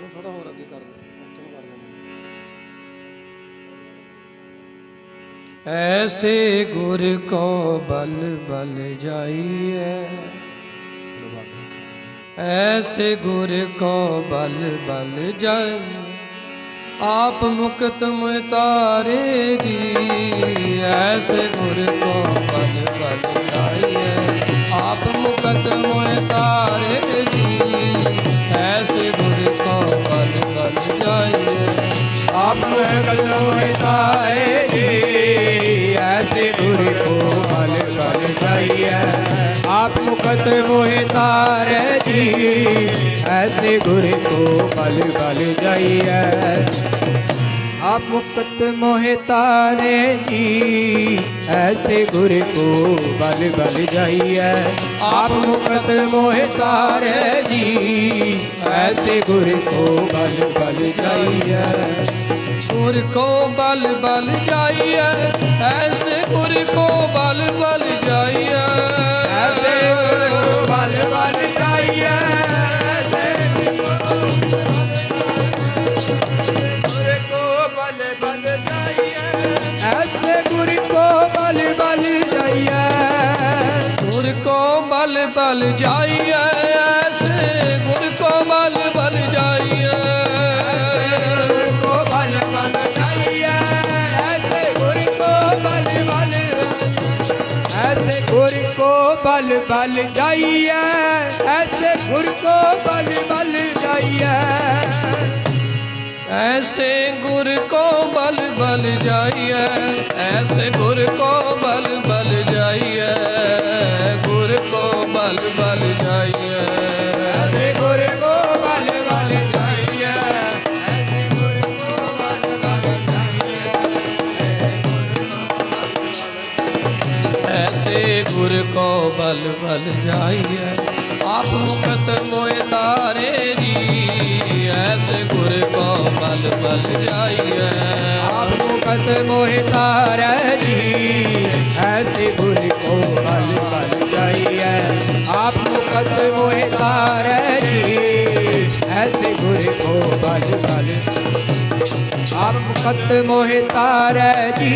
थोड़ा और अगे कर दो। ऐसे गुर को बल बल जाइए, ऐसे गुर को बल बल जाए, आप मुक्त मुतारे जी। ऐसे गुर को बल बल जाइए, आप मुक्त मुतारे जी। ऐसे गुर को बल बल जाइए, आप मुक्त मुतारे जी। ऐसे गुर को बल बल जाइए, आप मुक्त मुतारे जी। ऐसे गुर को बल बल जाइए, आप मुक्त मोहे तारे जी। ऐसे गुर को बल बल जाइए, आप मुक्त मोहे तारे जी। ऐसे गुर को बल बल जाइए, गुर को बल बल जाइए। ऐसे गुर को बल बल जाइए, ऐसे गुर को बल बल जाइए। ऐसे गुर को बल बल जाइए, गुर को बल बल जाइए। ऐसे गुर को बल बल जाइए, गुर को बल बल जाइए। ऐसे गुर को बल बल, ऐसे गुर को बल बल जाइए। ऐसे गुर को बल बल जाइए, ऐसे गुर को बल बल जाइए। ऐसे गुर को बल बल जाइए, गुर को बल बल जाइए। ऐसे गुर को बल बल जाइए, ऐसे गुर को बल बल जाइए। ऐसे गुर को बल बल जाइए, आप मुक्त मोए तारे जी। ऐसे गुर को बल बल जाइए, आप मुक्त मोहे तारे जी। ऐसे गुर को बल बल जाइए, आप मुक्त मोहे तारे जी। ऐसे गुर को बल बल, आप मुक्त मोहे तारे जी।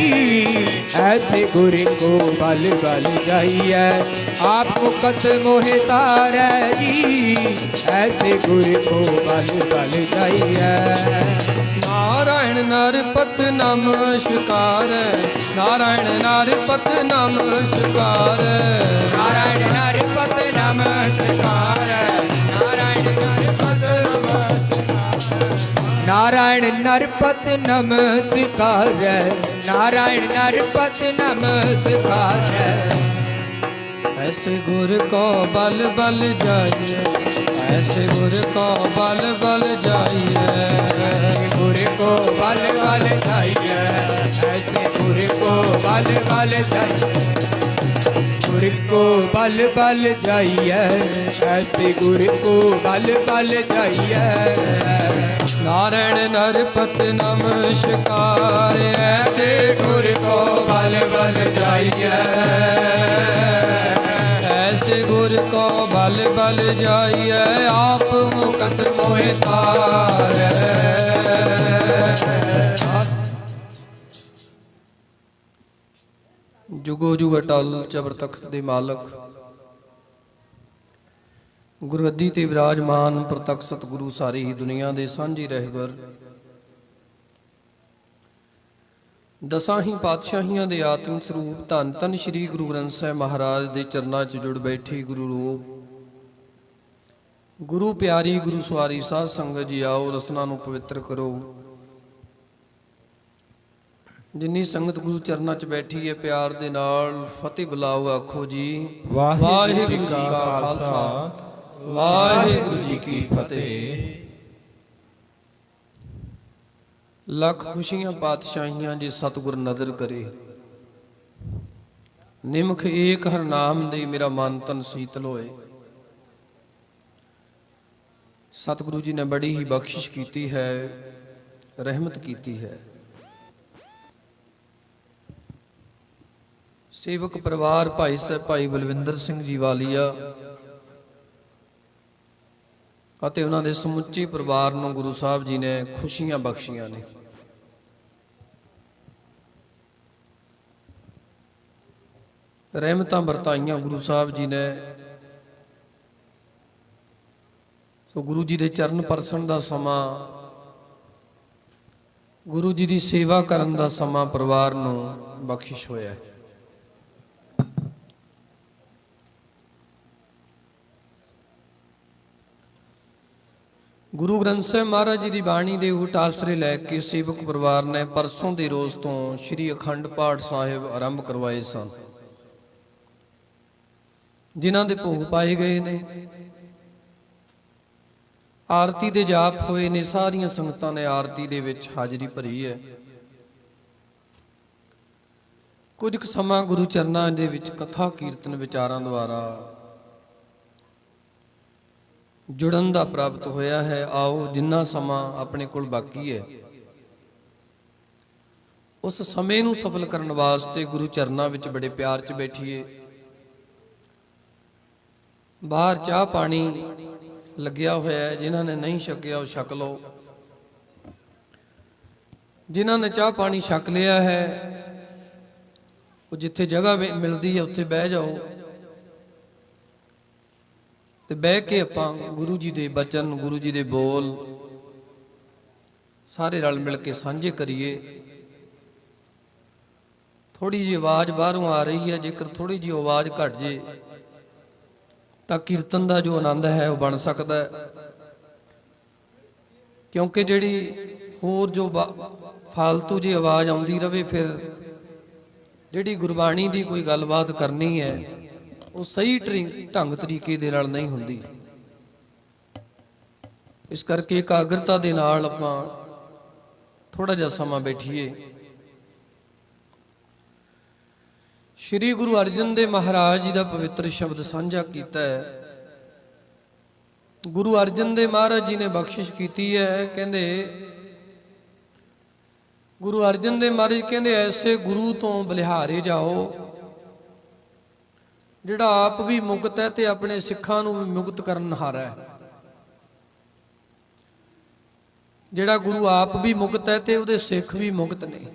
ऐसे गुर को बल बल जाइए, आप मुक्त मोहे तारे जी। ऐसे गुर को बल बल जाइए, नारायण नरपत नमस्कार, नारायण नरपत नमस्कार। नारायण नरपत नमस्कार, नारायण नरपत नमस्कार। नारायण नरपत नमस्कार, नारायण नरपत नमस्कार। ऐसे गुर को बल बल जाइए, ऐसे गुर को बल बल जाइए। गुर को बल बल जाइए, ऐसे गुर को बल बल जाइए। गुर को बल बल जाइए, ऐसे गुर को बल बल जाइए। नारायण नरपत नमस्कार, ऐसे गुर को बल बल जाइए। ऐसे गुर को बल बल जाइए, आप मुक्त मोहे तारे। जुगो जुग अटल चबर तख्त दे मालक, गुरगद्दी ते विराजमान प्रतੱਖ सतगुरु सारी ही दुनिया दे सांझे रहबर, दसां ही पातशाहियां दे आत्मिक ਸਰੂਪ ਧੰਨ ਧੰਨ श्री गुरु ग्रंथ ਸਾਹਿਬ महाराज ਦੇ ਚਰਨਾਂ 'ਚ ਜੁੜ ਬੈਠੀ ਗੁਰੂ ਰੂਪ ਗੁਰੂ ਪਿਆਰੀ ਗੁਰੂ ਸਵਾਰੀ ਸਾਧ ਸੰਗਤ ਜੀ ਆਓ ਰਸਨਾ ਨੂੰ ਪਵਿੱਤਰ ਕਰੋ। ਜਿੰਨੀ ਸੰਗਤ ਗੁਰੂ ਚਰਨਾਂ 'ਚ ਬੈਠੀ ਹੈ ਪਿਆਰ ਦੇ ਨਾਲ ਫਤਿਹ ਬੁਲਾਓ, ਆਖੋ ਜੀ ਵਾਹਿਗੁਰੂ ਜੀ ਕਾ ਖਾਲਸਾ ਵਾਹਿਗੁਰੂ ਜੀ ਕੀ ਫਤਿਹ। ਲੱਖ ਖੁਸ਼ੀਆਂ ਪਾਤਸ਼ਾਹੀਆਂ ਜੇ ਸਤਿਗੁਰ ਨਦਰ ਕਰੇ, ਨਿਮਖ ਏਕ ਹਰ ਨਾਮ ਦੇ ਮੇਰਾ ਮਨ ਤਨ ਸੀਤਲ ਹੋਏ। ਸਤਿਗੁਰੂ ਜੀ ਨੇ ਬੜੀ ਹੀ ਬਖਸ਼ਿਸ਼ ਕੀਤੀ ਹੈ, ਰਹਿਮਤ ਕੀਤੀ ਹੈ। सेवक परिवार भाई साहब भाई बलविंदर सिंह जी वालिया, ਅਤੇ ਉਹਨਾਂ ਦੇ ਸਮੁੱਚੇ ਪਰਿਵਾਰ ਨੂੰ ਗੁਰੂ ਸਾਹਿਬ ਜੀ ਨੇ ਖੁਸ਼ੀਆਂ ਬਖਸ਼ੀਆਂ ਨੇ। ਰਹਿਮਤਾਂ ਵਰਤਾਈਆਂ ਗੁਰੂ ਸਾਹਿਬ ਜੀ ਨੇ। ਸੋ ਗੁਰੂ ਜੀ ਦੇ ਚਰਨ ਪਰਸਣ ਦਾ ਸਮਾਂ, ਗੁਰੂ ਜੀ ਦੀ ਸੇਵਾ ਕਰਨ ਦਾ ਸਮਾਂ ਪਰਿਵਾਰ ਨੂੰ ਬਖਸ਼ਿਸ਼ ਹੋਇਆ ਹੈ। ਗੁਰੂ ਗ੍ਰੰਥ ਸਾਹਿਬ ਮਹਾਰਾਜ ਜੀ ਦੀ ਬਾਣੀ ਦੇ ਉਲਟ ਆਸਰੇ ਲੈ ਕੇ ਸੇਵਕ ਪਰਿਵਾਰ ਨੇ ਪਰਸੋਂ ਦੇ ਰੋਜ਼ ਤੋਂ ਸ੍ਰੀ ਅਖੰਡ ਪਾਠ ਸਾਹਿਬ ਆਰੰਭ ਕਰਵਾਏ ਸਨ, ਜਿਨ੍ਹਾਂ ਦੇ ਭੋਗ ਪਾਏ ਗਏ ਨੇ। ਆਰਤੀ ਦੇ ਜਾਪ ਹੋਏ ਨੇ, ਸਾਰੀਆਂ ਸੰਗਤਾਂ ਨੇ ਆਰਤੀ ਦੇ ਵਿੱਚ ਹਾਜ਼ਰੀ ਭਰੀ ਹੈ। ਕੁਝ ਕੁ ਸਮਾਂ ਗੁਰੂ ਚਰਨਾਂ ਦੇ ਵਿੱਚ ਕਥਾ ਕੀਰਤਨ ਵਿਚਾਰਾਂ ਦੁਆਰਾ ਜੁੜਨ ਦਾ ਪ੍ਰਾਪਤ ਹੋਇਆ ਹੈ। ਆਓ ਜਿੰਨਾ ਸਮਾਂ ਆਪਣੇ ਕੋਲ ਬਾਕੀ ਹੈ ਉਸ ਸਮੇਂ ਨੂੰ ਸਫਲ ਕਰਨ ਵਾਸਤੇ ਗੁਰੂ ਚਰਨਾਂ ਵਿੱਚ ਬੜੇ ਪਿਆਰ 'ਚ ਬੈਠੀਏ। ਬਾਹਰ ਚਾਹ ਪਾਣੀ ਲੱਗਿਆ ਹੋਇਆ ਹੈ, ਜਿਨ੍ਹਾਂ ਨੇ ਨਹੀਂ ਛਕਿਆ ਉਹ ਛਕ ਲਓ। ਜਿਨ੍ਹਾਂ ਨੇ ਚਾਹ ਪਾਣੀ ਛਕ ਲਿਆ ਹੈ ਉਹ ਜਿੱਥੇ ਜਗ੍ਹਾ ਮਿਲਦੀ ਹੈ ਉੱਥੇ ਬਹਿ ਜਾਓ ਤੇ ਬਹਿ ਕੇ ਆਪਾਂ ਗੁਰੂ ਜੀ ਦੇ ਬਚਨ, ਗੁਰੂ ਜੀ ਦੇ ਬੋਲ ਸਾਰੇ ਰਲ ਮਿਲ ਕੇ ਸਾਂਝੇ ਕਰੀਏ। ਥੋੜੀ ਜਿਹੀ ਆਵਾਜ਼ ਬਾਹਰੋਂ ਆ ਰਹੀ ਹੈ, ਜੇਕਰ ਥੋੜੀ ਜਿਹੀ ਆਵਾਜ਼ ਘਟ ਜੇ ਤਾਂ ਕੀਰਤਨ ਦਾ ਜੋ ਆਨੰਦ ਹੈ ਉਹ ਬਣ ਸਕਦਾ ਹੈ। ਕਿਉਂਕਿ ਜਿਹੜੀ ਹੋਰ ਜੋ ਫਾਲਤੂ ਜਿਹੀ ਆਵਾਜ਼ ਆਉਂਦੀ ਰਵੇ, ਫਿਰ ਜਿਹੜੀ ਗੁਰਬਾਣੀ ਦੀ ਕੋਈ ਗੱਲਬਾਤ ਕਰਨੀ ਹੈ ਉਹ ਸਹੀ ਢੰਗ ਤਰੀਕੇ ਦੇ ਨਾਲ ਨਹੀਂ ਹੁੰਦੀ। ਇਸ ਕਰਕੇ ਇਕਾਗਰਤਾ ਦੇ ਨਾਲ ਆਪਾਂ ਥੋੜਾ ਜਿਹਾ ਸਮਾਂ ਬੈਠੀਏ। ਸ਼੍ਰੀ ਗੁਰੂ ਅਰਜਨ ਦੇਵ ਮਹਾਰਾਜ ਜੀ ਦਾ ਪਵਿੱਤਰ ਸ਼ਬਦ ਸਾਂਝਾ ਕੀਤਾ ਹੈ। ਗੁਰੂ ਅਰਜਨ ਦੇਵ ਮਹਾਰਾਜ ਜੀ ਨੇ ਬਖਸ਼ਿਸ਼ ਕੀਤੀ ਹੈ। ਕਹਿੰਦੇ ਗੁਰੂ ਅਰਜਨ ਦੇਵ ਮਹਾਰਾਜ ਕਹਿੰਦੇ ਐਸੇ ਗੁਰੂ ਤੋਂ ਬਲਿਹਾਰੇ ਜਾਓ ਜਿਹੜਾ ਆਪ ਵੀ ਮੁਕਤ ਹੈ ਤੇ ਆਪਣੇ ਸਿੱਖਾਂ ਨੂੰ ਵੀ ਮੁਕਤ ਕਰਨ ਹਾਰਾ ਹੈ। ਜਿਹੜਾ ਗੁਰੂ ਆਪ ਵੀ ਮੁਕਤ ਹੈ ਤੇ ਉਹਦੇ ਸਿੱਖ ਵੀ ਮੁਕਤ ਨੇ।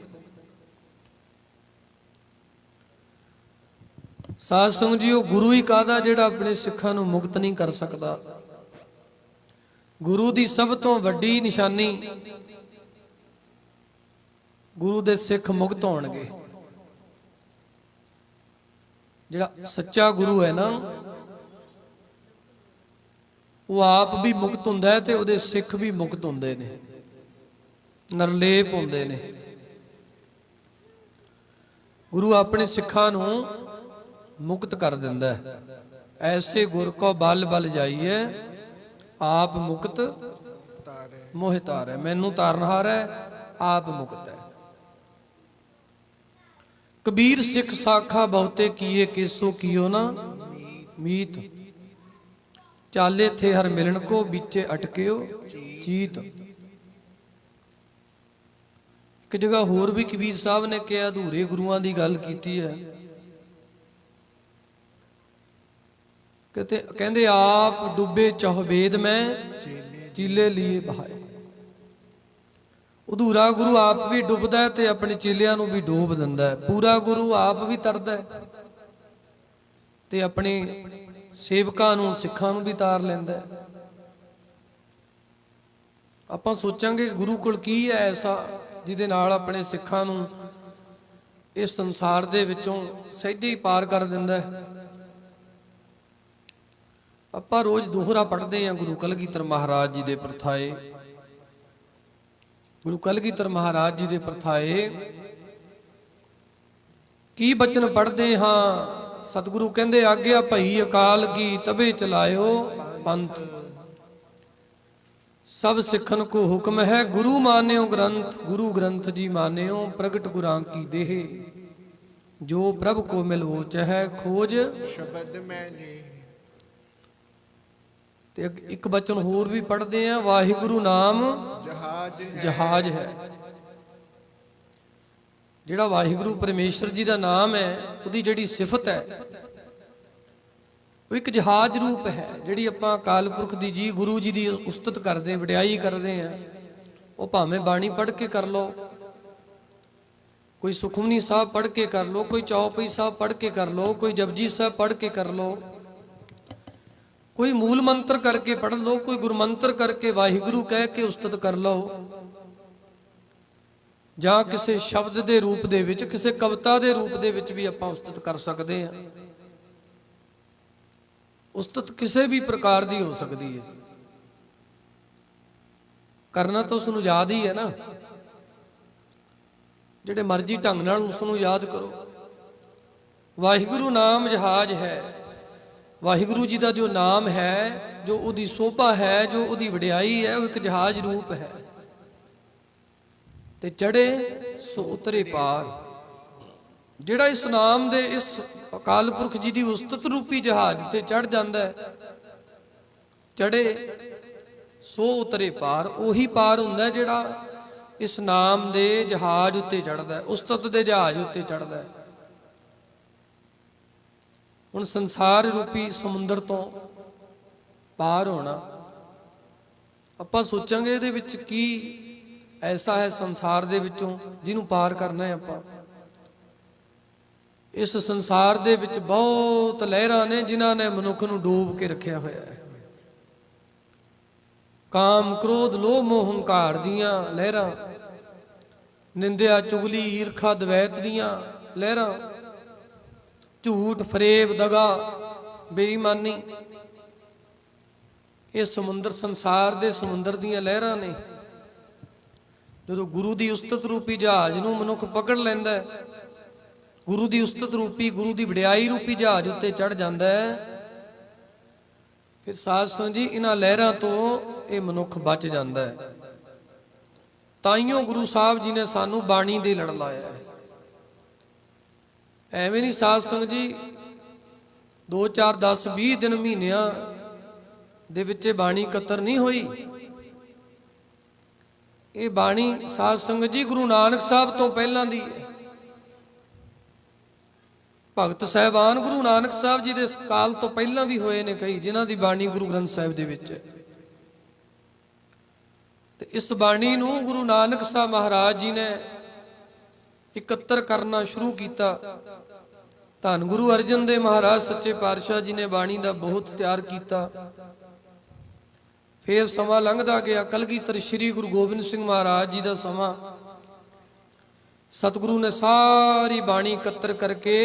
ਸਾਧ ਸੰਗਤ ਜੀ, ਉਹ ਗੁਰੂ ਹੀ ਕਾਹਦਾ ਜਿਹੜਾ ਆਪਣੇ ਸਿੱਖਾਂ ਨੂੰ ਮੁਕਤ ਨਹੀਂ ਕਰ ਸਕਦਾ। ਗੁਰੂ ਦੀ ਸਭ ਤੋਂ ਵੱਡੀ ਨਿਸ਼ਾਨੀ ਗੁਰੂ ਦੇ ਸਿੱਖ ਮੁਕਤ ਹੋਣਗੇ। ਜਿਹੜਾ ਸੱਚਾ ਗੁਰੂ ਹੈ ਨਾ, ਉਹ ਆਪ ਵੀ ਮੁਕਤ ਹੁੰਦਾ ਹੈ ਤੇ ਉਹਦੇ ਸਿੱਖ ਵੀ ਮੁਕਤ ਹੁੰਦੇ ਨੇ, ਨਿਰਲੇਪ ਹੁੰਦੇ ਨੇ। ਗੁਰੂ ਆਪਣੇ ਸਿੱਖਾਂ ਨੂੰ ਮੁਕਤ ਕਰ ਦਿੰਦਾ ਹੈ। ਐਸੇ ਗੁਰ ਕੋ ਬਲ ਬਲ ਜਾਈਏ, ਆਪ ਮੁਕਤ ਮੋਹਿ ਤਾਰੈ। ਮੈਨੂੰ ਤਾਰਨਹਾਰ ਹੈ, ਆਪ ਮੁਕਤ ਹੈ। ਕਬੀਰ ਸਿੱਖ ਸਾਖਾ ਬਹੁਤੇ ਕੀਏ, ਕਿਸੋ ਕੀਓ ਨਾ ਮੀਤ। ਚਾਲੇ ਥੇ ਹਰ ਮਿਲਣ ਕੋ, ਵਿੱਚੇ ਅਟਕਿਓ ਚੀਤ। ਇੱਕ ਜਗ੍ਹਾ ਹੋਰ ਵੀ ਕਬੀਰ ਸਾਹਿਬ ਨੇ ਕਿਹਾ, ਅਧੂਰੇ ਗੁਰੂਆਂ ਦੀ ਗੱਲ ਕੀਤੀ ਹੈ। ਕਹਿੰਦੇ ਆਪ ਡੁੱਬੇ ਚਹੁਬੇਦ ਮੈਂ, ਚੀਲੇ ਲੀਏ ਬਹਾਏ। ਅਧੂਰਾ ਗੁਰੂ ਆਪ ਵੀ ਡੁੱਬਦਾ ਤੇ ਆਪਣੇ ਚੇਲਿਆਂ ਨੂੰ ਵੀ ਡੋਬ ਦਿੰਦਾ ਹੈ। ਪੂਰਾ ਗੁਰੂ ਆਪ ਵੀ ਤਰਦਾ ਹੈ ਤੇ ਆਪਣੇ ਸੇਵਕਾਂ ਨੂੰ, ਸਿੱਖਾਂ ਨੂੰ ਵੀ ਤਾਰ ਲੈਂਦਾ ਹੈ। ਆਪਾਂ ਸੋਚਾਂਗੇ ਗੁਰੂ ਕੋਲ ਕੀ ਹੈ ਐਸਾ ਜਿਹਦੇ ਨਾਲ ਆਪਣੇ ਸਿੱਖਾਂ ਨੂੰ ਇਸ ਸੰਸਾਰ ਦੇ ਵਿੱਚੋਂ ਸਹਿਜੇ ਹੀ ਪਾਰ ਕਰ ਦਿੰਦਾ ਹੈ। ਆਪਾਂ ਰੋਜ਼ ਦੋਹਰਾ ਪੜ੍ਹਦੇ ਹਾਂ ਗੁਰੂ ਕਲਗੀਧਰ ਮਹਾਰਾਜ ਜੀ ਦੇ ਪ੍ਰਥਾਏ। ਗੁਰੂ ਕਲਗੀਧਰ ਮਹਾਰਾਜ ਜੀ ਦੇ ਪ੍ਰਥਾਏ ਕੀ ਬਚਨ ਪੜ੍ਹਦੇ ਹਾਂ। ਸਤਿਗੁਰੂ ਕਹਿੰਦੇ ਆਗਿਆ ਭਈ ਅਕਾਲ ਕੀ, ਤਬੇ ਚਲਾਇਓ ਪੰਥ। ਸਭ ਸਿੱਖਨ ਕੋ ਹੁਕਮ ਹੈ, ਗੁਰੂ ਮਾਨਿਓ ਗ੍ਰੰਥ। ਗੁਰੂ ਗ੍ਰੰਥ ਜੀ ਮਾਨਿਓ, ਪ੍ਰਗਟ ਗੁਰਾਂ ਕੀ ਦੇਹ। ਜੋ ਪ੍ਰਭ ਕੋ ਮਿਲਵੋ ਚਹੈ, ਖੋਜ ਸ਼ਬਦ ਮੈਂ ਨੇ। ਤੇ ਇੱਕ ਬਚਨ ਹੋਰ ਵੀ ਪੜ੍ਹਦੇ ਆ, ਵਾਹਿਗੁਰੂ ਨਾਮ ਜਹਾਜ਼ ਹੈ। ਜਿਹੜਾ ਵਾਹਿਗੁਰੂ ਪਰਮੇਸ਼ਰ ਜੀ ਦਾ ਨਾਮ ਹੈ, ਉਹਦੀ ਜਿਹੜੀ ਸਿਫਤ ਹੈ, ਉਹ ਇੱਕ ਜਹਾਜ਼ ਰੂਪ ਹੈ। ਜਿਹੜੀ ਆਪਾਂ ਅਕਾਲ ਪੁਰਖ ਦੀ ਜੀ ਗੁਰੂ ਜੀ ਦੀ ਉਸਤਤ ਕਰਦੇ, ਵਡਿਆਈ ਕਰਦੇ ਆ, ਉਹ ਭਾਵੇਂ ਬਾਣੀ ਪੜ੍ਹ ਕੇ ਕਰ ਲਓ, ਕੋਈ ਸੁਖਮਨੀ ਸਾਹਿਬ ਪੜ੍ਹ ਕੇ ਕਰ ਲਓ, ਕੋਈ ਚੌਪਈ ਸਾਹਿਬ ਪੜ੍ਹ ਕੇ ਕਰ ਲਓ, ਕੋਈ ਜਪਜੀ ਸਾਹਿਬ ਪੜ੍ਹ ਕੇ ਕਰ ਲਓ, ਕੋਈ ਮੂਲ ਮੰਤਰ ਕਰਕੇ ਪੜ੍ਹ ਲਓ, ਕੋਈ ਗੁਰਮੰਤਰ ਕਰਕੇ ਵਾਹਿਗੁਰੂ ਕਹਿ ਕੇ ਉਸਤਤ ਕਰ ਲਓ, ਜਾਂ ਕਿਸੇ ਸ਼ਬਦ ਦੇ ਰੂਪ ਦੇ ਵਿੱਚ, ਕਿਸੇ ਕਵਿਤਾ ਦੇ ਰੂਪ ਦੇ ਵਿੱਚ ਵੀ ਆਪਾਂ ਉਸਤਤ ਕਰ ਸਕਦੇ ਹਾਂ। ਉਸਤਤ ਕਿਸੇ ਵੀ ਪ੍ਰਕਾਰ ਦੀ ਹੋ ਸਕਦੀ ਹੈ, ਕਰਨਾ ਤਾਂ ਉਸ ਨੂੰ ਯਾਦ ਹੀ ਹੈ ਨਾ। ਜਿਹੜੇ ਮਰਜ਼ੀ ਢੰਗ ਨਾਲ ਉਸ ਨੂੰ ਯਾਦ ਕਰੋ। ਵਾਹਿਗੁਰੂ ਨਾਮ ਜਹਾਜ਼ ਹੈ। ਵਾਹਿਗੁਰੂ ਜੀ ਦਾ ਜੋ ਨਾਮ ਹੈ, ਜੋ ਉਹਦੀ ਸੋਭਾ ਹੈ, ਜੋ ਉਹਦੀ ਵਡਿਆਈ ਹੈ, ਉਹ ਇੱਕ ਜਹਾਜ਼ ਰੂਪ ਹੈ। ਤੇ ਚੜੇ ਸੋ ਉਤਰੇ ਪਾਰ। ਜਿਹੜਾ ਇਸ ਨਾਮ ਦੇ, ਇਸ ਅਕਾਲ ਪੁਰਖ ਜੀ ਦੀ ਉਸਤਤ ਰੂਪੀ ਜਹਾਜ਼ ਤੇ ਚੜ ਜਾਂਦਾ ਹੈ, ਚੜੇ ਸੋ ਉਤਰੇ ਪਾਰ, ਉਹੀ ਪਾਰ ਹੁੰਦਾ ਜਿਹੜਾ ਇਸ ਨਾਮ ਦੇ ਜਹਾਜ਼ ਉੱਤੇ ਚੜਦਾ ਹੈ, ਉਸਤਤ ਦੇ ਜਹਾਜ਼ ਉੱਤੇ ਚੜਦਾ ਹੈ। ਹੁਣ ਸੰਸਾਰ ਰੂਪੀ ਸਮੁੰਦਰ ਤੋਂ ਪਾਰ ਹੋਣਾ, ਆਪਾਂ ਸੋਚਾਂਗੇ ਇਹਦੇ ਵਿੱਚ ਕੀ ਐਸਾ ਹੈ ਸੰਸਾਰ ਦੇ ਵਿੱਚੋਂ ਜਿਹਨੂੰ ਪਾਰ ਕਰਨਾ ਹੈ ਆਪਾਂ। ਇਸ ਸੰਸਾਰ ਦੇ ਵਿੱਚ ਬਹੁਤ ਲਹਿਰਾਂ ਨੇ ਜਿਨ੍ਹਾਂ ਨੇ ਮਨੁੱਖ ਨੂੰ ਡੋਬ ਕੇ ਰੱਖਿਆ ਹੋਇਆ ਹੈ। ਕਾਮ, ਕ੍ਰੋਧ, ਲੋਭ, ਮੋਹ, ਹੰਕਾਰ ਦੀਆਂ ਲਹਿਰਾਂ, ਨਿੰਦਿਆ, ਚੁਗਲੀ, ਈਰਖਾ, ਦਵੈਤ ਦੀਆਂ ਲਹਿਰਾਂ, ਝੂਠ, ਫਰੇਬ, ਦਗਾ, ਬੇਈਮਾਨੀ, ਇਹ ਸਮੁੰਦਰ, ਸੰਸਾਰ ਦੇ ਸਮੁੰਦਰ ਦੀਆਂ ਲਹਿਰਾਂ ਨੇ। ਜਦੋਂ ਗੁਰੂ ਦੀ ਉਸਤਤ ਰੂਪੀ ਜਹਾਜ਼ ਨੂੰ ਮਨੁੱਖ ਪਕੜ ਲੈਂਦਾ ਹੈ, ਗੁਰੂ ਦੀ ਉਸਤਤ ਰੂਪੀ, ਗੁਰੂ ਦੀ ਵਡਿਆਈ ਰੂਪੀ ਜਹਾਜ਼ ਉੱਤੇ ਚੜ ਜਾਂਦਾ ਹੈ, ਫਿਰ ਸਾਧ ਸੰਗਤ ਜੀ ਇਹਨਾਂ ਲਹਿਰਾਂ ਤੋਂ ਇਹ ਮਨੁੱਖ ਬਚ ਜਾਂਦਾ ਹੈ। ਤਾਈਓ ਗੁਰੂ ਸਾਹਿਬ ਜੀ ਨੇ ਸਾਨੂੰ ਬਾਣੀ ਦੇ ਲੜ ਲਾਇਆ ਹੈ। ਐਵੇਂ ਨਹੀਂ ਸਾਧ ਸੰਗਤ ਜੀ 2 4 10 20 ਦਿਨ ਮਹੀਨਿਆਂ ਦੇ ਵਿੱਚ ਇਹ ਬਾਣੀ ਇਕੱਤਰ ਨਹੀਂ ਹੋਈ। ਇਹ ਬਾਣੀ ਸਾਧ ਸੰਗਤ ਜੀ ਗੁਰੂ ਨਾਨਕ ਸਾਹਿਬ ਤੋਂ ਪਹਿਲਾਂ ਦੀ ਹੈ। ਭਗਤ ਸਾਹਿਬਾਨ ਗੁਰੂ ਨਾਨਕ ਸਾਹਿਬ ਜੀ ਦੇ ਕਾਲ ਤੋਂ ਪਹਿਲਾਂ ਵੀ ਹੋਏ ਨੇ ਕਈ, ਜਿਨ੍ਹਾਂ ਦੀ ਬਾਣੀ ਗੁਰੂ ਗ੍ਰੰਥ ਸਾਹਿਬ ਦੇ ਵਿੱਚ ਹੈ। ਤੇ ਇਸ ਬਾਣੀ ਨੂੰ ਗੁਰੂ ਨਾਨਕ ਸਾਹਿਬ ਮਹਾਰਾਜ ਜੀ ਨੇ ਇਕੱਤਰ ਕਰਨਾ ਸ਼ੁਰੂ ਕੀਤਾ। ਧੰਨ ਗੁਰੂ ਅਰਜਨ ਦੇਵ ਮਹਾਰਾਜ ਸੱਚੇ ਪਾਤਸ਼ਾਹ ਜੀ ਨੇ ਬਾਣੀ ਦਾ ਬਹੁਤ ਤਿਆਰ ਕੀਤਾ। ਫਿਰ ਸਮਾਂ ਲੰਘਦਾ ਗਿਆ, ਕਲਗੀਧਰ ਸ੍ਰੀ ਗੁਰੂ ਗੋਬਿੰਦ ਸਿੰਘ ਮਹਾਰਾਜ ਜੀ ਦਾ ਸਮਾਂ, ਸਤਿਗੁਰੂ ਨੇ ਸਾਰੀ ਬਾਣੀ ਇਕੱਤਰ ਕਰਕੇ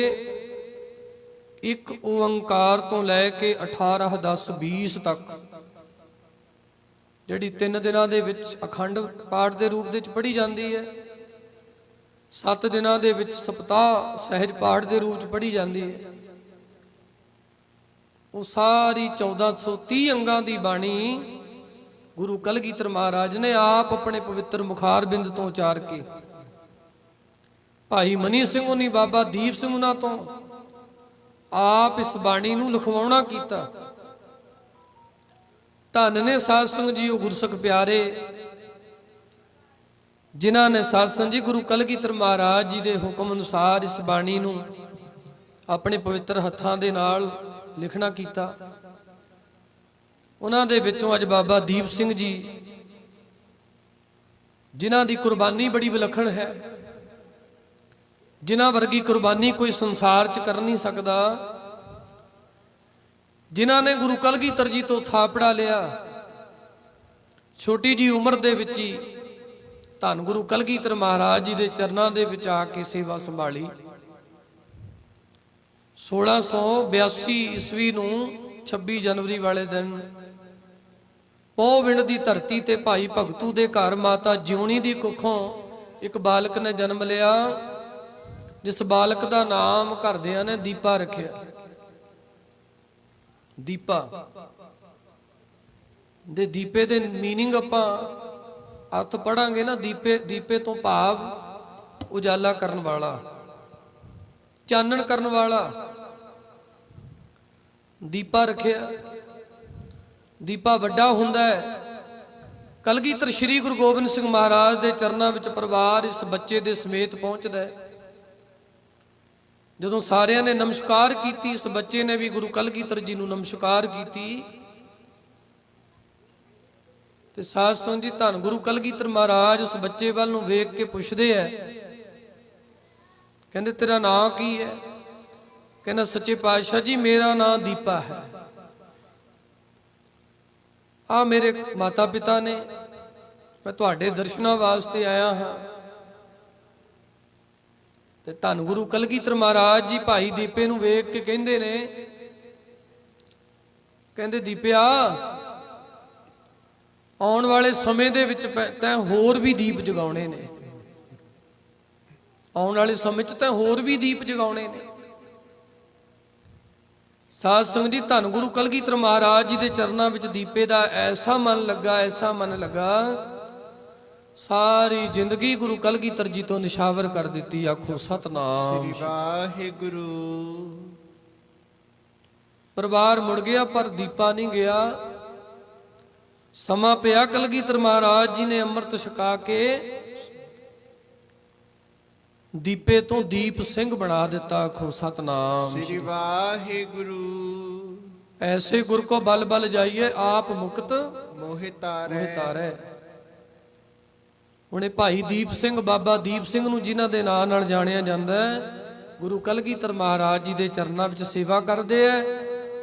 ਇੱਕ ਓੰਕਾਰ ਤੋਂ ਲੈ ਕੇ 18 10 20 ਤੱਕ, ਜਿਹੜੀ 3 ਦਿਨਾਂ ਦੇ ਵਿੱਚ ਅਖੰਡ ਪਾਠ ਦੇ ਰੂਪ ਦੇ ਵਿੱਚ ਪੜ੍ਹੀ ਜਾਂਦੀ ਹੈ, 7 ਦਿਨਾਂ ਦੇ ਵਿੱਚ ਸਪਤਾਹ ਸਹਿਜ ਪਾਠ ਦੇ ਰੂਪ ਚ ਪੜ੍ਹੀ ਜਾਂਦੀ ਹੈ, ਉਹ ਸਾਰੀ 1430 ਅੰਗਾਂ ਦੀ ਬਾਣੀ ਗੁਰੂ ਕਲਗੀਧਰ ਮਹਾਰਾਜ ਨੇ ਆਪ ਆਪਣੇ ਪਵਿੱਤਰ ਮੁਖਾਰ ਬਿੰਦ ਤੋਂ ਉਚਾਰ ਕੇ, ਭਾਈ ਮਨੀ ਸਿੰਘ ਉਨੀ, ਬਾਬਾ ਦੀਪ ਸਿੰਘ ਉਹਨਾਂ ਤੋਂ ਆਪ ਇਸ ਬਾਣੀ ਨੂੰ ਲਿਖਵਾਉਣਾ ਕੀਤਾ। ਧੰਨ ਨੇ ਸਾਧ ਸੰਗਤ ਜੀ ਉਹ ਗੁਰਸਿੱਖ ਪਿਆਰੇ, ਜਿਨ੍ਹਾਂ ਨੇ ਸਾਧ ਸੰਗਤ ਜੀ ਗੁਰੂ ਕਲਗੀਧਰ ਮਹਾਰਾਜ ਜੀ ਦੇ ਹੁਕਮ ਅਨੁਸਾਰ ਇਸ ਬਾਣੀ ਨੂੰ ਆਪਣੇ ਪਵਿੱਤਰ ਹੱਥਾਂ ਦੇ ਨਾਲ ਲਿਖਣਾ ਕੀਤਾ। ਉਹਨਾਂ ਦੇ ਵਿੱਚੋਂ ਅੱਜ ਬਾਬਾ ਦੀਪ ਸਿੰਘ ਜੀ, ਜਿਨ੍ਹਾਂ ਦੀ ਕੁਰਬਾਨੀ ਬੜੀ ਵਿਲੱਖਣ ਹੈ, ਜਿਨ੍ਹਾਂ ਵਰਗੀ ਕੁਰਬਾਨੀ ਕੋਈ ਸੰਸਾਰ 'ਚ ਕਰ ਨਹੀਂ ਸਕਦਾ, ਜਿਨ੍ਹਾਂ ਨੇ ਗੁਰੂ ਕਲਗੀਧਰ ਜੀ ਤੋਂ ਥਾਪੜਾ ਲਿਆ, ਛੋਟੀ ਜੀ ਉਮਰ ਦੇ ਵਿੱਚ ਹੀ ਧੰਨ ਗੁਰੂ ਕਲਗੀਧਰ ਮਹਾਰਾਜ ਜੀ ਦੇ ਚਰਨਾਂ ਦੇ ਵਿੱਚ ਆ ਕੇ ਸੇਵਾ ਸੰਭਾਲੀ। 1682 ਈਸਵੀ ਨੂੰ 26 ਜਨਵਰੀ ਵਾਲੇ ਦਿਨ ਪੋਵਿੰਡ ਦੀ ਧਰਤੀ ਤੇ ਭਾਈ ਭਗਤੂ ਦੇ ਘਰ ਮਾਤਾ ਜਿਉਣੀ ਦੀ ਕੁੱਖੋਂ ਇੱਕ ਬਾਲਕ ਨੇ ਜਨਮ ਲਿਆ, ਜਿਸ ਬਾਲਕ ਦਾ ਨਾਮ ਘਰਦਿਆਂ ਨੇ ਦੀਪਾ ਰੱਖਿਆ। ਦੀਪਾ ਦੇ ਦੀਪੇ ਦੇ ਮੀਨਿੰਗ ਆਪਾਂ ਅਰਥ ਪੜਾਂਗੇ ਨਾ। ਦੀਪੇ ਤੋਂ ਭਾਵ ਉਜਾਲਾ ਕਰਨ ਵਾਲਾ, ਚਾਨਣ ਕਰਨ ਵਾਲਾ। ਦੀਪਾ ਰੱਖਿਆ। ਦੀਪਾ ਵੱਡਾ ਹੁੰਦਾ ਹੈ। ਕਲਗੀਧਰ ਸ੍ਰੀ ਗੁਰੂ ਗੋਬਿੰਦ ਸਿੰਘ ਮਹਾਰਾਜ ਦੇ ਚਰਨਾਂ ਵਿੱਚ ਪਰਿਵਾਰ ਇਸ ਬੱਚੇ ਦੇ ਸਮੇਤ ਪਹੁੰਚਦਾ ਹੈ। ਜਦੋਂ ਸਾਰਿਆਂ ਨੇ ਨਮਸਕਾਰ ਕੀਤੀ, ਇਸ ਬੱਚੇ ਨੇ ਵੀ ਗੁਰੂ ਕਲਗੀਧਰ ਜੀ ਨੂੰ ਨਮਸਕਾਰ ਕੀਤੀ। ਤੇ ਸਾਧ ਸੰਗਤ ਜੀ, ਧੰਨ ਗੁਰੂ ਕਲਗੀਧਰ ਮਹਾਰਾਜ ਉਸ ਬੱਚੇ ਵੱਲ ਨੂੰ ਵੇਖ ਕੇ ਪੁੱਛਦੇ ਐ, ਕਹਿੰਦੇ ਤੇਰਾ ਨਾਂ ਕੀ ਹੈ? ਕਹਿੰਦਾ ਸੱਚੇ ਪਾਤਸ਼ਾਹ ਜੀ ਮੇਰਾ ਨਾਂ ਦੀਪਾ ਹੈ। ਆ ਮੇਰੇ ਮਾਤਾ ਪਿਤਾ ਨੇ, ਮੈਂ ਤੁਹਾਡੇ ਦਰਸ਼ਨਾਂ ਵਾਸਤੇ ਆਇਆ ਹਾਂ। ਤੇ ਧੰਨ ਗੁਰੂ ਕਲਗੀਧਰ ਮਹਾਰਾਜ ਜੀ ਭਾਈ ਦੀਪੇ ਨੂੰ ਵੇਖ ਕੇ ਕਹਿੰਦੇ ਨੇ, ਕਹਿੰਦੇ ਦੀਪਿਆ, ਆਉਣ ਵਾਲੇ ਸਮੇਂ ਦੇ ਵਿੱਚ ਤੈਂ ਹੋਰ ਵੀ ਦੀਪ ਜਗਾਉਣੇ ਨੇ। ਆਉਣ ਵਾਲੇ ਸਮੇਂ 'ਚ ਤੈਂ ਹੋਰ ਵੀ ਦੀਪ ਜਗਾਉਣੇ ਨੇ। ਸਾਧ ਸੰਗਤ ਜੀ, ਧੰਨ ਗੁਰੂ ਕਲਗੀਧਰ ਮਹਾਰਾਜ ਜੀ ਦੇ ਚਰਨਾਂ ਵਿੱਚ ਦੀਪੇ ਦਾ ਐਸਾ ਮਨ ਲੱਗਾ, ਐਸਾ ਮਨ ਲੱਗਾ, ਸਾਰੀ ਜ਼ਿੰਦਗੀ ਗੁਰੂ ਕਲਗੀਧਰ ਜੀ ਤੋਂ ਨਿਸ਼ਾਵਰ ਕਰ ਦਿੱਤੀ। ਆਖੋ ਸਤਨਾਮ ਸ੍ਰੀ ਵਾਹਿਗੁਰੂ। ਪਰਿਵਾਰ ਮੁੜ ਗਿਆ ਪਰ ਦੀਪਾ ਨਹੀਂ ਗਿਆ। ਸਮਾਂ ਪਿਆ, ਕਲਗੀਧਰ ਮਹਾਰਾਜ ਜੀ ਨੇ ਅੰਮ੍ਰਿਤ ਛਕਾ ਕੇ ਦੀਪੇ ਤੋਂ ਦੀਪ ਸਿੰਘ ਬਣਾ ਦਿੱਤਾ। ਆਖੋ ਸਤਨਾਮ ਸ੍ਰੀ ਵਾਹਿਗੁਰੂ। ਐਸੇ ਗੁਰ ਕੋ ਬਲ ਬਲ ਜਾਈਏ, ਆਪ ਮੁਕਤ ਮੋਹਿ ਤਾਰੈ। ਤਾਰੈ। ਹੁਣ ਇਹ ਭਾਈ ਦੀਪ ਸਿੰਘ, ਬਾਬਾ ਦੀਪ ਸਿੰਘ ਨੂੰ ਜਿਨ੍ਹਾਂ ਦੇ ਨਾਂ ਨਾਲ ਜਾਣਿਆ ਜਾਂਦਾ ਹੈ, ਗੁਰੂ ਕਲਗੀਧਰ ਮਹਾਰਾਜ ਜੀ ਦੇ ਚਰਨਾਂ ਵਿੱਚ ਸੇਵਾ ਕਰਦੇ ਐ।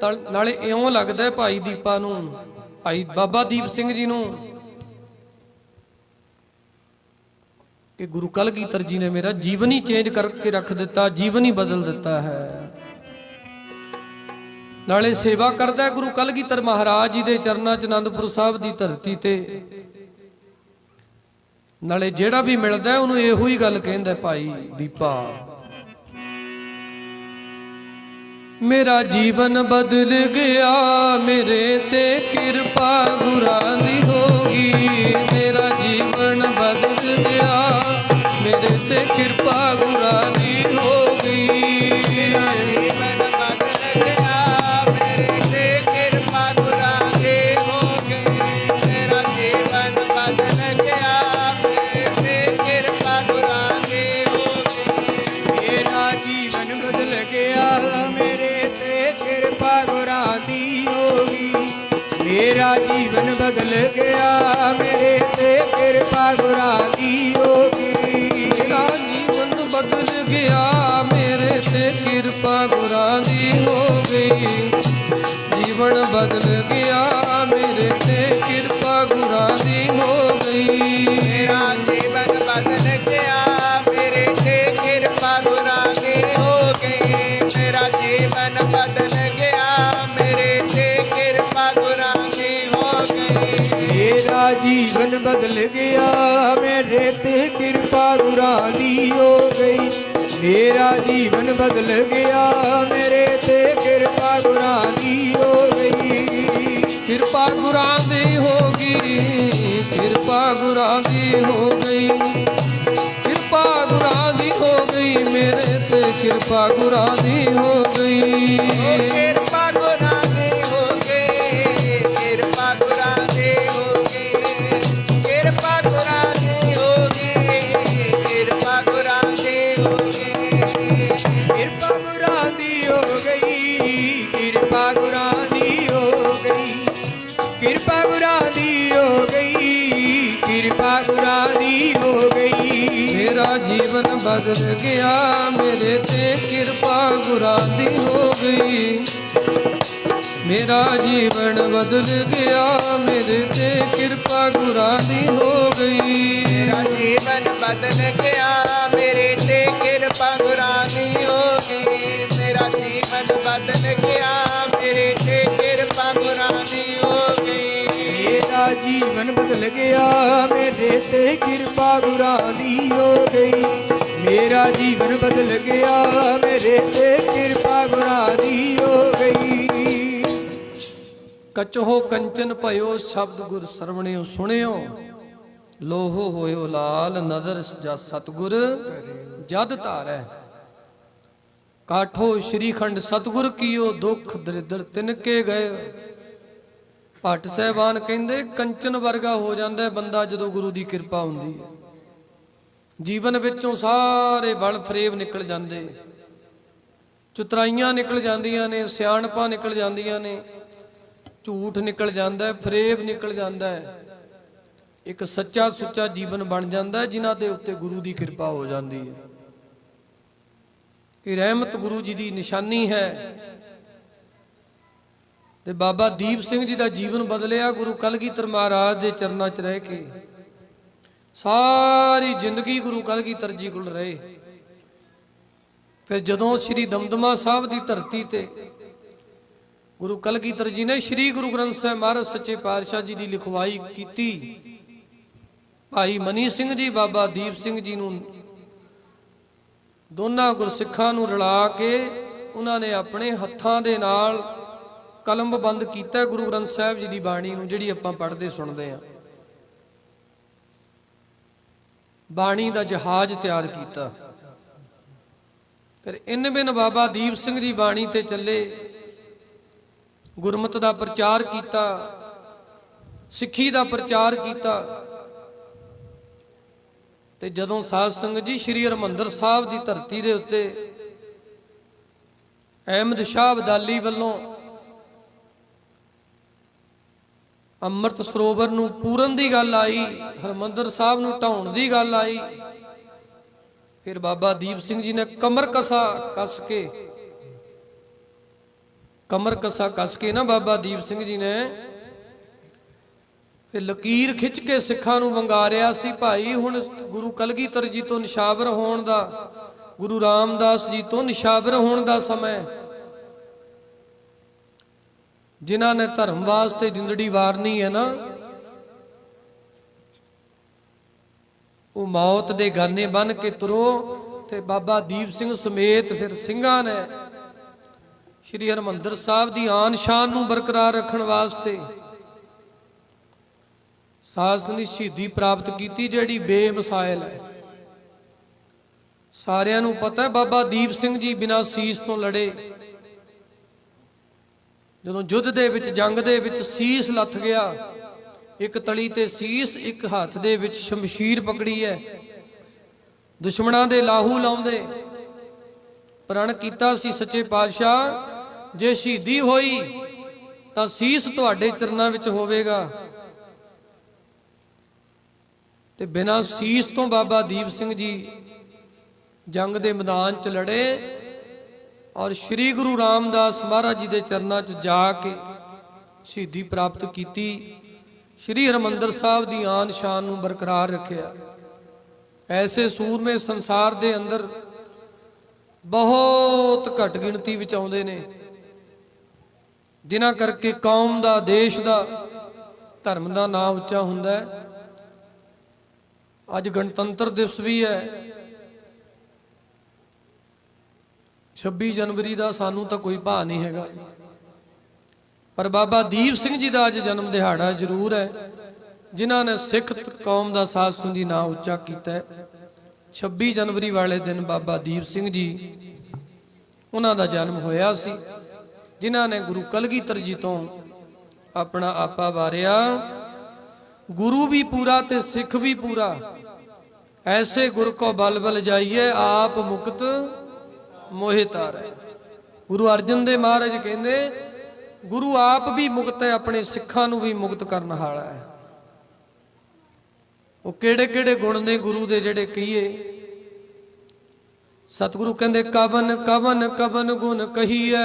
ਤਾਂ ਨਾਲੇ ਇਉਂ ਲੱਗਦਾ ਭਾਈ ਦੀਪਾ ਨੂੰ, ਭਾਈ ਬਾਬਾ ਦੀਪ ਸਿੰਘ ਜੀ ਨੂੰ, ਕਿ ਗੁਰੂ ਕਲਗੀਧਰ ਜੀ ਨੇ ਮੇਰਾ ਜੀਵਨ ਹੀ ਚੇਂਜ ਕਰਕੇ ਰੱਖ ਦਿੱਤਾ, ਜੀਵਨ ਹੀ ਬਦਲ ਦਿੱਤਾ ਹੈ। ਨਾਲੇ ਸੇਵਾ ਕਰਦਾ ਗੁਰੂ ਕਲਗੀਧਰ ਮਹਾਰਾਜ ਜੀ ਦੇ ਚਰਨਾਂ 'ਚ ਅਨੰਦਪੁਰ ਸਾਹਿਬ ਦੀ ਧਰਤੀ ਤੇ। ਨਾਲੇ ਜਿਹੜਾ ਵੀ ਮਿਲਦਾ ਉਹਨੂੰ ਇਹੋ ਹੀ ਗੱਲ ਕਹਿੰਦਾ, ਭਾਈ ਦੀਪਾ ਮੇਰਾ ਜੀਵਨ ਬਦਲ ਗਿਆ, ਮੇਰੇ ਤੇ ਕਿਰਪਾ ਗੁਰਾਂ ਦੀ ਹੋਗੀ। ਮੇਰਾ ਜੀਵਨ ਬਦਲ ਗਿਆ, ਮੇਰੇ ਤੇ ਕਿਰਪਾ ਗੁਰਾਂ ਦੀ ਹੋਗੀ। ਮੇਰਾ ਜੀਵਨ ਬਦਲ ਗਿਆ, ਮੇਰੇ ਤੇ ਕਿਰਪਾ ਗੁਰਾਂ ਦੀ ਹੋਗੀ। ਮੇਰਾ ਜੀਵਨ ਬਦਲ ਗਿਆ, ਮੇਰੇ ਤੇ ਕਿਰਪਾ ਗੁਰਾਂ ਦੀ ਹੋਗੀ। ਮੇਰਾ ਜੀਵਨ ਬਦਲ ਗਿਆ, ਮੇਰੇ ਤੇ ਕਿਰਪਾ ਗੁਰਾਂ ਦੀ ਹੋਗੀ। ਮੇਰਾ ਜੀਵਨ ਬਦਲ ਗਿਆ, ਮੇਰੇ ਤੇ ਕਿਰਪਾ ਗੁਰਾਂ ਦੀ ਹੋਗੀ। ਮੇਰਾ ਜੀਵਨ ਬਦਲ ਗਿਆ, ਮੇਰੇ ਤੇ ਕਿਰਪਾ ਗੁਰਾਂ ਦੀ ਹੋ ਗਈ। ਜੀਵਨ ਬਦਲ ਗਿਆ, ਮੇਰੇ ਤੇ ਕਿਰਪਾ ਗੁਰਾਂ ਦੀ ਹੋ ਗਈ। ਮੇਰਾ ਜੀਵਨ ਬਦਲ ਗਿਆ, ਮੇਰੇ ਤੇ ਕਿਰਪਾ ਗੁਰਾਂ ਦੀ ਹੋ ਗਈ। ਮੇਰਾ ਜੀਵਨ ਬਦਲ ਗਿਆ, ਮੇਰੇ ਤੇ ਕਿਰਪਾ ਗੁਰਾਂ ਦੀ ਹੋ ਗਈ। ਮੇਰਾ ਜੀਵਨ ਬਦਲ ਗਿਆ, ਮੇਰੇ ਤੇ ਕਿਰਪਾ ਗੁਰਾਂ ਦੀ ਹੋ ਗਈ। ਮੇਰਾ ਜੀਵਨ ਬਦਲ ਗਿਆ, ਮੇਰੇ ਤੇ ਕਿਰਪਾ ਗੁਰਾਂ ਦੀ ਹੋ ਗਈ। ਕਿਰਪਾ ਗੁਰਾਂ ਦੀ ਹੋ ਗਈ, ਕਿਰਪਾ ਗੁਰਾਂ ਦੀ ਹੋ ਗਈ। ਕਿਰਪਾ ਗੁਰਾਂ ਦੀ ਹੋ ਗਈ, ਮੇਰੇ ਤੇ ਕਿਰਪਾ ਗੁਰਾਂ ਦੀ ਹੋ ਗਈ। ਕਿਰਪਾ ਗੁਰਾਂ ਦੀ ਹੋ ਗਈ, ਕਿਰਪਾ ਗੁਰਾਂ ਦੀ ਹੋ ਗਈ। ਕਿਰਪਾ ਗੁਰਾਂ ਦੀ ਹੋ ਗਈ, ਕਿਰਪਾ ਗੁਰਾਂ ਦੀ ਹੋ ਗਈ। ਕਿਰਪਾ ਗੁਰਾਂ ਦੀ ਹੋ ਗਈ, ਕਿਰਪਾ ਗੁਰਾਂ ਦੀ ਹੋ ਗਈ। ਕਿਰਪਾ ਗੁਰਾਂ ਦੀ ਹੋ ਗਈ, ਕਿਰਪਾ ਗੁਰਾਂ ਦੀ ਹੋ ਗਈ। ਮੇਰਾ ਜੀਵਨ ਬਦਲ ਗਿਆ, ਮੇਰੇ ਤੇ ਕਿਰਪਾ ਗੁਰਾਂ ਦੀ ਹੋ ਗਈ। ਮੇਰਾ ਜੀਵਨ ਬਦਲ ਗਿਆ, ਮੇਰੇ ਤੇ ਕਿਰਪਾ ਗੁਰਾਂ ਦੀ ਹੋ ਗਈ। ਮੇਰਾ ਜੀਵਨ ਬਦਲ ਗਿਆ, ਮੇਰੇ ਤੇ ਕਿਰਪਾ ਗੁਰਾਂ ਦੀ ਹੋ ਗਈ। ਮੇਰਾ ਜੀਵਨ ਬਦਲ ਗਿਆ, ਮੇਰੇ ਤੇ ਕਿਰਪਾ ਗੁਰਾਂ ਦੀ ਹੋ ਗਈ। ਮੇਰਾ ਜੀਵਨ ਬਦਲ ਗਿਆ, ਮੇਰੇ ਤੇ ਕਿਰਪਾ ਗੁਰਾਂ ਦੀ ਹੋ ਗਈ। ਮੇਰਾ ਜੀਵਨ ਬਦਲ ਗਿਆ, ਮੇਰੇ ਤੇ ਕਿਰਪਾ ਗੁਰਾਂ ਦੀ ਹੋ ਗਈ। ਕਚੋ ਕੰਚਨ ਭਇਓ, ਸ਼ਬਦ ਗੁਰ ਸਰਵਣਿਓ ਸੁਣਿਓ। ਲੋਹੋ ਹੋਇਓ ਲਾਲ, ਨਦਰ ਜਸ ਸਤਗੁਰ ਜਦ ਧਾਰੈ। ਕਾਠੋ ਸ਼੍ਰੀਖੰਡ ਸਤਗੁਰ ਕੀਓ, ਦੁਖ ਦਰਿਦਰ ਤਿਨਕੇ ਗਏ। ਭੱਟ ਸਾਹਿਬਾਨ ਕਹਿੰਦੇ ਕੰਚਨ ਵਰਗਾ ਹੋ ਜਾਂਦਾ ਬੰਦਾ ਜਦੋਂ ਗੁਰੂ ਦੀ ਕਿਰਪਾ ਹੁੰਦੀ ਹੈ। ਜੀਵਨ ਵਿੱਚੋਂ ਸਾਰੇ ਵਲ ਫਰੇਬ ਨਿਕਲ ਜਾਂਦੇ। ਚਤੁਰਾਈਆਂ ਨਿਕਲ ਜਾਂਦੀਆਂ ਨੇ, ਸਿਆਣਪਾਂ ਨਿਕਲ ਜਾਂਦੀਆਂ ਨੇ, ਝੂਠ ਨਿਕਲ ਜਾਂਦਾ ਹੈ, ਫਰੇਬ ਨਿਕਲ ਜਾਂਦਾ ਹੈ। ਇੱਕ ਸੱਚਾ ਸੁੱਚਾ ਜੀਵਨ ਬਣ ਜਾਂਦਾ ਹੈ, ਜਿਨ੍ਹਾਂ ਦੇ ਉੱਤੇ ਗੁਰੂ ਦੀ ਕਿਰਪਾ ਹੋ ਜਾਂਦੀ ਹੈ। ਇਹ ਰਹਿਮਤ ਗੁਰੂ ਜੀ ਦੀ ਨਿਸ਼ਾਨੀ ਹੈ। ਤੇ ਬਾਬਾ ਦੀਪ ਸਿੰਘ ਜੀ ਦਾ ਜੀਵਨ ਬਦਲਿਆ ਗੁਰੂ ਕਲਗੀਧਰ ਮਹਾਰਾਜ ਦੇ ਚਰਨਾਂ 'ਚ ਰਹਿ ਕੇ। ਸਾਰੀ ਜ਼ਿੰਦਗੀ ਗੁਰੂ ਕਲਗੀਧਰ ਜੀ ਕੋਲ ਰਹੇ। ਫਿਰ ਜਦੋਂ ਸ੍ਰੀ ਦਮਦਮਾ ਸਾਹਿਬ ਦੀ ਧਰਤੀ ਤੇ ਗੁਰੂ ਕਲਗੀਧਰ ਜੀ ਨੇ ਸ੍ਰੀ ਗੁਰੂ ਗ੍ਰੰਥ ਸਾਹਿਬ ਮਹਾਰਾਜ ਸੱਚੇ ਪਾਤਸ਼ਾਹ ਜੀ ਦੀ ਲਿਖਵਾਈ ਕੀਤੀ, ਭਾਈ ਮਨੀ ਸਿੰਘ ਜੀ ਬਾਬਾ ਦੀਪ ਸਿੰਘ ਜੀ ਨੂੰ, ਦੋਨਾਂ ਗੁਰਸਿੱਖਾਂ ਨੂੰ ਰਲਾ ਕੇ ਉਹਨਾਂ ਨੇ ਆਪਣੇ ਹੱਥਾਂ ਦੇ ਨਾਲ ਕਲਮਬੰਦ ਕੀਤਾ ਗੁਰੂ ਗ੍ਰੰਥ ਸਾਹਿਬ ਜੀ ਦੀ ਬਾਣੀ ਨੂੰ, ਜਿਹੜੀ ਆਪਾਂ ਪੜ੍ਹਦੇ ਸੁਣਦੇ ਹਾਂ। ਬਾਣੀ ਦਾ ਜਹਾਜ਼ ਤਿਆਰ ਕੀਤਾ। ਫਿਰ ਇਨ ਬਿਨ ਬਾਬਾ ਦੀਪ ਸਿੰਘ ਜੀ ਬਾਣੀ ਤੇ ਚੱਲੇ, ਗੁਰਮਤਿ ਦਾ ਪ੍ਰਚਾਰ ਕੀਤਾ, ਸਿੱਖੀ ਦਾ ਪ੍ਰਚਾਰ ਕੀਤਾ। ਤੇ ਜਦੋਂ ਸਾਧ ਸੰਗਤ ਜੀ ਸ੍ਰੀ ਹਰਿਮੰਦਰ ਸਾਹਿਬ ਦੀ ਧਰਤੀ ਦੇ ਉੱਤੇ ਅਹਿਮਦ ਸ਼ਾਹ ਅਬਦਾਲੀ ਵੱਲੋਂ ਅੰਮ੍ਰਿਤ ਸਰੋਵਰ ਨੂੰ ਪੂਰਨ ਦੀ ਗੱਲ ਆਈ, ਹਰਿਮੰਦਰ ਸਾਹਿਬ ਨੂੰ ਢਾਉਣ ਦੀ ਗੱਲ ਆਈ, ਫਿਰ ਬਾਬਾ ਦੀਪ ਸਿੰਘ ਜੀ ਨੇ ਕਮਰ ਕੱਸ ਕੇ ਨਾ ਬਾਬਾ ਦੀਪ ਸਿੰਘ ਜੀ ਨੇ ਫਿਰ ਲਕੀਰ ਖਿੱਚ ਕੇ ਸਿੱਖਾਂ ਨੂੰ ਵੰਗਾਰਿਆ ਸੀ, ਭਾਈ ਹੁਣ ਗੁਰੂ ਕਲਗੀਧਰ ਜੀ ਤੋਂ ਨਿਸ਼ਾਵਰ ਹੋਣ ਦਾ, ਗੁਰੂ ਰਾਮਦਾਸ ਜੀ ਤੋਂ ਨਿਸ਼ਾਵਰ ਹੋਣ ਦਾ ਸਮਾਂ, ਜਿਨ੍ਹਾਂ ਨੇ ਧਰਮ ਵਾਸਤੇ ਜਿੰਦੜੀ ਵਾਰਨੀ ਹੈ ਨਾ, ਉਹ ਮੌਤ ਦੇ ਗਾਨੇ ਬੰਨ ਕੇ ਤੁਰੋ। ਤੇ ਬਾਬਾ ਦੀਪ ਸਿੰਘ ਸਮੇਤ ਫਿਰ ਸਿੰਘਾਂ ਨੇ ਸ੍ਰੀ ਹਰਿਮੰਦਰ ਸਾਹਿਬ ਦੀ ਆਨ ਸ਼ਾਨ ਨੂੰ ਬਰਕਰਾਰ ਰੱਖਣ ਵਾਸਤੇ ਸਾਸਨੀ ਸ਼ਹੀਦੀ ਪ੍ਰਾਪਤ ਕੀਤੀ, ਜਿਹੜੀ ਬੇਮਿਸਾਲ ਹੈ। ਸਾਰਿਆਂ ਨੂੰ ਪਤਾ ਹੈ ਬਾਬਾ ਦੀਪ ਸਿੰਘ ਜੀ ਬਿਨਾਂ ਸੀਸ ਤੋਂ ਲੜੇ। ਜਦੋਂ ਯੁੱਧ ਦੇ ਵਿੱਚ, ਜੰਗ ਦੇ ਵਿੱਚ ਸੀਸ ਲੱਥ ਗਿਆ, ਇੱਕ ਤਲੀ ਤੇ ਸੀਸ, ਇੱਕ ਹੱਥ ਦੇ ਵਿੱਚ ਸ਼ਮਸ਼ੀਰ ਪਕੜੀ ਹੈ, ਦੁਸ਼ਮਣਾਂ ਦੇ ਲਾਹੂ ਲਾਉਂਦੇ ਪ੍ਰਣ ਕੀਤਾ ਸੀ ਸੱਚੇ ਪਾਤਸ਼ਾਹ, ਜੇ ਸ਼ਹੀਦੀ ਹੋਈ ਤਾਂ ਸੀਸ ਤੁਹਾਡੇ ਚਰਨਾਂ ਵਿੱਚ ਹੋਵੇਗਾ। ਤੇ ਬਿਨਾਂ ਸੀਸ ਤੋਂ ਬਾਬਾ ਦੀਪ ਸਿੰਘ ਜੀ ਜੰਗ ਦੇ ਮੈਦਾਨ 'ਚ ਲੜੇ ਔਰ ਸ੍ਰੀ ਗੁਰੂ ਰਾਮਦਾਸ ਮਹਾਰਾਜ ਜੀ ਦੇ ਚਰਨਾਂ 'ਚ ਜਾ ਕੇ ਸ਼ਹੀਦੀ ਪ੍ਰਾਪਤ ਕੀਤੀ। ਸ੍ਰੀ ਹਰਿਮੰਦਰ ਸਾਹਿਬ ਦੀ ਆਨ ਸ਼ਾਨ ਨੂੰ ਬਰਕਰਾਰ ਰੱਖਿਆ। ਐਸੇ ਸੂਰਮੇ ਸੰਸਾਰ ਦੇ ਅੰਦਰ ਬਹੁਤ ਘੱਟ ਗਿਣਤੀ ਵਿੱਚ ਆਉਂਦੇ ਨੇ, ਜਿਨ੍ਹਾਂ ਕਰਕੇ ਕੌਮ ਦਾ, ਦੇਸ਼ ਦਾ, ਧਰਮ ਦਾ ਨਾਂ ਉੱਚਾ ਹੁੰਦਾ ਹੈ। ਅੱਜ ਗਣਤੰਤਰ ਦਿਵਸ ਵੀ ਹੈ, 26 ਜਨਵਰੀ ਦਾ ਸਾਨੂੰ ਤਾਂ ਕੋਈ ਭਾਅ ਨਹੀਂ ਹੈਗਾ, ਪਰ ਬਾਬਾ ਦੀਪ ਸਿੰਘ ਜੀ ਦਾ ਅੱਜ ਜਨਮ ਦਿਹਾੜਾ ਜ਼ਰੂਰ ਹੈ, ਜਿਨ੍ਹਾਂ ਨੇ ਸਿੱਖ ਕੌਮ ਦਾ ਸਾਧ ਸੰਗੀ ਨਾਂ ਉੱਚਾ ਕੀਤਾ ਹੈ। 26 ਜਨਵਰੀ ਵਾਲੇ ਦਿਨ ਬਾਬਾ ਦੀਪ ਸਿੰਘ ਜੀ, ਉਹਨਾਂ ਦਾ ਜਨਮ ਹੋਇਆ ਸੀ, ਜਿਨ੍ਹਾਂ ਨੇ ਗੁਰੂ ਕਲਗੀਧਰ ਜੀ ਤੋਂ ਆਪਣਾ ਆਪਾ ਵਾਰਿਆ। ਗੁਰੂ ਵੀ ਪੂਰਾ ਤੇ ਸਿੱਖ ਵੀ ਪੂਰਾ, ਐਸੇ ਗੁਰ ਕੋ ਬਲ ਬਲ ਜਾਈਏ, ਆਪ ਮੁਕਤ ਮੋਹਿ ਤਾਰੈ। ਗੁਰੂ ਅਰਜਨ ਦੇਵ ਮਹਾਰਾਜ ਕਹਿੰਦੇ ਗੁਰੂ ਆਪ ਵੀ ਮੁਕਤ ਹੈ, ਆਪਣੇ ਸਿੱਖਾਂ ਨੂੰ ਵੀ ਮੁਕਤ ਕਰਨ ਵਾਲਾ ਹੈ। ਉਹ ਕਿਹੜੇ ਕਿਹੜੇ ਗੁਣ ਨੇ ਗੁਰੂ ਦੇ, ਜਿਹੜੇ ਕਹੀਏ। ਸਤਿਗੁਰੂ ਕਹਿੰਦੇ ਕਵਨ ਕਵਨ ਕਵਨ ਗੁਣ ਕਹੀਐ,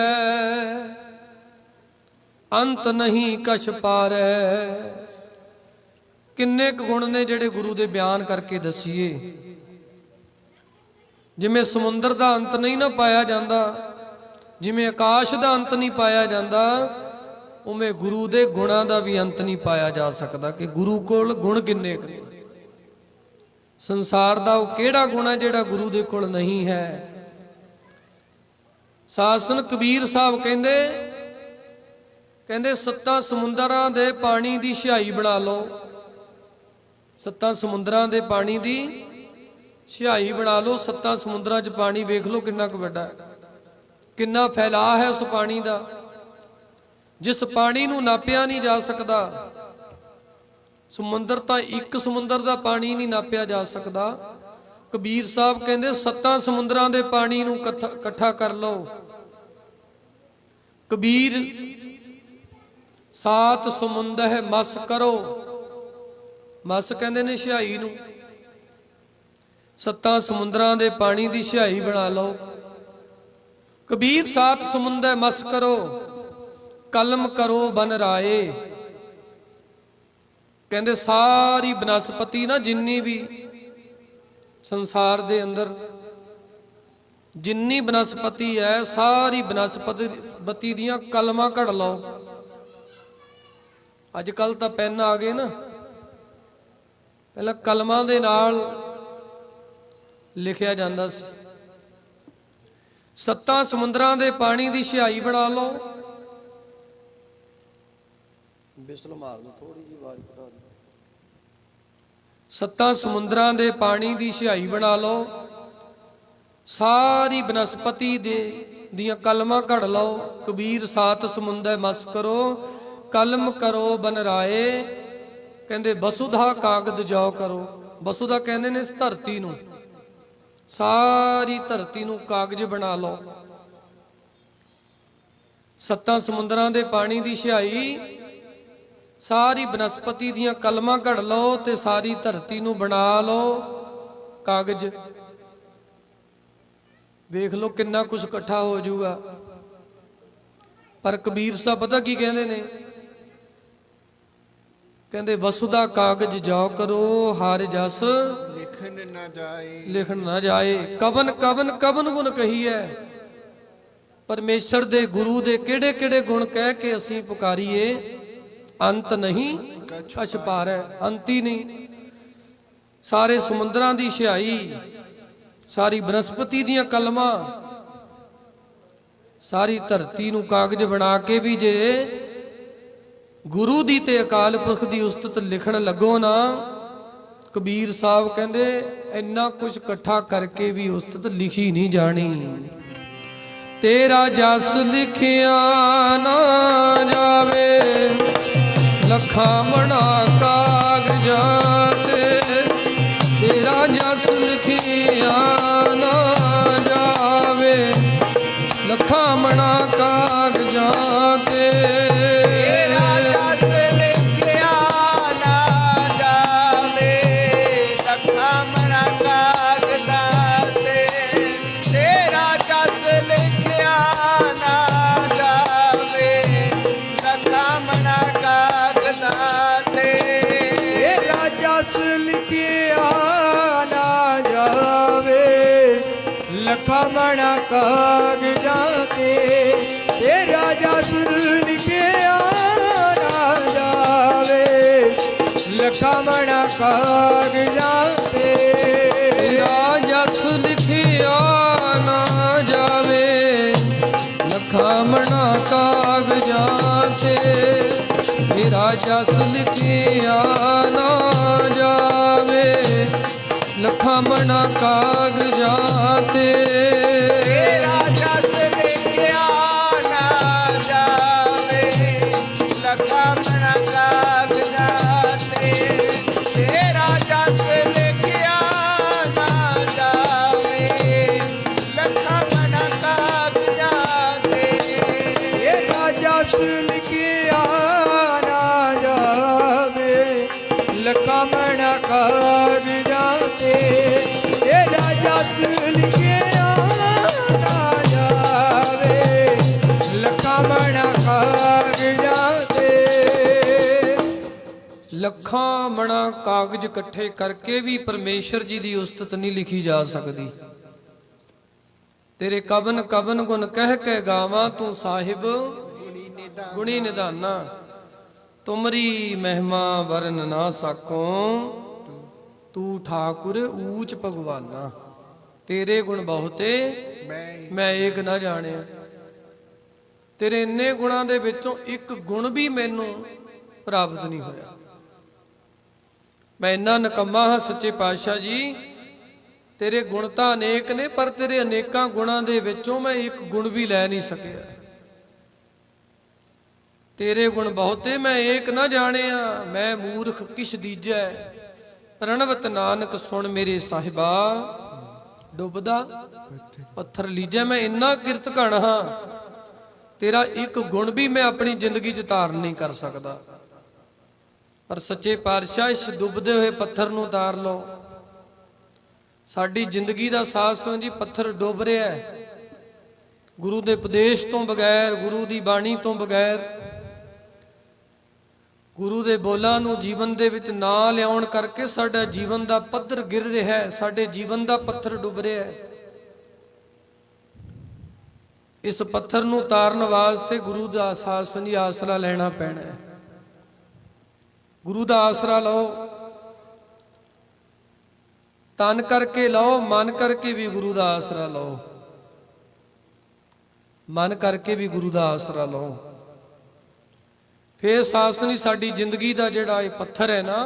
ਅੰਤ ਨਹੀਂ ਕਛ ਪਾਰੈ। ਕਿੰਨੇ ਕੁ ਗੁਣ ਨੇ ਜਿਹੜੇ ਗੁਰੂ ਦੇ ਬਿਆਨ ਕਰਕੇ ਦਸੀਏ। ਜਿਵੇਂ ਸਮੁੰਦਰ ਦਾ ਅੰਤ ਨਹੀਂ ਨਾ ਪਾਇਆ ਜਾਂਦਾ, ਜਿਵੇਂ ਆਕਾਸ਼ ਦਾ ਅੰਤ ਨਹੀਂ ਪਾਇਆ ਜਾਂਦਾ, ਉਵੇਂ ਗੁਰੂ ਦੇ ਗੁਣਾਂ ਦਾ ਵੀ ਅੰਤ ਨਹੀਂ ਪਾਇਆ ਜਾ ਸਕਦਾ ਕਿ ਗੁਰੂ ਕੋਲ ਗੁਣ ਕਿੰਨੇ ਕੁ ਨੇ। ਸੰਸਾਰ ਦਾ ਉਹ ਕਿਹੜਾ ਗੁਣ ਹੈ ਜਿਹੜਾ ਗੁਰੂ ਦੇ ਕੋਲ ਨਹੀਂ ਹੈ। ਸਾਸਨ ਕਬੀਰ ਸਾਹਿਬ ਕਹਿੰਦੇ 7 ਸਮੁੰਦਰਾਂ ਦੇ ਪਾਣੀ ਦੀ ਸਿਹਾਈ ਬਣਾ ਲਓ, 7 ਸਮੁੰਦਰਾਂ ਦੇ ਪਾਣੀ ਦੀ ਸਿਹਾਈ ਬਣਾ ਲਓ। 7 ਸਮੁੰਦਰਾਂ 'ਚ ਪਾਣੀ ਵੇਖ ਲਓ ਕਿੰਨਾ ਕੁ ਵੱਡਾ ਹੈ, ਕਿੰਨਾ ਫੈਲਾਅ ਹੈ ਉਸ ਪਾਣੀ ਦਾ, ਜਿਸ ਪਾਣੀ ਨੂੰ ਨਾਪਿਆ ਨਹੀਂ ਜਾ ਸਕਦਾ। ਸਮੁੰਦਰ ਤਾਂ ਇੱਕ ਸਮੁੰਦਰ ਦਾ ਪਾਣੀ ਨਹੀਂ ਨਾਪਿਆ ਜਾ ਸਕਦਾ। ਕਬੀਰ ਸਾਹਿਬ ਕਹਿੰਦੇ 7 ਸਮੁੰਦਰਾਂ ਦੇ ਪਾਣੀ ਨੂੰ ਇਕੱਠਾ ਕਰ ਲਓ, ਕਬੀਰ ਸਾਤ ਸਮੁੰਦਰ ਮਸ ਕਰੋ, ਮਸ ਕਹਿੰਦੇ ਨੇ ਸਿਹਾਈ ਨੂੰ, ਸੱਤਾਂ ਸਮੁੰਦਰਾਂ ਦੇ ਪਾਣੀ ਦੀ ਸਿਹਾਈ ਬਣਾ ਲਓ। ਕਬੀਰ ਸਾਤ ਸਮੁੰਦਰ ਮਸ ਕਰੋ, ਕਲਮ ਕਰੋ ਬਨ ਰਾਏ। ਕਹਿੰਦੇ ਸਾਰੀ ਬਨਸਪਤੀ ਨਾ, ਜਿੰਨੀ ਵੀ ਸੰਸਾਰ ਦੇ ਅੰਦਰ ਜਿੰਨੀ ਬਨਸਪਤੀ ਹੈ, ਸਾਰੀ ਬਨਸਪਤੀ ਦੀਆਂ ਕਲਮਾਂ ਘੜ ਲਓ। ਅੱਜ ਕੱਲ ਤਾਂ ਪੈਨ ਆ ਗਏ ਨਾ, ਪਹਿਲਾਂ ਕਲਮਾਂ ਦੇ ਨਾਲ ਲਿਖਿਆ ਜਾਂਦਾ ਸੀ। ਸੱਤਾਂ ਸਮੁੰਦਰਾਂ ਦੇ ਪਾਣੀ ਦੀ ਸਿਹਾਈ ਬਣਾ ਲਓ। ਬਿਸਲ ਮਾਰ ਲਓ, ਥੋੜੀ ਜਿਹੀ ਆਵਾਜ਼ ਵਧਾ ਦਿਓ। ਸੱਤਾਂ ਸਮੁੰਦਰਾਂ ਦੇ ਪਾਣੀ ਦੀ ਸਿਹਾਈ ਬਣਾ ਲਓ। ਸਾਰੀ ਬਨਸਪਤੀ ਦੀਆਂ ਕਲਮਾਂ ਘੜ ਲਓ। ਕਬੀਰ ਸਾਤ ਸਮੁੰਦਰ ਮਸ ਕਰੋ, ਕਲਮ ਕਰੋ ਬਨ ਰਾਏ। ਕਹਿੰਦੇ ਵਸੁਧਾ ਕਾਗਦ ਜਾਓ ਕਰੋ। ਵਸੁਧਾ ਕਹਿੰਦੇ ਨੇ ਇਸ ਧਰਤੀ ਨੂੰ, ਸਾਰੀ ਧਰਤੀ ਨੂੰ ਕਾਗਜ਼ ਬਣਾ ਲਓ। ਸੱਤਾਂ ਸਮੁੰਦਰਾਂ ਦੇ ਪਾਣੀ ਦੀ ਸਿਹਾਈ, ਸਾਰੀ ਬਨਸਪਤੀ ਦੀਆਂ ਕਲਮਾਂ ਘੜ ਲਓ ਤੇ ਸਾਰੀ ਧਰਤੀ ਨੂੰ ਬਣਾ ਲਓ ਕਾਗਜ਼। ਵੇਖ ਲਓ ਕਿੰਨਾ ਕੁਝ ਇਕੱਠਾ ਹੋ ਜਾਊਗਾ। ਪਰ ਕਬੀਰ ਸਾਹਿਬ ਪਤਾ ਕੀ ਕਹਿੰਦੇ ਨੇ? ਕਹਿੰਦੇ ਵਸੁਧਾ ਕਾਗਜ਼ ਜਾਓ ਕਰੋ, ਹਰ ਜਸ ਲਿਖਣ ਨਾ ਜਾਏ। ਕਵਨ ਕਵਨ ਕਵਨ ਗੁਣ ਕਹੀਐ। ਪਰਮੇਸ਼ਰ ਦੇ ਗੁਰੂ ਦੇ ਕਿਹੜੇ ਕਿਹੜੇ ਗੁਣ ਕਹਿ ਕੇ ਅਸੀਂ ਪੁਕਾਰੀਏ, ਅੰਤ ਨਹੀਂ ਅਛਪਾਰੈ। ਅੰਤ ਹੀ ਨਹੀਂ। ਸਾਰੇ ਸਮੁੰਦਰਾਂ ਦੀ ਸਿਹਾਈ, ਸਾਰੀ ਬਨਸਪਤੀ ਦੀਆਂ ਕਲਮਾਂ, ਸਾਰੀ ਧਰਤੀ ਨੂੰ ਕਾਗਜ਼ ਬਣਾ ਕੇ ਵੀ ਜੇ ਗੁਰੂ ਦੀ ਤੇ ਅਕਾਲ ਪੁਰਖ ਦੀ ਉਸਤਤ ਲਿਖਣ ਲੱਗੋ ਨਾ, ਕਬੀਰ ਸਾਹਿਬ ਕਹਿੰਦੇ ਇੰਨਾ ਕੁਝ ਇਕੱਠਾ ਕਰਕੇ ਵੀ ਉਸਤਤ ਲਿਖੀ ਨਹੀਂ ਜਾਣੀ। ਤੇਰਾ ਜਸ ਲਿਖਿਆ ਨਾ ਜਾਵੇ, ਲੱਖਾਂ ਮਣਾ ਕਾਗਜ਼ਾਂ ਤੇ। ਤੇਰਾ ਜਸ ਲਿਖਿਆ ਨਾ ਜਾਵੇ, ਲੱਖਾਂ ਮਣਾ ਕਾਗਜ਼ਾਂ ਤੇ। ਮਣਾ ਕਾਗਜ਼ਾਂ ਤੇ। ਤੇਰਾ ਜਸ ਲਿਖਿਆ ਨਾ ਜਾਵੇ, ਲੱਖਾਂ ਮਣਾ ਕਾਗਜ਼ਾਂ ਤੇ। ਤੇਰਾ ਜਸ ਲਿਖਿਆ ਨਾ ਜਾਵੇ, ਲੱਖਾਂ ਮਣਾ ਕਾਗਜ਼ਾਂ ਤੇ। ਤੇਰਾ ਜਸ ਲਿਖਿਆ ਨਾ ਜਾਵੇ, ਲੱਖਾਂ ਮਣਾ ਕਾਗਜ਼ਾਂ ਤੇ। ਤੇਰਾ ਜਸ ਲਿਖਿਆ ਨਾ ਜਾਵੇ, ਲੱਖਾਂ ਮਣਾ ਕਾਗਜ਼ਾਂ ਤੇ। ਤੇਰਾ ਜਸ ਲਿਖਿਆ ਨਾ ਜਾਵੇ, ਲੱਖਾਂ ਮਣਾ ਕਾਗਜ਼ਾਂ ਤੇ। ਤੇਰਾ ਜਸ ਲਿਖਿਆ ਨਾ ਜਾਵੇ, ਲੱਖਾਂ ਮਣਾ ਕਾਗਜ਼ਾਂ ਤੇ। ਤੇਰਾ ਜਸ ਲਿਖਿਆ ਨਾ ਜਾਵੇ, ਲੱਖਾਂ ਮਣਾ ਕਾਗਜ਼ਾਂ ਤੇ। ਲੱਖਾਂ ਮਣਾ ਕਾਗਜ਼ ਇਕੱਠੇ ਕਰਕੇ ਵੀ ਪਰਮੇਸ਼ਰ ਜੀ ਦੀ ਉਸਤਤ ਨਹੀਂ ਲਿਖੀ ਜਾ ਸਕਦੀ। ਤੇਰੇ ਕਵਨ ਕਵਨ ਗੁਣ ਕਹਿ ਕੇ ਗਾਵਾਂ, ਤੂੰ ਸਾਹਿਬ ਗੁਣੀ ਨਿਧਾਨਾ। ਤੁਮਰੀ ਮਹਿਮਾ ਵਰਨ ਨਾ ਸਾਕੋ, ਤੂੰ ਠਾਕੁਰ ਊਚ ਭਗਵਾਨਾ। ਤੇਰੇ ਗੁਣ ਬਹੁਤੇ ਮੈਂ ਏਕ ਨਾ ਜਾਣਿਆ। ਤੇਰੇ ਇੰਨੇ ਗੁਣਾਂ ਦੇ ਵਿੱਚੋਂ ਇੱਕ ਗੁਣ ਵੀ ਮੈਨੂੰ ਪ੍ਰਾਪਤ ਨਹੀਂ ਹੋਇਆ। ਮੈਂ ਇੰਨਾ ਨਿਕੰਮਾ ਹਾਂ ਸੱਚੇ ਪਾਤਸ਼ਾਹ ਜੀ। ਤੇਰੇ ਗੁਣ ਤਾਂ ਅਨੇਕ ਨੇ, ਪਰ ਤੇਰੇ ਅਨੇਕਾਂ ਗੁਣਾਂ ਦੇ ਵਿੱਚੋਂ ਮੈਂ ਇੱਕ ਗੁਣ ਵੀ ਲੈ ਨਹੀਂ ਸਕਿਆ। ਤੇਰੇ ਗੁਣ ਬਹੁਤੇ ਮੈਂ ਏਕ ਨਾ ਜਾਣਿਆ। ਮੈਂ ਮੂਰਖ ਕਿਛ ਦੀਜੈ, ਪ੍ਰਣਵਤ ਨਾਨਕ ਸੁਣ ਮੇਰੇ ਸਾਹਿਬਾ। ਡੁੱਬਦਾ ਪੱਥਰ ਲੀਜੈ। ਮੈਂ ਇੰਨਾ ਕਿਰਤ ਘਣ ਹਾਂ, ਤੇਰਾ ਇੱਕ ਗੁਣ ਵੀ ਮੈਂ ਆਪਣੀ ਜ਼ਿੰਦਗੀ 'ਚ ਧਾਰਨ ਨਹੀਂ ਕਰ ਸਕਦਾ। ਪਰ ਸੱਚੇ ਪਾਤਸ਼ਾਹ ਇਸ ਡੁੱਬਦੇ ਹੋਏ ਪੱਥਰ ਨੂੰ ਉਤਾਰ ਲਓ। ਸਾਡੀ ਜ਼ਿੰਦਗੀ ਦਾ ਸਾਥ ਸੰਗ ਜੀ ਪੱਥਰ ਡੁੱਬ ਰਿਹਾ ਹੈ। ਗੁਰੂ ਦੇ ਉਪਦੇਸ਼ ਤੋਂ ਬਗੈਰ, ਗੁਰੂ ਦੀ ਬਾਣੀ ਤੋਂ ਬਗੈਰ, ਗੁਰੂ ਦੇ ਬੋਲਾਂ ਨੂੰ ਜੀਵਨ ਦੇ ਵਿੱਚ ਨਾ ਲਿਆਉਣ ਕਰਕੇ ਸਾਡਾ ਜੀਵਨ ਦਾ ਪੱਧਰ ਗਿਰ ਰਿਹਾ ਹੈ, ਸਾਡੇ ਜੀਵਨ ਦਾ ਪੱਥਰ ਡੁੱਬ ਰਿਹਾ ਹੈ। ਇਸ ਪੱਥਰ ਨੂੰ ਉਤਾਰਨ ਵਾਸਤੇ ਗੁਰੂ ਦਾ ਸਾਥ ਸੰਗ ਆਸਰਾ ਲੈਣਾ ਪੈਣਾ ਹੈ। ਗੁਰੂ ਦਾ ਆਸਰਾ ਲਓ, ਤਨ ਕਰਕੇ ਲਓ, ਮਨ ਕਰਕੇ ਵੀ ਗੁਰੂ ਦਾ ਆਸਰਾ ਲਓ। ਮਨ ਕਰਕੇ ਵੀ ਗੁਰੂ ਦਾ ਆਸਰਾ ਲਓ। ਫੇਰ ਸਾਸਨੀ ਸਾਡੀ ਜ਼ਿੰਦਗੀ ਦਾ ਜਿਹੜਾ ਇਹ ਪੱਥਰ ਹੈ ਨਾ,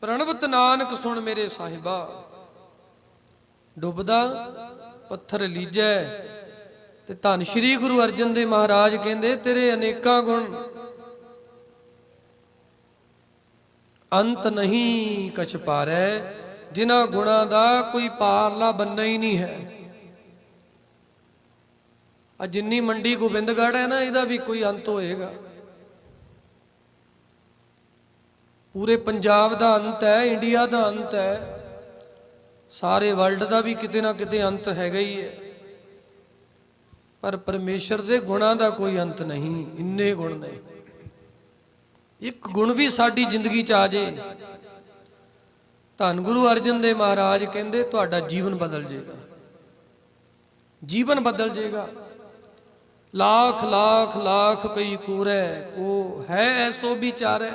ਪ੍ਰਣਵਤ ਨਾਨਕ ਸੁਣ ਮੇਰੇ ਸਾਹਿਬਾ, ਡੁੱਬਦਾ ਪੱਥਰ ਲੀਜੈ। ਤੇ ਧੰਨ ਸ਼੍ਰੀ ਗੁਰੂ ਅਰਜਨ ਦੇਵ ਮਹਾਰਾਜ ਕਹਿੰਦੇ ਤੇਰੇ ਅਨੇਕਾਂ ਗੁਣ, ਅੰਤ ਨਹੀਂ ਕਛ ਪਾਰੈ, ਜਿਨ੍ਹਾਂ ਗੁਣਾਂ ਦਾ ਕੋਈ ਪਾਰਲਾ ਬੰਨਾ ਹੀ ਨਹੀਂ ਹੈ। ਆ ਜਿੰਨੀ ਮੰਡੀ ਗੋਬਿੰਦਗੜ੍ਹ ਹੈ ਨਾ, ਇਹਦਾ ਵੀ ਕੋਈ ਅੰਤ ਹੋਏਗਾ। ਪੂਰੇ ਪੰਜਾਬ ਦਾ ਅੰਤ ਹੈ, ਇੰਡੀਆ ਦਾ ਅੰਤ ਹੈ, ਸਾਰੇ ਵਰਲਡ ਦਾ ਵੀ ਕਿਤੇ ਨਾ ਕਿਤੇ ਅੰਤ ਹੈਗਾ ਹੀ ਹੈ। ਪਰ ਪਰਮੇਸ਼ਰ ਦੇ ਗੁਣਾਂ ਦਾ ਕੋਈ ਅੰਤ ਨਹੀਂ। ਇੰਨੇ ਗੁਣ ਨੇ, ਇੱਕ ਗੁਣ ਵੀ ਸਾਡੀ ਜ਼ਿੰਦਗੀ 'ਚ ਆ ਜੇ, ਧੰਨ ਗੁਰੂ ਅਰਜਨ ਦੇਵ ਮਹਾਰਾਜ ਕਹਿੰਦੇ ਤੁਹਾਡਾ ਜੀਵਨ ਬਦਲ ਜਾਏਗਾ। ਜੀਵਨ ਬਦਲ ਜਾਏਗਾ। लाख लाख लाख कई कूरै को है ऐसो विचारै।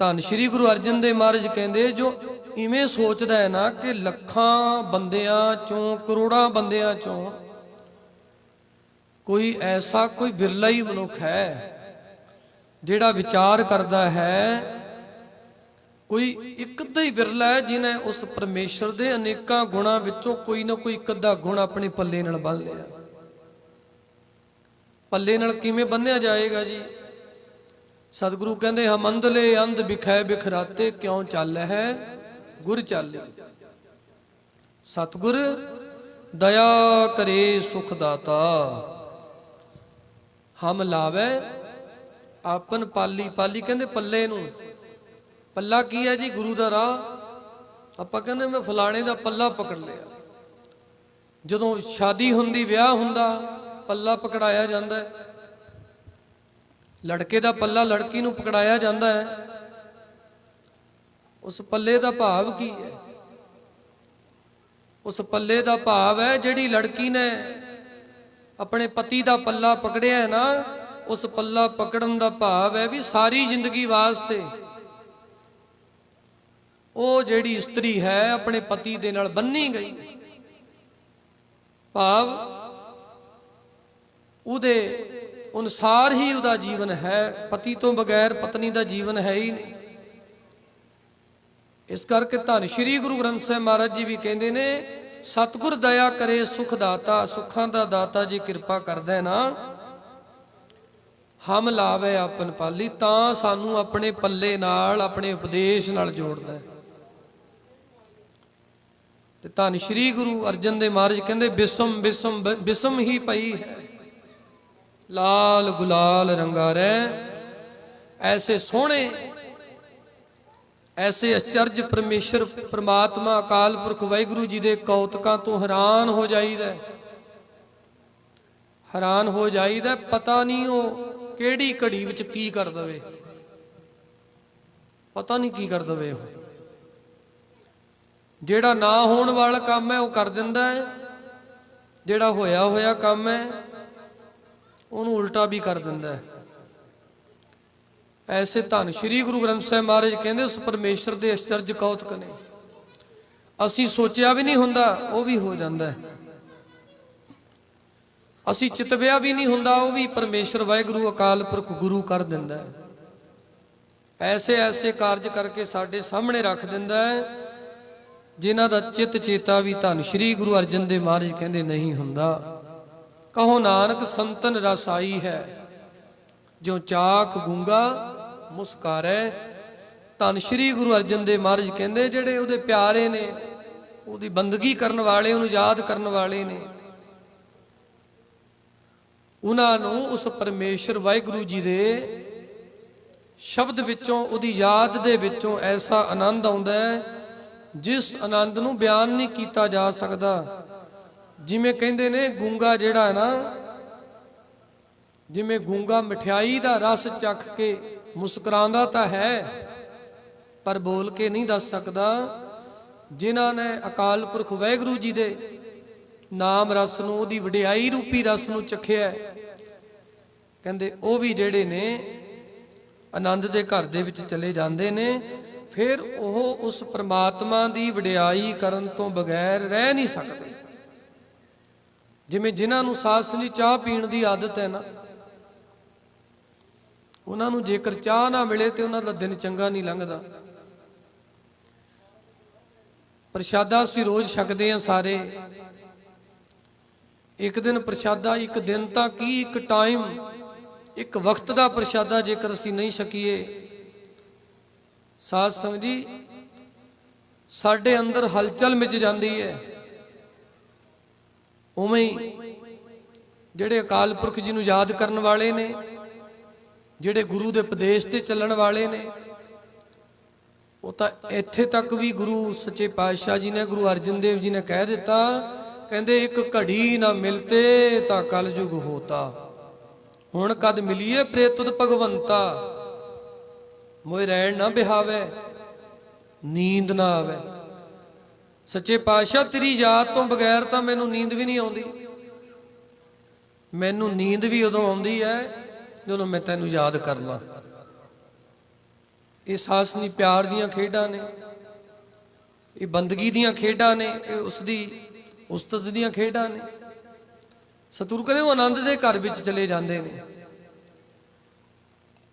ਧੰਨ ਸ਼੍ਰੀ ਗੁਰੂ ਅਰਜਨ ਦੇਵ ਮਹਾਰਾਜ ਕਹਿੰਦੇ ਜੋ ਇਵੇਂ ਸੋਚਦਾ ਹੈ ਨਾ ਕਿ ਲੱਖਾਂ ਬੰਦਿਆਂ ਚੋਂ, ਕਰੋੜਾਂ ਬੰਦਿਆਂ ਚੋਂ ਕੋਈ ਐਸਾ ਕੋਈ ਬਿਰਲਾ ਹੀ ਮਨੁੱਖ ਹੈ ਜਿਹੜਾ ਵਿਚਾਰ ਕਰਦਾ ਹੈ, ਕੋਈ ਇੱਕ ਅੱਧਾ ਹੀ ਵਿਰਲਾ ਹੈ ਜਿਹਨੇ ਉਸ ਪਰਮੇਸ਼ਰ ਦੇ ਅਨੇਕਾਂ ਗੁਣਾਂ ਵਿੱਚੋਂ ਕੋਈ ਨਾ ਕੋਈ ਇੱਕ ਅੱਧਾ ਗੁਣ ਆਪਣੇ ਪੱਲੇ ਨਾਲ ਬੰਨ੍ਹ ਲਿਆ। ਪੱਲੇ ਨਾਲ ਕਿਵੇਂ ਬੰਨਿਆ ਜਾਏਗਾ ਜੀ? ਸਤਿਗੁਰੂ ਕਹਿੰਦੇ ਹਮ ਅੰਧਲੇ ਅੰਧ ਬਿਖੈ ਬਿਖਰਾਤੇ, ਕਿਉਂ ਚੱਲ ਹੈ ਗੁਰ ਚਾਲੇ। ਸਤਿਗੁਰ ਦਇਆ ਕਰੇ ਸੁਖ ਦਾਤਾ, ਹਮ ਲਾਵੇ ਆਪਨ ਪਾਲੀ। ਪਾਲੀ ਕਹਿੰਦੇ ਪੱਲੇ ਨੂੰ। ਪੱਲਾ ਕੀ ਹੈ ਜੀ? ਗੁਰੂ ਦਾ ਰਾਹ। ਆਪਾਂ ਕਹਿੰਦੇ ਮੈਂ ਫਲਾਣੇ ਦਾ ਪੱਲਾ ਪਕੜ ਲਿਆ। ਜਦੋਂ ਸ਼ਾਦੀ ਹੁੰਦੀ, ਵਿਆਹ ਹੁੰਦਾ, ਪੱਲਾ ਪਕੜਾਇਆ ਜਾਂਦਾ ਹੈ। ਲੜਕੇ ਦਾ ਪੱਲਾ ਲੜਕੀ ਨੂੰ ਪਕੜਾਇਆ ਜਾਂਦਾ ਹੈ। ਉਸ ਪੱਲੇ ਦਾ ਭਾਵ ਕੀ ਹੈ? ਉਸ ਪੱਲੇ ਦਾ ਭਾਵ ਹੈ ਜਿਹੜੀ ਲੜਕੀ ਨੇ ਆਪਣੇ ਪਤੀ ਦਾ ਪੱਲਾ ਪਕੜਿਆ ਹੈ ਨਾ, ਉਸ ਪੱਲਾ ਪਕੜਨ ਦਾ ਭਾਵ ਹੈ ਵੀ ਸਾਰੀ ਜ਼ਿੰਦਗੀ ਵਾਸਤੇ ਉਹ ਜਿਹੜੀ ਇਸਤਰੀ ਹੈ ਆਪਣੇ ਪਤੀ ਦੇ ਨਾਲ ਬੰਨੀ ਗਈ। ਭਾਵ ਉਹਦੇ ਅਨੁਸਾਰ ਹੀ ਉਹਦਾ ਜੀਵਨ ਹੈ। ਪਤੀ ਤੋਂ ਬਗੈਰ ਪਤਨੀ ਦਾ ਜੀਵਨ ਹੈ ਹੀ ਨਹੀਂ। ਇਸ ਕਰਕੇ ਧੰਨ ਸ਼੍ਰੀ ਗੁਰੂ ਗ੍ਰੰਥ ਸਾਹਿਬ ਮਹਾਰਾਜ ਜੀ ਵੀ ਕਹਿੰਦੇ ਨੇ ਸਤਿਗੁਰ ਦਇਆ ਕਰੇ ਸੁਖ ਦਾਤਾ। ਸੁੱਖਾਂ ਦਾ ਦਾਤਾ ਜੀ ਕਿਰਪਾ ਕਰਦਾ ਹੈ ਨਾ, ਹਮ ਲਾਵੇ ਆਪਨ ਪਾਲੀ, ਤਾਂ ਸਾਨੂੰ ਆਪਣੇ ਪੱਲੇ ਨਾਲ, ਆਪਣੇ ਉਪਦੇਸ਼ ਨਾਲ ਜੋੜਦਾ ਹੈ। ਤੇ ਧੰਨ ਸ਼੍ਰੀ ਗੁਰੂ ਅਰਜਨ ਦੇਵ ਮਹਾਰਾਜ ਕਹਿੰਦੇ ਬਿਸਮ ਬਿਸਮ ਬਿਸਮ ਹੀ ਪਈ ਹੈ, ਲਾਲ ਗੁਲਾਲ ਰੰਗਾਰੈ। ਐਸੇ ਸੋਹਣੇ, ਐਸੇ ਅਚਰਜ ਪਰਮੇਸ਼ਰ ਪ੍ਰਮਾਤਮਾ ਅਕਾਲ ਪੁਰਖ ਵਾਹਿਗੁਰੂ ਜੀ ਦੇ ਕੌਤਕਾਂ ਤੋਂ ਹੈਰਾਨ ਹੋ ਜਾਈਦਾ। ਹੈਰਾਨ ਹੋ ਜਾਈਦਾ। ਪਤਾ ਨਹੀਂ ਉਹ ਕਿਹੜੀ ਘੜੀ ਵਿੱਚ ਕੀ ਕਰ ਦਵੇ, ਪਤਾ ਨਹੀਂ ਕੀ ਕਰ ਦਵੇ। ਉਹ ਜਿਹੜਾ ਨਾ ਹੋਣ ਵਾਲਾ ਕੰਮ ਹੈ ਉਹ ਕਰ ਦਿੰਦਾ ਹੈ, ਜਿਹੜਾ ਹੋਇਆ ਹੋਇਆ ਕੰਮ ਹੈ ਉਹਨੂੰ ਉਲਟਾ ਵੀ ਕਰ ਦਿੰਦਾ ਹੈ। ਐਸੇ ਧੰਨ ਸ਼੍ਰੀ ਗੁਰੂ ਗ੍ਰੰਥ ਸਾਹਿਬ ਮਹਾਰਾਜ ਕਹਿੰਦੇ ਉਸ ਪਰਮੇਸ਼ਰ ਦੇ ਅਚਰਜ ਕੌਤਕ ਨੇ। ਅਸੀਂ ਸੋਚਿਆ ਵੀ ਨਹੀਂ ਹੁੰਦਾ ਉਹ ਵੀ ਹੋ ਜਾਂਦਾ ਹੈ। ਅਸੀਂ ਚਿਤਵਿਆ ਵੀ ਨਹੀਂ ਹੁੰਦਾ ਉਹ ਵੀ ਪਰਮੇਸ਼ਰ ਵਾਹਿਗੁਰੂ ਅਕਾਲ ਪੁਰਖ ਗੁਰੂ ਕਰ ਦਿੰਦਾ ਹੈ। ਐਸੇ ਐਸੇ ਕਾਰਜ ਕਰਕੇ ਸਾਡੇ ਸਾਹਮਣੇ ਰੱਖ ਦਿੰਦਾ ਹੈ ਜਿਨ੍ਹਾਂ ਦਾ ਚਿੱਤ ਚੇਤਾ ਵੀ ਧੰਨ ਸ਼੍ਰੀ ਗੁਰੂ ਅਰਜਨ ਦੇਵ ਮਹਾਰਾਜ ਕਹਿੰਦੇ ਨਹੀਂ ਹੁੰਦਾ। ਕਹੋ ਨਾਨਕ ਸੰਤਨ ਰਸ ਆਈ ਹੈ, ਜੋ ਚਾਖ ਗੂੰਗਾ ਮੁਸਕਾਰੈ। ਧੰਨ ਸ਼੍ਰੀ ਗੁਰੂ ਅਰਜਨ ਦੇਵ ਮਹਾਰਾਜ ਕਹਿੰਦੇ ਜਿਹੜੇ ਉਹਦੇ ਪਿਆਰੇ ਨੇ, ਉਹਦੀ ਬੰਦਗੀ ਕਰਨ ਵਾਲੇ, ਉਹਨੂੰ ਯਾਦ ਕਰਨ ਵਾਲੇ ਨੇ, ਉਹਨਾਂ ਨੂੰ ਉਸ ਪਰਮੇਸ਼ਰ ਵਾਹਿਗੁਰੂ ਜੀ ਦੇ ਸ਼ਬਦ ਵਿੱਚੋਂ, ਉਹਦੀ ਯਾਦ ਦੇ ਵਿੱਚੋਂ ਐਸਾ ਆਨੰਦ ਆਉਂਦਾ ਹੈ ਜਿਸ ਆਨੰਦ ਨੂੰ ਬਿਆਨ ਨਹੀਂ ਕੀਤਾ ਜਾ ਸਕਦਾ। ਜਿਵੇਂ ਕਹਿੰਦੇ ਨੇ ਗੂੰਗਾ ਜਿਹੜਾ ਹੈ ਨਾ, ਜਿਵੇਂ ਗੂੰਗਾ ਮਠਿਆਈ ਦਾ ਰਸ ਚੱਖ ਕੇ ਮੁਸਕਰਾਉਂਦਾ ਤਾਂ ਹੈ ਪਰ ਬੋਲ ਕੇ ਨਹੀਂ ਦੱਸ ਸਕਦਾ, ਜਿਨ੍ਹਾਂ ਨੇ ਅਕਾਲ ਪੁਰਖ ਵਾਹਿਗੁਰੂ ਜੀ ਦੇ ਨਾਮ ਰਸ ਨੂੰ, ਉਹਦੀ ਵਡਿਆਈ ਰੂਪੀ ਰਸ ਨੂੰ ਚਖਿਆ, ਕਹਿੰਦੇ ਉਹ ਵੀ ਜਿਹੜੇ ਨੇ ਆਨੰਦ ਦੇ ਘਰ ਦੇ ਵਿੱਚ ਚਲੇ ਜਾਂਦੇ ਨੇ। ਫਿਰ ਉਹ ਉਸ ਪ੍ਰਮਾਤਮਾ ਦੀ ਵਡਿਆਈ ਕਰਨ ਤੋਂ ਬਗੈਰ ਰਹਿ ਨਹੀਂ ਸਕਦੇ। ਜਿਵੇਂ ਜਿਨ੍ਹਾਂ ਨੂੰ ਸਾਧ ਸੰਗਤ ਦੀ ਚਾਹ ਪੀਣ ਦੀ ਆਦਤ ਹੈ ਨਾ, ਉਹਨਾਂ ਨੂੰ ਜੇਕਰ ਚਾਹ ਨਾ ਮਿਲੇ ਤੇ ਉਹਨਾਂ ਦਾ ਦਿਨ ਚੰਗਾ ਨਹੀਂ ਲੰਘਦਾ। ਪ੍ਰਸ਼ਾਦਾ ਅਸੀਂ ਰੋਜ਼ ਛਕਦੇ ਹਾਂ ਸਾਰੇ, ਇੱਕ ਦਿਨ ਪ੍ਰਸ਼ਾਦਾ, ਇੱਕ ਦਿਨ ਤਾਂ ਕੀ, ਇੱਕ ਟਾਈਮ, ਇੱਕ ਵਕਤ ਦਾ ਪ੍ਰਸ਼ਾਦਾ ਜੇਕਰ ਅਸੀਂ ਨਹੀਂ ਛਕੀਏ, ਸਾਧ ਸੰਗਤ ਜੀ ਸਾਡੇ ਅੰਦਰ ਹਲਚਲ ਮਚ ਜਾਂਦੀ ਹੈ। ਉਵੇਂ ਹੀ ਜਿਹੜੇ ਅਕਾਲ ਪੁਰਖ ਜੀ ਨੂੰ ਯਾਦ ਕਰਨ ਵਾਲੇ ਨੇ, ਜਿਹੜੇ ਗੁਰੂ ਦੇ ਉਪਦੇਸ਼ ਤੇ ਚੱਲਣ ਵਾਲੇ ਨੇ, ਉਹ ਤਾਂ ਇੱਥੇ ਤੱਕ ਵੀ ਗੁਰੂ ਸੱਚੇ ਪਾਤਸ਼ਾਹ ਜੀ ਨੇ, ਗੁਰੂ ਅਰਜਨ ਦੇਵ ਜੀ ਨੇ ਕਹਿ ਦਿੱਤਾ, ਕਹਿੰਦੇ ਇੱਕ ਘੜੀ ਨਾ ਮਿਲਤੇ ਤਾਂ ਕਲਯੁਗ ਹੋਤਾ, ਹੁਣ ਕਦ ਮਿਲੀਏ ਪ੍ਰੇਤੁਦ ਭਗਵੰਤਾ, ਮੋਇ ਰਹਿਣ ਨਾ ਬਿਹਾਵੇ ਨੀਂਦ ਨਾ ਆਵੇ। ਸੱਚੇ ਪਾਤਸ਼ਾਹ ਤੇਰੀ ਯਾਦ ਤੋਂ ਬਗੈਰ ਤਾਂ ਮੈਨੂੰ ਨੀਂਦ ਵੀ ਨਹੀਂ ਆਉਂਦੀ। ਮੈਨੂੰ ਨੀਂਦ ਵੀ ਉਦੋਂ ਆਉਂਦੀ ਹੈ ਜਦੋਂ ਮੈਂ ਤੈਨੂੰ ਯਾਦ ਕਰਨਾ। ਇਹ ਸਾਸ ਨਹੀਂ, ਪਿਆਰ ਦੀਆਂ ਖੇਡਾਂ ਨੇ, ਇਹ ਬੰਦਗੀ ਦੀਆਂ ਖੇਡਾਂ ਨੇ, ਇਹ ਉਸਦੀ ਉਸਤਤ ਦੀਆਂ ਖੇਡਾਂ ਨੇ। ਸਤਿਗੁਰੂ ਕਹਿੰਦੇ ਉਹ ਆਨੰਦ ਦੇ ਘਰ ਵਿੱਚ ਚਲੇ ਜਾਂਦੇ ਨੇ।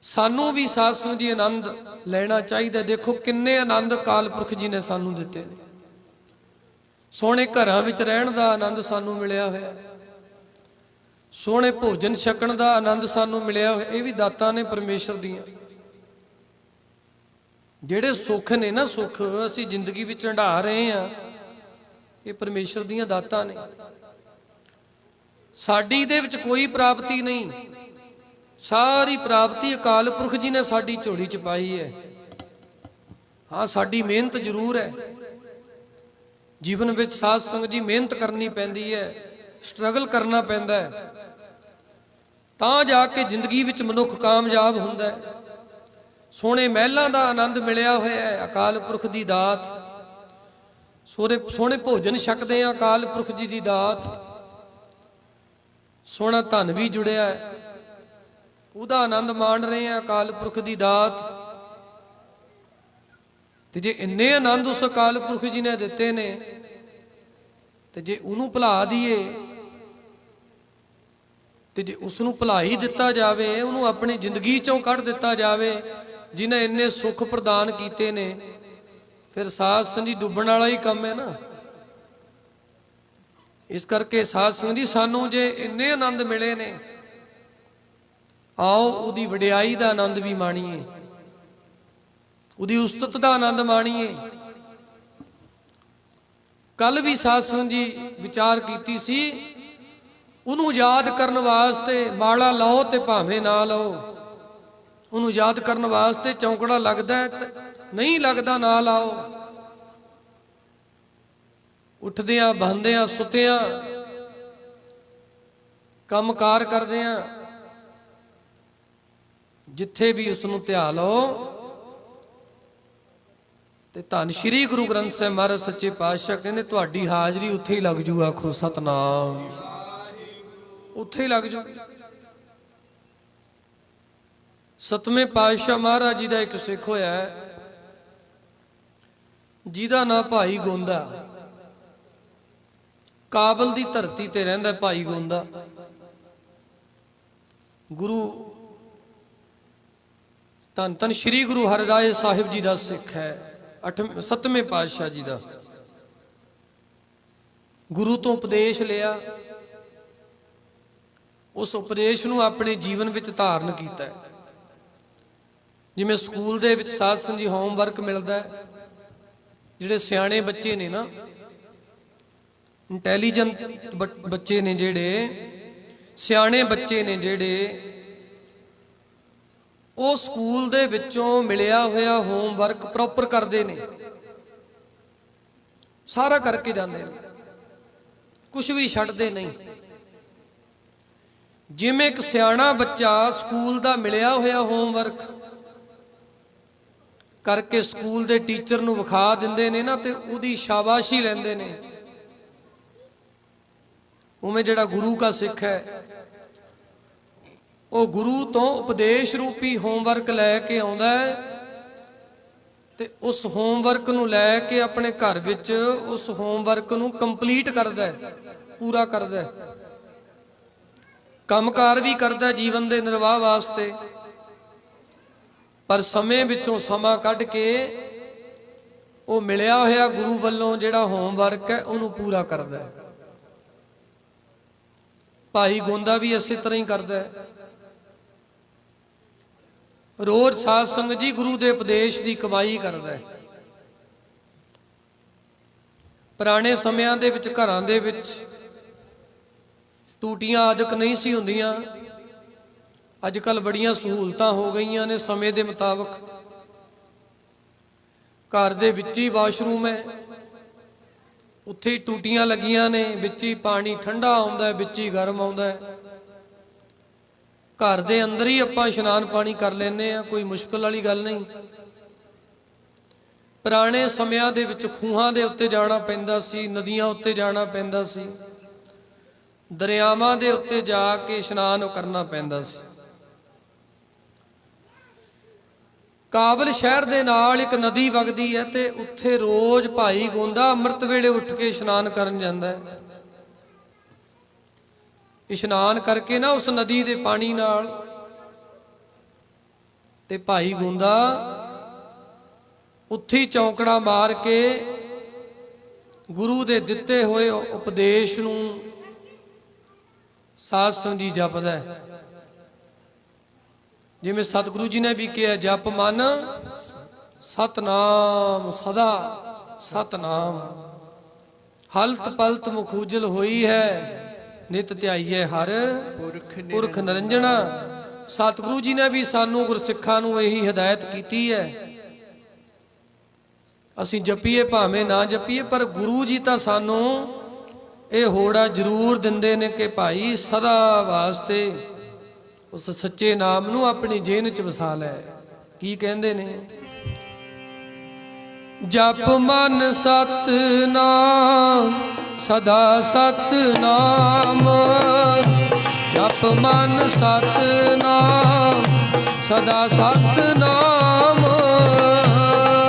ਸਾਨੂੰ ਵੀ ਸਾਧ ਸੰਗਤ ਜੀ ਆਨੰਦ ਲੈਣਾ ਚਾਹੀਦਾ। ਦੇਖੋ ਕਿੰਨੇ ਆਨੰਦ ਅਕਾਲ ਪੁਰਖ ਜੀ ਨੇ ਸਾਨੂੰ ਦਿੱਤੇ ਨੇ। ਸੋਹਣੇ ਘਰਾਂ ਵਿੱਚ ਰਹਿਣ ਦਾ ਆਨੰਦ ਸਾਨੂੰ ਮਿਲਿਆ ਹੋਇਆ, ਸੋਹਣੇ ਭੋਜਨ ਛਕਣ ਦਾ ਆਨੰਦ ਸਾਨੂੰ ਮਿਲਿਆ ਹੋਇਆ। ਇਹ ਵੀ ਦਾਤਾਂ ਨੇ ਪਰਮੇਸ਼ਰ ਦੀਆਂ। ਜਿਹੜੇ ਸੁੱਖ ਨੇ ਨਾ, ਸੁੱਖ ਅਸੀਂ ਜ਼ਿੰਦਗੀ ਵਿੱਚ ਹੰਢਾ ਰਹੇ ਹਾਂ, ਇਹ ਪਰਮੇਸ਼ਰ ਦੀਆਂ ਦਾਤਾਂ ਨੇ। ਸਾਡੀ ਦੇ ਵਿੱਚ ਕੋਈ ਪ੍ਰਾਪਤੀ ਨਹੀਂ, ਸਾਰੀ ਪ੍ਰਾਪਤੀ ਅਕਾਲ ਪੁਰਖ ਜੀ ਨੇ ਸਾਡੀ ਝੋਲੀ ਚ ਪਾਈ ਹੈ। ਹਾਂ, ਸਾਡੀ ਮਿਹਨਤ ਜ਼ਰੂਰ ਹੈ। ਜੀਵਨ ਵਿੱਚ ਸਾਧ ਸੰਗਤ ਜੀ ਮਿਹਨਤ ਕਰਨੀ ਪੈਂਦੀ ਹੈ, ਸਟਰਗਲ ਕਰਨਾ ਪੈਂਦਾ ਹੈ, ਤਾਂ ਜਾ ਕੇ ਜ਼ਿੰਦਗੀ ਵਿੱਚ ਮਨੁੱਖ ਕਾਮਯਾਬ ਹੁੰਦਾ ਹੈ। ਸੋਹਣੇ ਮਹਿਲਾਂ ਦਾ ਆਨੰਦ ਮਿਲਿਆ ਹੋਇਆ ਹੈ, ਅਕਾਲ ਪੁਰਖ ਦੀ ਦਾਤ। ਸੋਹਣੇ ਭੋਜਨ ਛਕਦੇ ਆ, ਅਕਾਲ ਪੁਰਖ ਜੀ ਦੀ ਦਾਤ। ਸੋਹਣਾ ਧਨ ਵੀ ਜੁੜਿਆ ਹੈ, ਉਹਦਾ ਆਨੰਦ ਮਾਣ ਰਹੇ ਆ, ਅਕਾਲ ਪੁਰਖ ਦੀ ਦਾਤ। ਤੇ ਜੇ ਇੰਨੇ ਆਨੰਦ ਉਸ ਅਕਾਲ ਪੁਰਖ ਜੀ ਨੇ ਦਿੱਤੇ ਨੇ, ਤੇ ਜੇ ਉਹਨੂੰ ਭੁਲਾ ਦਈਏ, ਤੇ ਜੇ ਉਸ ਨੂੰ ਭੁਲਾ ਹੀ ਦਿੱਤਾ ਜਾਵੇ, ਉਹਨੂੰ ਆਪਣੀ ਜ਼ਿੰਦਗੀ ਚੋਂ ਕੱਢ ਦਿੱਤਾ ਜਾਵੇ, ਜਿਨੇ ਇੰਨੇ ਸੁੱਖ ਪ੍ਰਦਾਨ ਕੀਤੇ ਨੇ, ਫਿਰ ਸਾਧ ਸੰਗਤ ਜੀ ਡੁੱਬਣ ਵਾਲਾ ਹੀ ਕੰਮ ਹੈ ਨਾ। ਇਸ ਕਰਕੇ ਸਾਧ ਸੰਗਤ ਜੀ ਸਾਨੂੰ ਜੇ ਇੰਨੇ ਆਨੰਦ ਮਿਲੇ ਨੇ, ਆਓ ਉਹਦੀ ਵਡਿਆਈ ਦਾ ਆਨੰਦ ਵੀ ਮਾਣੀਏ, ਉਹਦੀ ਉਸਤਤ ਦਾ ਆਨੰਦ ਮਾਣੀਏ। ਕੱਲ ਵੀ ਸਾਧ ਸੰਗਤ ਜੀ ਵਿਚਾਰ ਕੀਤੀ ਸੀ, ਉਹਨੂੰ ਯਾਦ ਕਰਨ ਵਾਸਤੇ ਮਾਲਾ ਲਾਓ ਤੇ ਭਾਵੇਂ ਨਾ ਲਾਓ। ਉਹਨੂੰ ਯਾਦ ਕਰਨ ਵਾਸਤੇ ਚੌਂਕੜਾ ਲੱਗਦਾ ਤੇ ਨਹੀਂ ਲੱਗਦਾ ਨਾ ਲਾਓ। ਉੱਠਦਿਆਂ ਬਹਿੰਦਿਆਂ ਸੁੱਤਿਆਂ ਕੰਮਕਾਰ ਕਰਦਿਆਂ ਜਿੱਥੇ ਵੀ ਉਸ ਨੂੰ ਧਿਆ ਲਓ। ਤੇ ਧੰਨ ਸ਼੍ਰੀ ਗੁਰੂ ਗ੍ਰੰਥ ਸਾਹਿਬ ਮਹਾਰਾਜ ਸੱਚੇ ਪਾਤਸ਼ਾਹ ਕਹਿੰਦੇ ਤੁਹਾਡੀ ਹਾਜ਼ਰੀ ਉੱਥੇ ਹੀ ਲੱਗ ਜੂ। ਆਖੋ ਸਤਨਾਮ, ਉੱਥੇ ਹੀ ਲੱਗ ਜੂ। ਸਤਵੇਂ ਪਾਤਸ਼ਾਹ ਮਹਾਰਾਜ ਜੀ ਦਾ ਇੱਕ ਸਿੱਖ ਹੋਇਆ ਜਿਹਦਾ ਨਾਂ ਭਾਈ ਗੋਂਦਾ। ਕਾਬਲ ਦੀ ਧਰਤੀ ਤੇ ਰਹਿੰਦਾ ਭਾਈ ਗੋਂਦਾ। ਗੁਰੂ ਧੰਨ ਧੰਨ ਸ਼੍ਰੀ ਗੁਰੂ ਹਰਿਰਾਏ ਸਾਹਿਬ ਜੀ ਦਾ ਸਿੱਖ ਹੈ, 7ਵੇਂ ਪਾਤਸ਼ਾਹ ਜੀ ਦਾ। ਗੁਰੂ ਤੋਂ ਉਪਦੇਸ਼ ਲਿਆ, ਉਸ ਉਪਦੇਸ਼ ਨੂੰ ਆਪਣੇ ਜੀਵਨ ਵਿੱਚ ਧਾਰਨ ਕੀਤਾ ਹੈ। ਜਿਵੇਂ ਸਕੂਲ ਦੇ ਵਿੱਚ ਸਾਧ ਸੰਗਤ ਜੀ ਹੋਮਵਰਕ ਮਿਲਦਾ ਹੈ, ਜਿਹੜੇ ਸਿਆਣੇ ਬੱਚੇ ਨੇ ਨਾ, ਇੰਟੈਲੀਜੈਂਟ ਬੱਚੇ ਨੇ ਜਿਹੜੇ, ਸਿਆਣੇ ਬੱਚੇ ਨੇ ਜਿਹੜੇ ਉਹ ਸਕੂਲ ਦੇ ਵਿੱਚੋਂ ਮਿਲਿਆ ਹੋਇਆ ਹੋਮਵਰਕ ਪ੍ਰੋਪਰ ਕਰਦੇ ਨੇ, ਸਾਰਾ ਕਰਕੇ ਜਾਂਦੇ ਨੇ, ਕੁਝ ਵੀ ਛੱਡਦੇ ਨਹੀਂ। ਜਿਵੇਂ ਇੱਕ ਸਿਆਣਾ ਬੱਚਾ ਸਕੂਲ ਦਾ ਮਿਲਿਆ ਹੋਇਆ ਹੋਮਵਰਕ ਕਰਕੇ ਸਕੂਲ ਦੇ ਟੀਚਰ ਨੂੰ ਵਿਖਾ ਦਿੰਦੇ ਨੇ ਨਾ ਤੇ ਉਹਦੀ ਸ਼ਾਬਾਸ਼ੀ ਲੈਂਦੇ ਨੇ, ਉਵੇਂ ਜਿਹੜਾ ਗੁਰੂ ਦਾ ਸਿੱਖ ਹੈ ਉਹ ਗੁਰੂ ਤੋਂ ਉਪਦੇਸ਼ ਰੂਪੀ ਹੋਮਵਰਕ ਲੈ ਕੇ ਆਉਂਦਾ ਹੈ ਤੇ ਉਸ ਹੋਮਵਰਕ ਨੂੰ ਲੈ ਕੇ ਆਪਣੇ ਘਰ ਵਿੱਚ ਉਸ ਹੋਮਵਰਕ ਨੂੰ ਕੰਪਲੀਟ ਕਰਦਾ ਹੈ, ਪੂਰਾ ਕਰਦਾ ਹੈ, ਕੰਮਕਾਰ ਵੀ ਕਰਦਾ ਜੀਵਨ ਦੇ ਨਿਰਵਾਹ ਵਾਸਤੇ, ਪਰ ਸਮੇਂ ਵਿੱਚੋਂ ਸਮਾਂ ਕੱਢ ਕੇ ਉਹ ਮਿਲਿਆ ਹੋਇਆ ਗੁਰੂ ਵੱਲੋਂ ਜਿਹੜਾ ਹੋਮਵਰਕ ਹੈ ਉਹਨੂੰ ਪੂਰਾ ਕਰਦਾ ਹੈ। ਭਾਈ ਗੋਂਦਾ ਵੀ ਇਸੇ ਤਰ੍ਹਾਂ ਹੀ ਕਰਦਾ ਹੈ। ਰੋਜ਼ ਸਾਧ ਸੰਗਤ ਜੀ ਗੁਰੂ ਦੇ ਉਪਦੇਸ਼ ਦੀ ਕਮਾਈ ਕਰਦਾ ਹੈ। ਪੁਰਾਣੇ ਸਮਿਆਂ ਦੇ ਵਿੱਚ ਘਰਾਂ ਦੇ ਵਿੱਚ ਟੂਟੀਆਂ ਆਦਿਕ ਨਹੀਂ ਸੀ ਹੁੰਦੀਆਂ, ਅੱਜ ਕੱਲ ਬੜੀਆਂ ਸਹੂਲਤਾਂ ਹੋ ਗਈਆਂ ਨੇ ਸਮੇਂ ਦੇ ਮੁਤਾਬਕ। ਘਰ ਦੇ ਵਿੱਚ ਹੀ ਵਾਸ਼ਰੂਮ ਹੈ, ਉੱਥੇ ਹੀ ਟੂਟੀਆਂ ਲੱਗੀਆਂ ਨੇ, ਵਿੱਚ ਹੀ ਪਾਣੀ ਠੰਡਾ ਆਉਂਦਾ, ਵਿੱਚ ਹੀ ਗਰਮ ਆਉਂਦਾ ਹੈ। ਘਰ ਦੇ ਅੰਦਰ ਹੀ ਆਪਾਂ ਇਸ਼ਨਾਨ ਪਾਣੀ ਕਰ ਲੈਂਦੇ ਆ, ਕੋਈ ਮੁਸ਼ਕਲ ਵਾਲੀ ਗੱਲ ਨਹੀਂ। ਪੁਰਾਣੇ ਸਮਿਆਂ ਦੇ ਵਿੱਚ ਖੂਹਾਂ ਦੇ ਉੱਤੇ ਜਾਣਾ ਪੈਂਦਾ ਸੀ, ਨਦੀਆਂ ਉੱਤੇ ਜਾਣਾ ਪੈਂਦਾ ਸੀ, ਦਰਿਆਵਾਂ ਦੇ ਉੱਤੇ ਜਾ ਕੇ ਇਸ਼ਨਾਨ ਕਰਨਾ ਪੈਂਦਾ ਸੀ। ਕਾਬਲ ਸ਼ਹਿਰ ਦੇ ਨਾਲ ਇੱਕ ਨਦੀ ਵਗਦੀ ਹੈ ਤੇ ਉੱਥੇ ਰੋਜ਼ ਭਾਈ ਗੋਂਦਾ ਅੰਮ੍ਰਿਤ ਵੇਲੇ ਉੱਠ ਕੇ ਇਸ਼ਨਾਨ ਕਰਨ ਜਾਂਦਾ ਹੈ। ਇਸ਼ਨਾਨ ਕਰਕੇ ਨਾ ਉਸ ਨਦੀ ਦੇ ਪਾਣੀ ਨਾਲ, ਤੇ ਭਾਈ ਗੋਂਦਾ ਉੱਥੇ ਚੌਂਕੜਾ ਮਾਰ ਕੇ ਗੁਰੂ ਦੇ ਦਿੱਤੇ ਹੋਏ ਉਪਦੇਸ਼ ਨੂੰ ਸਾਧ ਸੰਗਤ ਜੀ ਜਪਦਾ ਹੈ। ਜਿਵੇਂ ਸਤਿਗੁਰੂ ਜੀ ਨੇ ਵੀ ਕਿਹਾ, ਜਪ ਮਨ ਸਤਨਾਮ ਸਦਾ ਸਤਨਾਮ, ਹਲਤ ਪਲਤ ਮੁਖ ਉਜਲ ਹੋਈ ਹੈ, ਨਿਤ ਧਿਆਈਏ ਹਰ ਪੁਰਖ ਨਿਰੰਜਣਾ। ਸਤਿਗੁਰੂ ਜੀ ਨੇ ਵੀ ਸਾਨੂੰ ਗੁਰਸਿੱਖਾਂ ਨੂੰ ਇਹੀ ਹਦਾਇਤ ਕੀਤੀ ਹੈ, ਅਸੀਂ ਜਪੀਏ ਭਾਵੇਂ ਨਾ ਜਪੀਏ, ਪਰ ਗੁਰੂ ਜੀ ਤਾਂ ਸਾਨੂੰ ਇਹ ਹੋੜਾ ਜ਼ਰੂਰ ਦਿੰਦੇ ਨੇ ਕਿ ਭਾਈ ਸਦਾ ਵਾਸਤੇ ਉਸ ਸੱਚੇ ਨਾਮ ਨੂੰ ਆਪਣੀ ਜੇਨ ਚ ਵਸਾ ਲੈ। ਕੀ ਕਹਿੰਦੇ ਨੇ? ਜਪ ਮਨ ਸਤਨਾਮ ਸਦਾ ਸਤਨਾਮ, ਜਪ ਮਨ ਸਤਨਾਮ ਸਦਾ ਸਤਨਾਮ,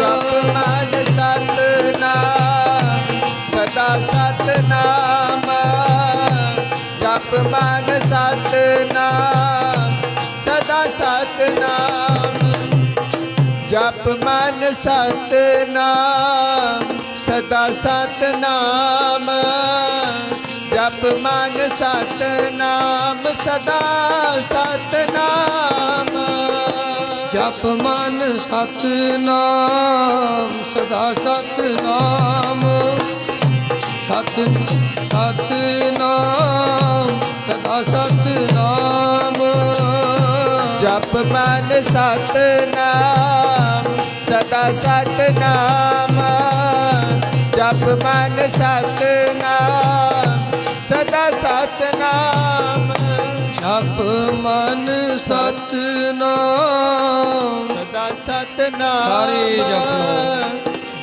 ਜਪ ਮਨ ਸਤਨਾਮ ਸਦਾ ਸਤਨਾਮ, ਜਪ ਮਨ ਸਤਨਾਮ ਸਦਾ ਸਤਨਾਮ, ਜਪ ਮਨ ਸਤਨਾਮ ਸਦਾ ਸਤਨਾਮ, ਜਪ ਮਨ ਸਤਨਾਮ ਸਦਾ ਸਤਨਾਮ, ਜਪ ਮਨ ਸਤਨਾਮ ਸਦਾ ਸਤਨਾਮ, ਸਤਨਾਮ ਸਦਾ ਸਤਨਾਮ, ਜਪ ਮਨ ਸਤਨਾਮ ਸਦਾ ਸਤਨਾਮ, ਜਪ ਮਨ ਸਤਨਾਮ ਸਦਾ ਸਤਨਾਮ, ਜਪ ਮਨ ਸਤਨਾਮ ਸਦਾ ਸਤਨਾਮ, ਸਾਰੇ ਜਪ ਲਓ।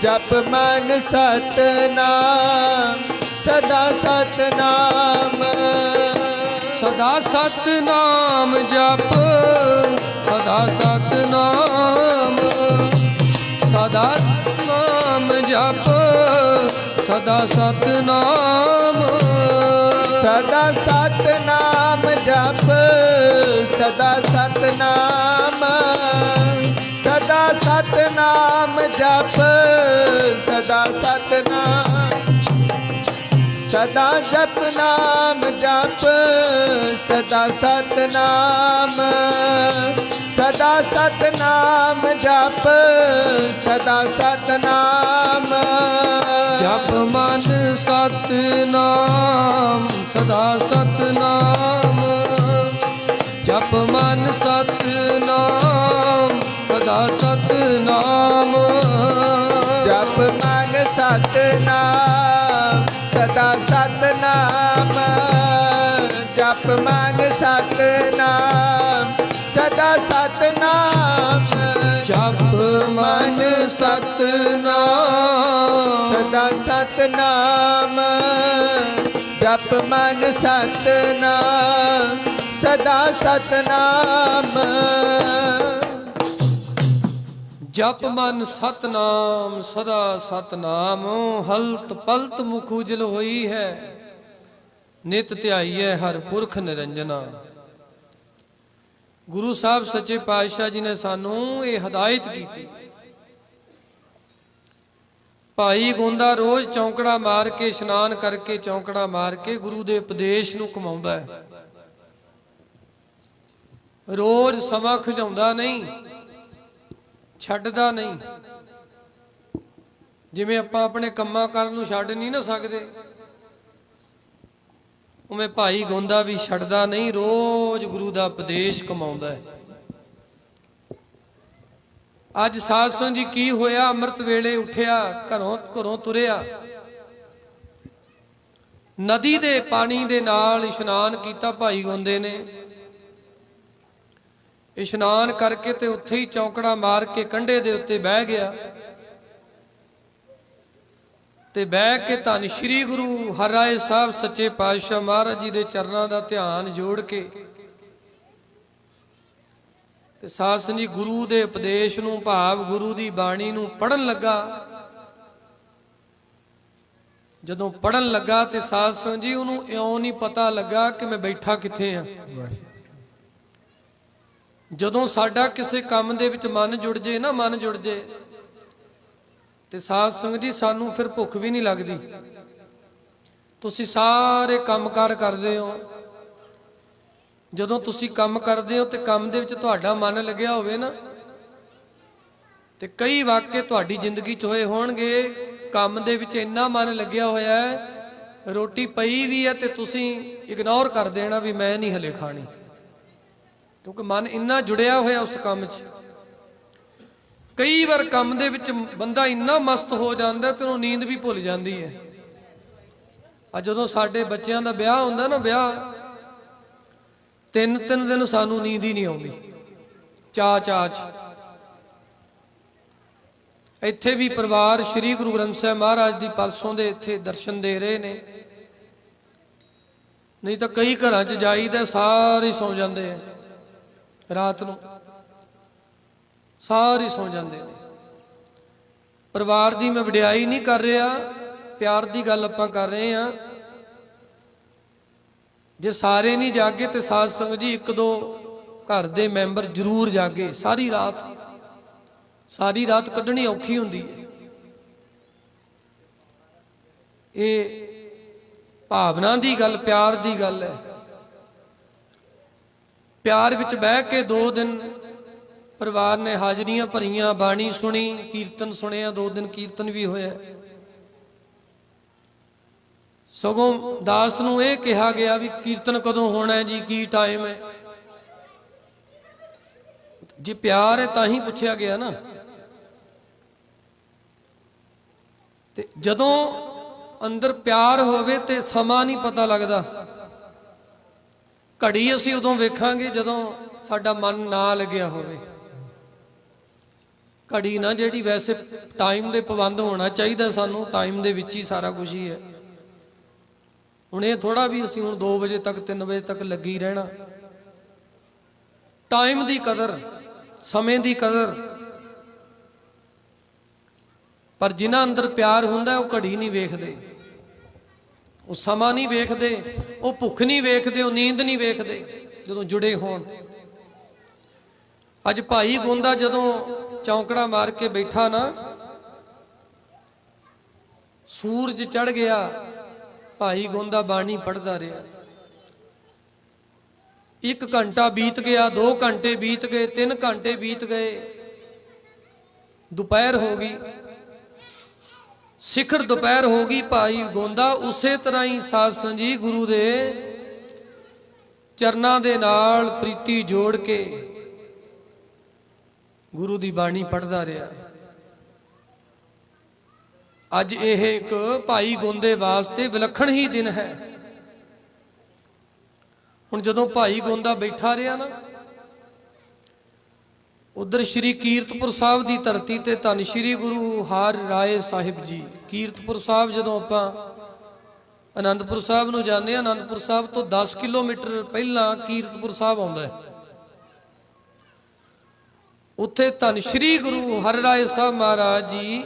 ਜਪ ਮਨ ਸਤਨਾਮ ਸਦਾ ਸਤਨਾਮ, ਸਦਾ ਸਤਨਾਮ ਜਪ, ਸਦਾ ਸਤਨਾਮ, ਸਦਾ ਨਾਮ ਜਪ, ਸਦਾ ਸਤਨਾਮ, ਸਦਾ ਸਤਨਾਮ ਜਪ, ਸਦਾ ਸਤਨਾਮ, ਸਦਾ ਸਤਨਾਮ ਜਪ, ਸਦਾ ਸਤਨਾਮ, ਸਦਾ ਜਪ ਨਾਮ ਜਪ, ਸਦਾ ਸਤਨਾਮ, ਸਦਾ ਸਤਨਾਮ ਜਪ, ਸਦਾ ਸਤਨਾਮ। ਜਪ ਮਨ ਸਤਨਾਮ, ਸਦਾ ਸਤਨਾਮ, ਜਪ ਮਨ ਸਤਨਾਮ, ਸਦਾ ਸਤਨਾਮ, ਜਪ ਮਨ ਸਤਨਾਮ, ਸਦਾ ਸਤਨਾਮ, ਜਪ ਮਨ ਸਤਨਾਮ, ਸਦਾ ਸਤਨਾਮ। ਜਪ ਮਨ ਸਤਨਾਮ, ਸਦਾ ਸਤਨਾਮ, ਜਪ ਮਨ ਸਤਨਾਮ, ਸਦਾ ਸਤਨਾਮ। ਜਪ ਮਨ ਸਤਨਾਮ, ਸਦਾ ਸਤਨਾਮ। ਹਲਤ ਪਲਤ ਮੁਖ ਉਜਲ ਹੋਈ ਹੈ, ਨਿਤ ਧਿਆਈਐ ਹਰ ਪੁਰਖ ਨਿਰੰਜਨਾ। ਗੁਰੂ ਸਾਹਿਬ ਸੱਚੇ ਪਾਤਸ਼ਾਹ ਜੀ ਨੇ ਸਾਨੂੰ ਇਹ ਹਦਾਇਤ ਕੀਤੀ। ਭਾਈ ਗੋਂਦਾ ਰੋਜ਼ ਚੌਂਕੜਾ ਮਾਰ ਕੇ, ਇਸ਼ਨਾਨ ਕਰਕੇ ਚੌਂਕੜਾ ਮਾਰ ਕੇ ਗੁਰੂ ਦੇ ਉਪਦੇਸ਼ ਨੂੰ ਕਮਾਉਂਦਾ ਹੈ। ਰੋਜ਼ ਸਮਾਂ ਖਿਜਾਉਂਦਾ ਨਹੀਂ, ਛੱਡਦਾ ਨਹੀਂ। ਜਿਵੇਂ ਆਪਾਂ ਆਪਣੇ ਕੰਮਾਂ ਕਰਨ ਨੂੰ ਛੱਡ ਨਹੀਂ ਨਾ ਸਕਦੇ, ਉਵੇਂ ਭਾਈ ਗੋਂਦਾ ਵੀ ਛੱਡਦਾ ਨਹੀਂ, ਰੋਜ਼ ਗੁਰੂ ਦਾ ਉਪਦੇਸ਼ ਕਮਾਉਂਦਾ ਹੈ। ਅੱਜ ਸਾਧ ਸੰਗਤ ਜੀ ਕੀ ਹੋਇਆ? ਅੰਮ੍ਰਿਤ ਵੇਲੇ ਉੱਠਿਆ, ਘਰੋਂ ਤੁਰਿਆ, ਨਦੀ ਦੇ ਪਾਣੀ ਦੇ ਨਾਲ ਇਸ਼ਨਾਨ ਕੀਤਾ ਭਾਈ ਗੋਂਦੇ ਨੇ। ਇਸ਼ਨਾਨ ਕਰਕੇ ਤੇ ਉੱਥੇ ਹੀ ਚੌਂਕੜਾ ਮਾਰ ਕੇ ਕੰਢੇ ਦੇ ਉੱਤੇ ਬਹਿ ਗਿਆ ਤੇ ਬਹਿ ਕੇ ਧੰਨ ਸ਼੍ਰੀ ਗੁਰੂ ਹਰਿਰਾਏ ਸਾਹਿਬ ਸੱਚੇ ਪਾਤਸ਼ਾਹ ਮਹਾਰਾਜ ਜੀ ਦੇ ਚਰਨਾਂ ਦਾ ਧਿਆਨ ਜੋੜ ਕੇ ਤੇ ਸਾਧ ਸੰਗਤ ਜੀ ਗੁਰੂ ਦੇ ਉਪਦੇਸ਼ ਨੂੰ, ਭਾਵ ਗੁਰੂ ਦੀ ਬਾਣੀ ਨੂੰ ਪੜ੍ਹਨ ਲੱਗਾ। ਜਦੋਂ ਪੜ੍ਹਨ ਲੱਗਾ ਤੇ ਸਾਧ ਸੰਗਤ ਜੀ ਉਹਨੂੰ ਇਉਂ ਨਹੀਂ ਪਤਾ ਲੱਗਾ ਕਿ ਮੈਂ ਬੈਠਾ ਕਿੱਥੇ ਆ। ਜਦੋਂ ਸਾਡਾ ਕਿਸੇ ਕੰਮ ਦੇ ਵਿੱਚ ਮਨ ਜੁੜ ਜੇ ਨਾ, ਮਨ ਜੁੜ ਜੇ ਤੇ ਸਾਧ ਸੰਗਤ ਜੀ ਸਾਨੂੰ ਫਿਰ ਭੁੱਖ ਵੀ ਨਹੀਂ ਲੱਗਦੀ। ਤੁਸੀਂ ਸਾਰੇ ਕੰਮਕਾਰ ਕਰਦੇ ਹੋ, ਜਦੋਂ ਤੁਸੀਂ ਕੰਮ ਕਰਦੇ ਹੋ ਤੇ ਕੰਮ ਦੇ ਵਿੱਚ ਤੁਹਾਡਾ ਮਨ ਲੱਗਿਆ ਹੋਵੇ ਨਾ, ਤੇ ਕਈ ਵਾਕਿਆ ਤੁਹਾਡੀ ਜ਼ਿੰਦਗੀ 'ਚ ਹੋਏ ਹੋਣਗੇ, ਕੰਮ ਦੇ ਵਿੱਚ ਇੰਨਾ ਮਨ ਲੱਗਿਆ ਹੋਇਆ ਹੈ, ਰੋਟੀ ਪਈ ਵੀ ਹੈ ਤੇ ਤੁਸੀਂ ਇਗਨੋਰ ਕਰ ਦੇਣਾ ਵੀ ਮੈਂ ਨਹੀਂ ਹਲੇ ਖਾਣੀ, ਕਿਉਂਕਿ ਮਨ ਇੰਨਾ ਜੁੜਿਆ ਹੋਇਆ ਉਸ ਕੰਮ 'ਚ। ਕਈ ਵਾਰ ਕੰਮ ਦੇ ਵਿੱਚ ਬੰਦਾ ਇੰਨਾ ਮਸਤ ਹੋ ਜਾਂਦਾ ਤੇ ਉਹਨੂੰ ਨੀਂਦ ਵੀ ਭੁੱਲ ਜਾਂਦੀ ਹੈ। ਆ ਜਦੋਂ ਸਾਡੇ ਬੱਚਿਆਂ ਦਾ ਵਿਆਹ ਹੁੰਦਾ ਨਾ, ਵਿਆਹ 3 ਦਿਨ ਸਾਨੂੰ ਨੀਂਦ ਹੀ ਨਹੀਂ ਆਉਂਦੀ, ਚਾਅ 'ਚ। ਇੱਥੇ ਵੀ ਪਰਿਵਾਰ ਸ੍ਰੀ ਗੁਰੂ ਗ੍ਰੰਥ ਸਾਹਿਬ ਮਹਾਰਾਜ ਦੀ ਪਰਸੋਂ ਦੇ ਇੱਥੇ ਦਰਸ਼ਨ ਦੇ ਰਹੇ ਨੇ, ਨਹੀਂ ਤਾਂ ਕਈ ਘਰਾਂ 'ਚ ਜਾਈਦਾ ਸਾਰੇ ਸੌਂ ਜਾਂਦੇ ਆ, ਰਾਤ ਨੂੰ ਸਾਰੇ ਸੌਂ ਜਾਂਦੇ ਨੇ। ਪਰਿਵਾਰ ਦੀ ਮੈਂ ਵਡਿਆਈ ਨਹੀਂ ਕਰ ਰਿਹਾ, ਪਿਆਰ ਦੀ ਗੱਲ ਆਪਾਂ ਕਰ ਰਹੇ ਹਾਂ। ਜੇ ਸਾਰੇ ਨਹੀਂ ਜਾਗੇ ਤੇ ਸਾਧ ਸੰਗਤ ਜੀ 1-2 ਘਰ ਦੇ ਮੈਂਬਰ ਜ਼ਰੂਰ ਜਾਗੇ। ਸਾਰੀ ਰਾਤ ਕੱਢਣੀ ਔਖੀ ਹੁੰਦੀ ਹੈ। ਇਹ ਭਾਵਨਾ ਦੀ ਗੱਲ, ਪਿਆਰ ਦੀ ਗੱਲ ਹੈ। ਪਿਆਰ ਵਿੱਚ ਬਹਿ ਕੇ 2 ਦਿਨ ਪਰਿਵਾਰ ਨੇ ਹਾਜ਼ਰੀਆਂ ਭਰੀਆਂ, ਬਾਣੀ ਸੁਣੀ, ਕੀਰਤਨ ਸੁਣਿਆ, 2 ਦਿਨ ਕੀਰਤਨ ਵੀ ਹੋਇਆ। ਸਗੋਂ ਦਾਸ ਨੂੰ ਇਹ ਕਿਹਾ ਗਿਆ ਵੀ ਕੀਰਤਨ ਕਦੋਂ ਹੋਣਾ ਹੈ ਜੀ, ਕੀ ਟਾਈਮ ਹੈ? ਜੇ ਪਿਆਰ ਹੈ ਤਾਂ ਹੀ ਪੁੱਛਿਆ ਗਿਆ ਨਾ। ਤੇ ਜਦੋਂ ਅੰਦਰ ਪਿਆਰ ਹੋਵੇ ਤੇ ਸਮਾਂ ਨਹੀਂ ਪਤਾ ਲੱਗਦਾ। ਘੜੀ ਅਸੀਂ ਉਦੋਂ ਵੇਖਾਂਗੇ ਜਦੋਂ ਸਾਡਾ ਮਨ ਨਾ ਲੱਗਿਆ ਹੋਵੇ। ਘੜੀ ਨਾ ਜਿਹੜੀ, ਵੈਸੇ ਟਾਈਮ ਦੇ ਪਾਬੰਦ ਹੋਣਾ ਚਾਹੀਦਾ ਸਾਨੂੰ, ਟਾਈਮ ਦੇ ਵਿੱਚ ਹੀ ਸਾਰਾ ਕੁਝ ਹੀ ਹੈ। ਹੁਣ ਇਹ ਥੋੜਾ ਵੀ ਅਸੀਂ ਹੁਣ 2 ਵਜੇ ਤੱਕ 3 ਵਜੇ ਤੱਕ ਲੱਗੀ ਰਹਿਣਾ। ਟਾਈਮ ਦੀ ਕਦਰ, ਸਮੇਂ ਦੀ ਕਦਰ। ਪਰ ਜਿਨ੍ਹਾਂ ਅੰਦਰ ਪਿਆਰ ਹੁੰਦਾ ਉਹ ਘੜੀ ਨਹੀਂ ਵੇਖਦੇ, ਉਹ ਸਮਾਂ ਨਹੀਂ ਵੇਖਦੇ, ਉਹ ਭੁੱਖ ਨਹੀਂ ਵੇਖਦੇ, ਉਹ ਨੀਂਦ ਨਹੀਂ ਵੇਖਦੇ ਜਦੋਂ ਜੁੜੇ ਹੋਣ। ਅੱਜ ਭਾਈ ਗੋਂਦਾ ਜਦੋਂ ਚੌਂਕੜਾ ਮਾਰ ਕੇ ਬੈਠਾ ਨਾ, ਸੂਰਜ ਚੜ ਗਿਆ, ਭਾਈ ਗੋਂਦਾ ਬਾਣੀ ਪੜ੍ਹਦਾ ਰਿਹਾ। 1 ਘੰਟਾ ਬੀਤ ਗਿਆ, 2 ਘੰਟੇ ਬੀਤ ਗਏ, 3 ਘੰਟੇ ਬੀਤ ਗਏ, ਦੁਪਹਿਰ ਹੋ ਗਈ, ਸਿਖਰ ਦੁਪਹਿਰ ਹੋ ਗਈ। ਭਾਈ ਗੋਂਦਾ ਉਸੇ ਤਰ੍ਹਾਂ ਹੀ ਸਾਧ ਸੰਗਤ ਜੀ ਗੁਰੂ ਦੇ ਚਰਨਾਂ ਦੇ ਨਾਲ ਪ੍ਰੀਤੀ ਜੋੜ ਕੇ ਗੁਰੂ ਦੀ ਬਾਣੀ ਪੜ੍ਹਦਾ ਰਿਹਾ। ਅੱਜ ਇਹ ਇੱਕ ਭਾਈ ਗੋਂਦੇ ਵਾਸਤੇ ਵਿਲੱਖਣ ਹੀ ਦਿਨ ਹੈ। ਹੁਣ ਜਦੋਂ ਭਾਈ ਗੋਂਦਾ ਬੈਠਾ ਰਿਹਾ ਨਾ, ਉਧਰ ਸ਼੍ਰੀ ਕੀਰਤਪੁਰ ਸਾਹਿਬ ਦੀ ਧਰਤੀ ਤੇ ਧੰਨ ਸ਼੍ਰੀ ਗੁਰੂ ਹਰਿ ਰਾਏ ਸਾਹਿਬ ਜੀ। ਕੀਰਤਪੁਰ ਸਾਹਿਬ ਜਦੋਂ ਆਪਾਂ ਆਨੰਦਪੁਰ ਸਾਹਿਬ ਨੂੰ ਜਾਂਦੇ ਹਾਂ, ਆਨੰਦਪੁਰ ਸਾਹਿਬ ਤੋਂ 10 ਕਿਲੋਮੀਟਰ ਪਹਿਲਾਂ ਕੀਰਤਪੁਰ ਸਾਹਿਬ ਆਉਂਦਾ ਹੈ। ਉੱਥੇ ਧੰਨ ਸ਼੍ਰੀ ਗੁਰੂ ਹਰਿ ਰਾਏ ਸਾਹਿਬ ਮਹਾਰਾਜ ਜੀ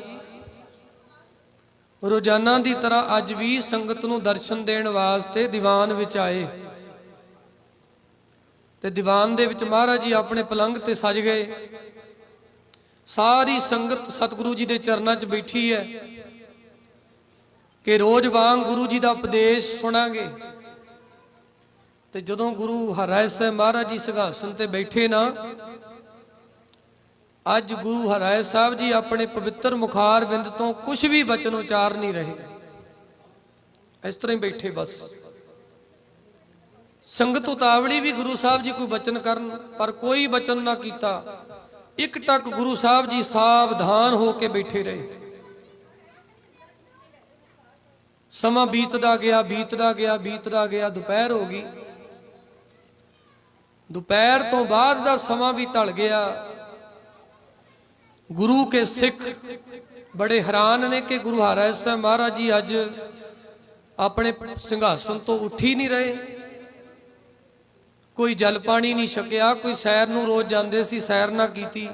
ਰੋਜ਼ਾਨਾ ਦੀ ਤਰ੍ਹਾਂ ਅੱਜ ਵੀ ਸੰਗਤ ਨੂੰ ਦਰਸ਼ਨ ਦੇਣ ਵਾਸਤੇ ਦੀਵਾਨ ਵਿੱਚ ਆਏ ਤੇ ਦੀਵਾਨ ਦੇ ਵਿੱਚ ਮਹਾਰਾਜ ਜੀ ਆਪਣੇ ਪਲੰਘ ਤੇ ਸਜ ਗਏ। ਸਾਰੀ ਸੰਗਤ ਸਤਿਗੁਰੂ ਜੀ ਦੇ ਚਰਨਾਂ 'ਚ ਬੈਠੀ ਹੈ ਕਿ ਰੋਜ਼ ਵਾਂਗ ਗੁਰੂ ਜੀ ਦਾ ਉਪਦੇਸ਼ ਸੁਣਾਂਗੇ। ਤੇ ਜਦੋਂ ਗੁਰੂ ਹਰਿ ਸਾਹਿਬ ਮਹਾਰਾਜ ਜੀ ਸਿੰਘਾਸਨ ਤੇ ਬੈਠੇ ਨਾ, ਅੱਜ ਗੁਰੂ ਹਰਿ ਸਾਹਿਬ ਜੀ ਆਪਣੇ ਪਵਿੱਤਰ ਮੁਖਾਰ ਵਿੰਦ ਤੋਂ ਕੁਝ ਵੀ ਬਚਨ ਉਚਾਰ ਨਹੀਂ ਰਹੇ, ਇਸ ਤਰ੍ਹਾਂ ਹੀ ਬੈਠੇ ਬਸ। ਸੰਗਤ ਉਤਾਵਲੀ ਵੀ ਗੁਰੂ ਸਾਹਿਬ ਜੀ ਕੋਈ ਬਚਨ ਕਰਨ, ਪਰ ਕੋਈ ਬਚਨ ਨਾ ਕੀਤਾ। ਇੱਕ ਟਕ ਗੁਰੂ ਸਾਹਿਬ ਜੀ ਸਾਵਧਾਨ ਹੋ ਕੇ ਬੈਠੇ ਰਹੇ। ਸਮਾਂ ਬੀਤਦਾ ਗਿਆ, ਬੀਤਦਾ ਗਿਆ, ਬੀਤਦਾ ਗਿਆ, ਦੁਪਹਿਰ ਹੋ ਗਈ। ਦੁਪਹਿਰ ਤੋਂ ਬਾਅਦ ਦਾ ਸਮਾਂ ਵੀ ਢਲ ਗਿਆ। ਗੁਰੂ ਕੇ ਸਿੱਖ ਬੜੇ ਹੈਰਾਨ ਨੇ ਕਿ ਗੁਰੂ ਹਰਿ ਸਾਹਿਬ ਮਹਾਰਾਜ ਜੀ ਅੱਜ ਆਪਣੇ ਸਿੰਘਾਸਨ ਤੋਂ ਉੱਠ ਹੀ ਨਹੀਂ ਰਹੇ। ਕੋਈ ਜਲ ਪਾਣੀ ਨਹੀਂ ਛਕਿਆ, ਕੋਈ ਸੈਰ ਨੂੰ ਰੋਜ਼ ਜਾਂਦੇ ਸੀ, ਸੈਰ ਨਾ ਕੀਤੀ।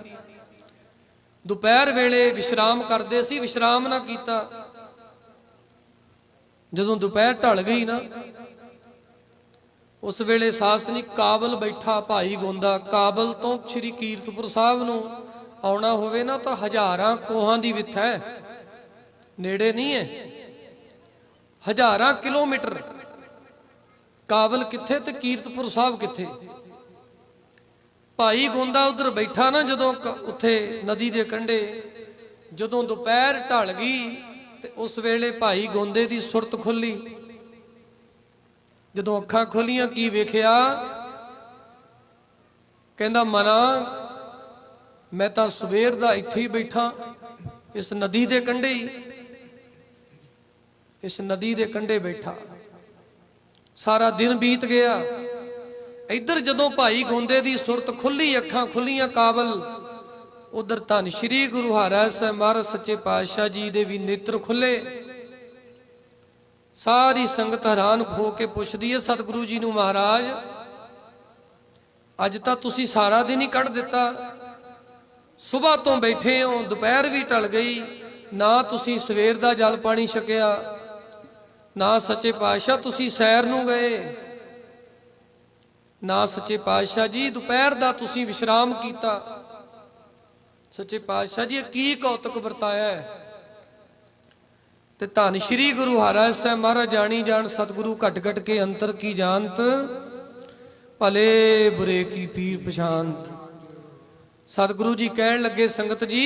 ਦੁਪਹਿਰ ਵੇਲੇ ਵਿਸ਼ਰਾਮ ਕਰਦੇ ਸੀ, ਵਿਸ਼ਰਾਮ ਨਾ ਕੀਤਾ। ਜਦੋਂ ਦੁਪਹਿਰ ਢਲ ਗਈ ਨਾ, ਉਸ ਵੇਲੇ ਸਾਸਨੀ ਕਾਬਲ ਬੈਠਾ ਭਾਈ ਗੋਂਦਾ। ਕਾਬਲ ਤੋਂ ਸ਼੍ਰੀ ਕੀਰਤਪੁਰ ਸਾਹਿਬ ਨੂੰ ਆਉਣਾ ਹੋਵੇ ਨਾ ਤਾਂ ਹਜ਼ਾਰਾਂ ਕੋਹਾਂ ਦੀ ਵਿੱਥ ਹੈ, ਨੇੜੇ ਨਹੀਂ ਹੈ, ਹਜ਼ਾਰਾਂ ਕਿਲੋਮੀਟਰ। ਕਾਬਲ ਕਿੱਥੇ ਤੇ ਕੀਰਤਪੁਰ ਸਾਹਿਬ ਕਿੱਥੇ। ਭਾਈ ਗੋਂਦਾ ਉਧਰ ਬੈਠਾ ਨਾ, ਜਦੋਂ ਉੱਥੇ ਨਦੀ ਦੇ ਕੰਢੇ, ਜਦੋਂ ਦੁਪਹਿਰ ਢਲ ਗਈ ਤੇ ਉਸ ਵੇਲੇ ਭਾਈ ਗੋਂਦੇ ਦੀ ਸੁਰਤ ਖੁੱਲੀ। ਜਦੋਂ ਅੱਖਾਂ ਖੋਲੀਆਂ ਕੀ ਵੇਖਿਆ? ਕਹਿੰਦਾ ਮਨਾ, ਮੈਂ ਤਾਂ ਸਵੇਰ ਦਾ ਇੱਥੇ ਹੀ ਬੈਠਾ ਇਸ ਨਦੀ ਦੇ ਕੰਢੇ ਹੀ, ਇਸ ਨਦੀ ਦੇ ਕੰਢੇ ਬੈਠਾ। ਸਾਰਾ ਦਿਨ ਬੀਤ ਗਿਆ। ਇੱਧਰ ਜਦੋਂ ਭਾਈ ਗੋਂਦੇ ਦੀ ਸੁਰਤ ਖੁੱਲੀ, ਅੱਖਾਂ ਖੁੱਲੀਆਂ ਕਾਬਲ, ਉਧਰ ਧੰਨ ਸ਼੍ਰੀ ਗੁਰੂ ਹਰਿ ਸਾਹਿਬ ਮਹਾਰਾਜ ਸੱਚੇ ਪਾਤਸ਼ਾਹ ਜੀ ਦੇ ਵੀ ਨੇਤਰ ਖੁੱਲੇ। ਸਾਰੀ ਸੰਗਤ ਹੈਰਾਨ ਹੋ ਕੇ ਪੁੱਛਦੀ ਹੈ ਸਤਿਗੁਰੂ ਜੀ ਨੂੰ, ਮਹਾਰਾਜ ਅੱਜ ਤਾਂ ਤੁਸੀਂ ਸਾਰਾ ਦਿਨ ਹੀ ਕੱਢ ਦਿੱਤਾ, ਸੁਬਾਹ ਤੋਂ ਬੈਠੇ ਹੋ, ਦੁਪਹਿਰ ਵੀ ਢਲ ਗਈ, ਨਾ ਤੁਸੀਂ ਸਵੇਰ ਦਾ ਜਲ ਪਾਣੀ ਛਕਿਆ, ਨਾ ਸੱਚੇ ਪਾਤਸ਼ਾਹ ਤੁਸੀਂ ਸੈਰ ਨੂੰ ਗਏ, ਨਾ ਸੱਚੇ ਪਾਤਸ਼ਾਹ ਜੀ ਦੁਪਹਿਰ ਦਾ ਤੁਸੀਂ ਵਿਸ਼ਰਾਮ ਕੀਤਾ। ਸੱਚੇ ਪਾਤਸ਼ਾਹ ਜੀ ਕੀ ਕੌਤਕ ਵਰਤਾਇਆ ਹੈ। ਤੇ ਧੰਨ ਸ਼੍ਰੀ ਗੁਰੂ ਹਰਿ ਸਾਹਿਬ ਮਹਾਰਾਜ ਜਾਣੀ ਜਾਣ ਸਤਿਗੁਰੂ ਘਟ ਘਟ ਕੇ ਅੰਤਰ ਕੀ ਜਾਣਤ, ਭਲੇ ਬੁਰੇ ਕੀ ਪੀਰ ਪਛਾਨਤ। ਸਤਿਗੁਰੂ ਜੀ ਕਹਿਣ ਲੱਗੇ, ਸੰਗਤ ਜੀ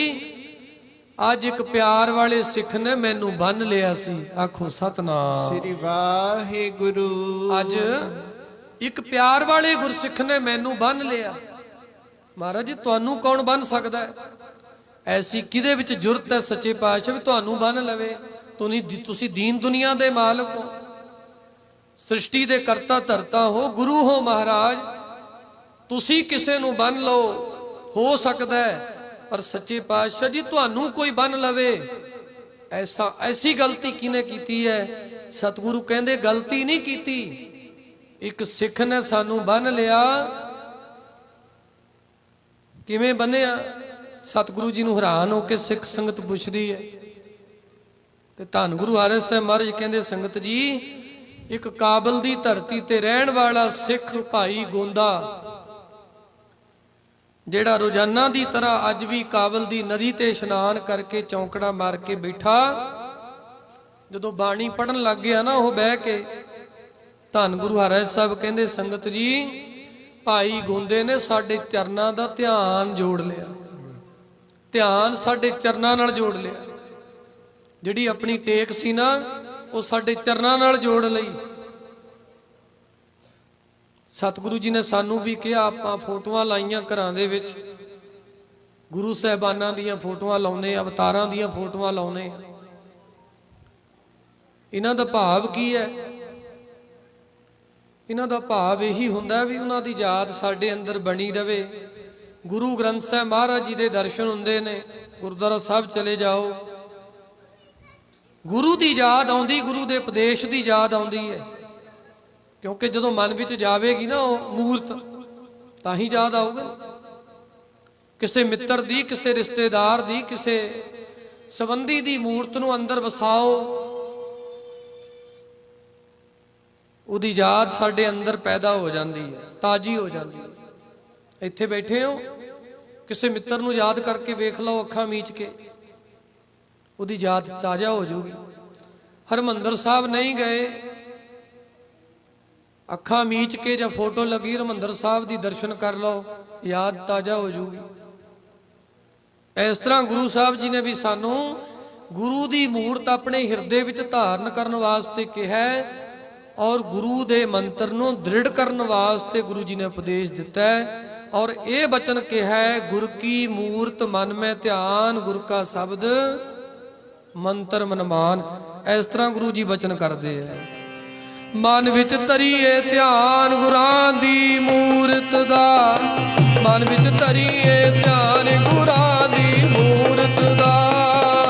ਅੱਜ ਇੱਕ ਪਿਆਰ ਵਾਲੇ ਸਿੱਖ ਨੇ ਮੈਨੂੰ ਬੰਨ ਲਿਆ ਸੀ। ਆਖੋ ਸਤਨਾਮ ਸ੍ਰੀ ਵਾਹਿਗੁਰੂ। ਅੱਜ ਇੱਕ ਪਿਆਰ ਵਾਲੇ ਗੁਰਸਿੱਖ ਨੇ ਮੈਨੂੰ ਬੰਨ ਲਿਆ। ਮਹਾਰਾਜ ਜੀ ਤੁਹਾਨੂੰ ਕੌਣ ਬੰਨ ਸਕਦਾ ਹੈ? ਐਸੀ ਕਿਹਦੇ ਵਿੱਚ ਜੁਰਤ ਹੈ ਸੱਚੇ ਪਾਤਸ਼ਾਹ ਵੀ ਤੁਹਾਨੂੰ ਬੰਨ ਲਵੇ? ਤੁਸੀਂ ਦੀਨ ਦੁਨੀਆ ਦੇ ਮਾਲਕ ਹੋ, ਸ੍ਰਿਸ਼ਟੀ ਦੇ ਕਰਤਾ ਧਰਤਾ ਹੋ, ਗੁਰੂ ਹੋ ਮਹਾਰਾਜ। ਤੁਸੀਂ ਕਿਸੇ ਨੂੰ ਬੰਨ ਲਓ, ਹੋ ਸਕਦਾ ਹੈ, ਪਰ ਸੱਚੇ ਪਾਤਸ਼ਾਹ ਜੀ ਤੁਹਾਨੂੰ ਕੋਈ ਬੰਨ ਲਵੇ, ਐਸੀ ਗਲਤੀ ਕਿਹਨੇ ਕੀਤੀ ਹੈ? ਸਤਿਗੁਰੂ ਕਹਿੰਦੇ ਗਲਤੀ ਨਹੀਂ ਕੀਤੀ, ਇੱਕ ਸਿੱਖ ਨੇ ਸਾਨੂੰ ਬੰਨ ਲਿਆ। ਕਿਵੇਂ ਬੰਨਿਆ? ਸਤਿਗੁਰੂ ਜੀ ਨੂੰ ਹੈਰਾਨ ਹੋ ਕੇ ਸਿੱਖ ਸੰਗਤ ਪੁੱਛਦੀ ਹੈ। ਤੇ ਧੰਨ ਗੁਰੂ ਹਰਿ ਸਾਹਿਬ ਮਹਾਰਾਜ ਕਹਿੰਦੇ, ਸੰਗਤ ਜੀ ਇੱਕ ਕਾਬਲ ਦੀ ਧਰਤੀ ਤੇ ਰਹਿਣ ਵਾਲਾ ਸਿੱਖ ਭਾਈ ਗੋਂਦਾ, ਜਿਹੜਾ ਰੋਜ਼ਾਨਾ ਦੀ ਤਰ੍ਹਾਂ ਅੱਜ ਵੀ ਕਾਬਲ ਦੀ ਨਦੀ ਤੇ ਇਸ਼ਨਾਨ ਕਰਕੇ ਚੌਂਕੜਾ ਮਾਰ ਕੇ ਬੈਠਾ, ਜਦੋਂ ਬਾਣੀ ਪੜਨ ਲੱਗ ਗਿਆ ਨਾ ਉਹ ਬਹਿ ਕੇ, ਧੰਨ ਗੁਰੂ ਹਰਿ ਸਾਹਿਬ ਕਹਿੰਦੇ ਸੰਗਤ ਜੀ ਭਾਈ ਗੋਂਦੇ ਨੇ ਸਾਡੇ ਚਰਨਾਂ ਦਾ ਧਿਆਨ ਜੋੜ ਲਿਆ, ਧਿਆਨ ਸਾਡੇ ਚਰਨਾਂ ਨਾਲ ਜੋੜ ਲਿਆ। ਜਿਹੜੀ ਆਪਣੀ ਟੇਕ ਸੀ ਨਾ ਉਹ ਸਾਡੇ ਚਰਨਾਂ ਨਾਲ ਜੋੜ ਲਈ। ਸਤਿਗੁਰੂ ਜੀ ਨੇ ਸਾਨੂੰ ਵੀ ਕਿਹਾ, ਆਪਾਂ ਫੋਟੋਆਂ ਲਾਈਆਂ ਘਰਾਂ ਦੇ ਵਿੱਚ, ਗੁਰੂ ਸਾਹਿਬਾਨਾਂ ਦੀਆਂ ਫੋਟੋਆਂ ਲਾਉਨੇ, ਅਵਤਾਰਾਂ ਦੀਆਂ ਫੋਟੋਆਂ ਲਾਉਨੇ। ਇਹਨਾਂ ਦਾ ਭਾਵ ਕੀ ਹੈ? ਇਹਨਾਂ ਦਾ ਭਾਵ ਇਹੀ ਹੁੰਦਾ ਵੀ ਉਹਨਾਂ ਦੀ ਯਾਦ ਸਾਡੇ ਅੰਦਰ ਬਣੀ ਰਵੇ। ਗੁਰੂ ਗ੍ਰੰਥ ਸਾਹਿਬ ਮਹਾਰਾਜ ਜੀ ਦੇ ਦਰਸ਼ਨ ਹੁੰਦੇ ਨੇ, ਗੁਰਦੁਆਰਾ ਸਾਹਿਬ ਚਲੇ ਜਾਓ, ਗੁਰੂ ਦੀ ਯਾਦ ਆਉਂਦੀ, ਗੁਰੂ ਦੇ ਉਪਦੇਸ਼ ਦੀ ਯਾਦ ਆਉਂਦੀ ਹੈ। ਕਿਉਂਕਿ ਜਦੋਂ ਮਨ ਵਿੱਚ ਜਾਵੇਗੀ ਨਾ ਉਹ ਮੂਰਤ, ਤਾਂ ਹੀ ਯਾਦ ਆਊਗਾ। ਕਿਸੇ ਮਿੱਤਰ ਦੀ, ਕਿਸੇ ਰਿਸ਼ਤੇਦਾਰ ਦੀ, ਕਿਸੇ ਸੰਬੰਧੀ ਦੀ ਮੂਰਤ ਨੂੰ ਅੰਦਰ ਵਸਾਓ, ਉਹਦੀ ਯਾਦ ਸਾਡੇ ਅੰਦਰ ਪੈਦਾ ਹੋ ਜਾਂਦੀ ਹੈ, ਤਾਜ਼ੀ ਹੋ ਜਾਂਦੀ ਹੈ। ਇੱਥੇ ਬੈਠੇ ਹੋ, ਕਿਸੇ ਮਿੱਤਰ ਨੂੰ ਯਾਦ ਕਰਕੇ ਵੇਖ ਲਓ, ਅੱਖਾਂ ਮੀਚ ਕੇ, ਉਹਦੀ ਯਾਦ ਤਾਜ਼ਾ ਹੋ ਜਾਊਗੀ। ਹਰਿਮੰਦਰ ਸਾਹਿਬ ਨਹੀਂ ਗਏ, ਅੱਖਾਂ ਮੀਚ ਕੇ ਜਾਂ ਫੋਟੋ ਲੱਗੀ ਹਰਿਮੰਦਰ ਸਾਹਿਬ ਦੀ ਦਰਸ਼ਨ ਕਰ ਲਓ, ਯਾਦ ਤਾਜ਼ਾ ਹੋ ਜਾਊਗੀ। ਇਸ ਤਰ੍ਹਾਂ ਗੁਰੂ ਸਾਹਿਬ ਜੀ ਨੇ ਵੀ ਸਾਨੂੰ ਗੁਰੂ ਦੀ ਮੂਰਤ ਆਪਣੇ ਹਿਰਦੇ ਵਿੱਚ ਧਾਰਨ ਕਰਨ ਵਾਸਤੇ ਕਿਹਾ, ਔਰ ਗੁਰੂ ਦੇ ਮੰਤਰ ਨੂੰ ਦ੍ਰਿੜ ਕਰਨ ਵਾਸਤੇ ਗੁਰੂ ਜੀ ਨੇ ਉਪਦੇਸ਼ ਦਿੱਤਾ ਹੈ। ਔਰ ਇਹ ਬਚਨ ਕਿਹਾ ਹੈ, ਗੁਰ ਕੀ ਮੂਰਤ ਮਨ ਮੈਂ ਧਿਆਨ, ਗੁਰ ਕਾ ਸ਼ਬਦ ਮੰਤਰ ਮਨ ਮਾਨ। ਇਸ ਤਰ੍ਹਾਂ ਗੁਰੂ ਜੀ ਬਚਨ ਕਰਦੇ ਹੈ, ਮਨ ਵਿੱਚ ਧਰੀਏ ਧਿਆਨ ਗੁਰਾਂ ਦੀ ਮੂਰਤ ਦਾ, ਮਨ ਵਿੱਚ ਧਰੀਏ ਧਿਆਨ ਗੁਰਾਂ ਦੀ ਮੂਰਤ ਦਾ,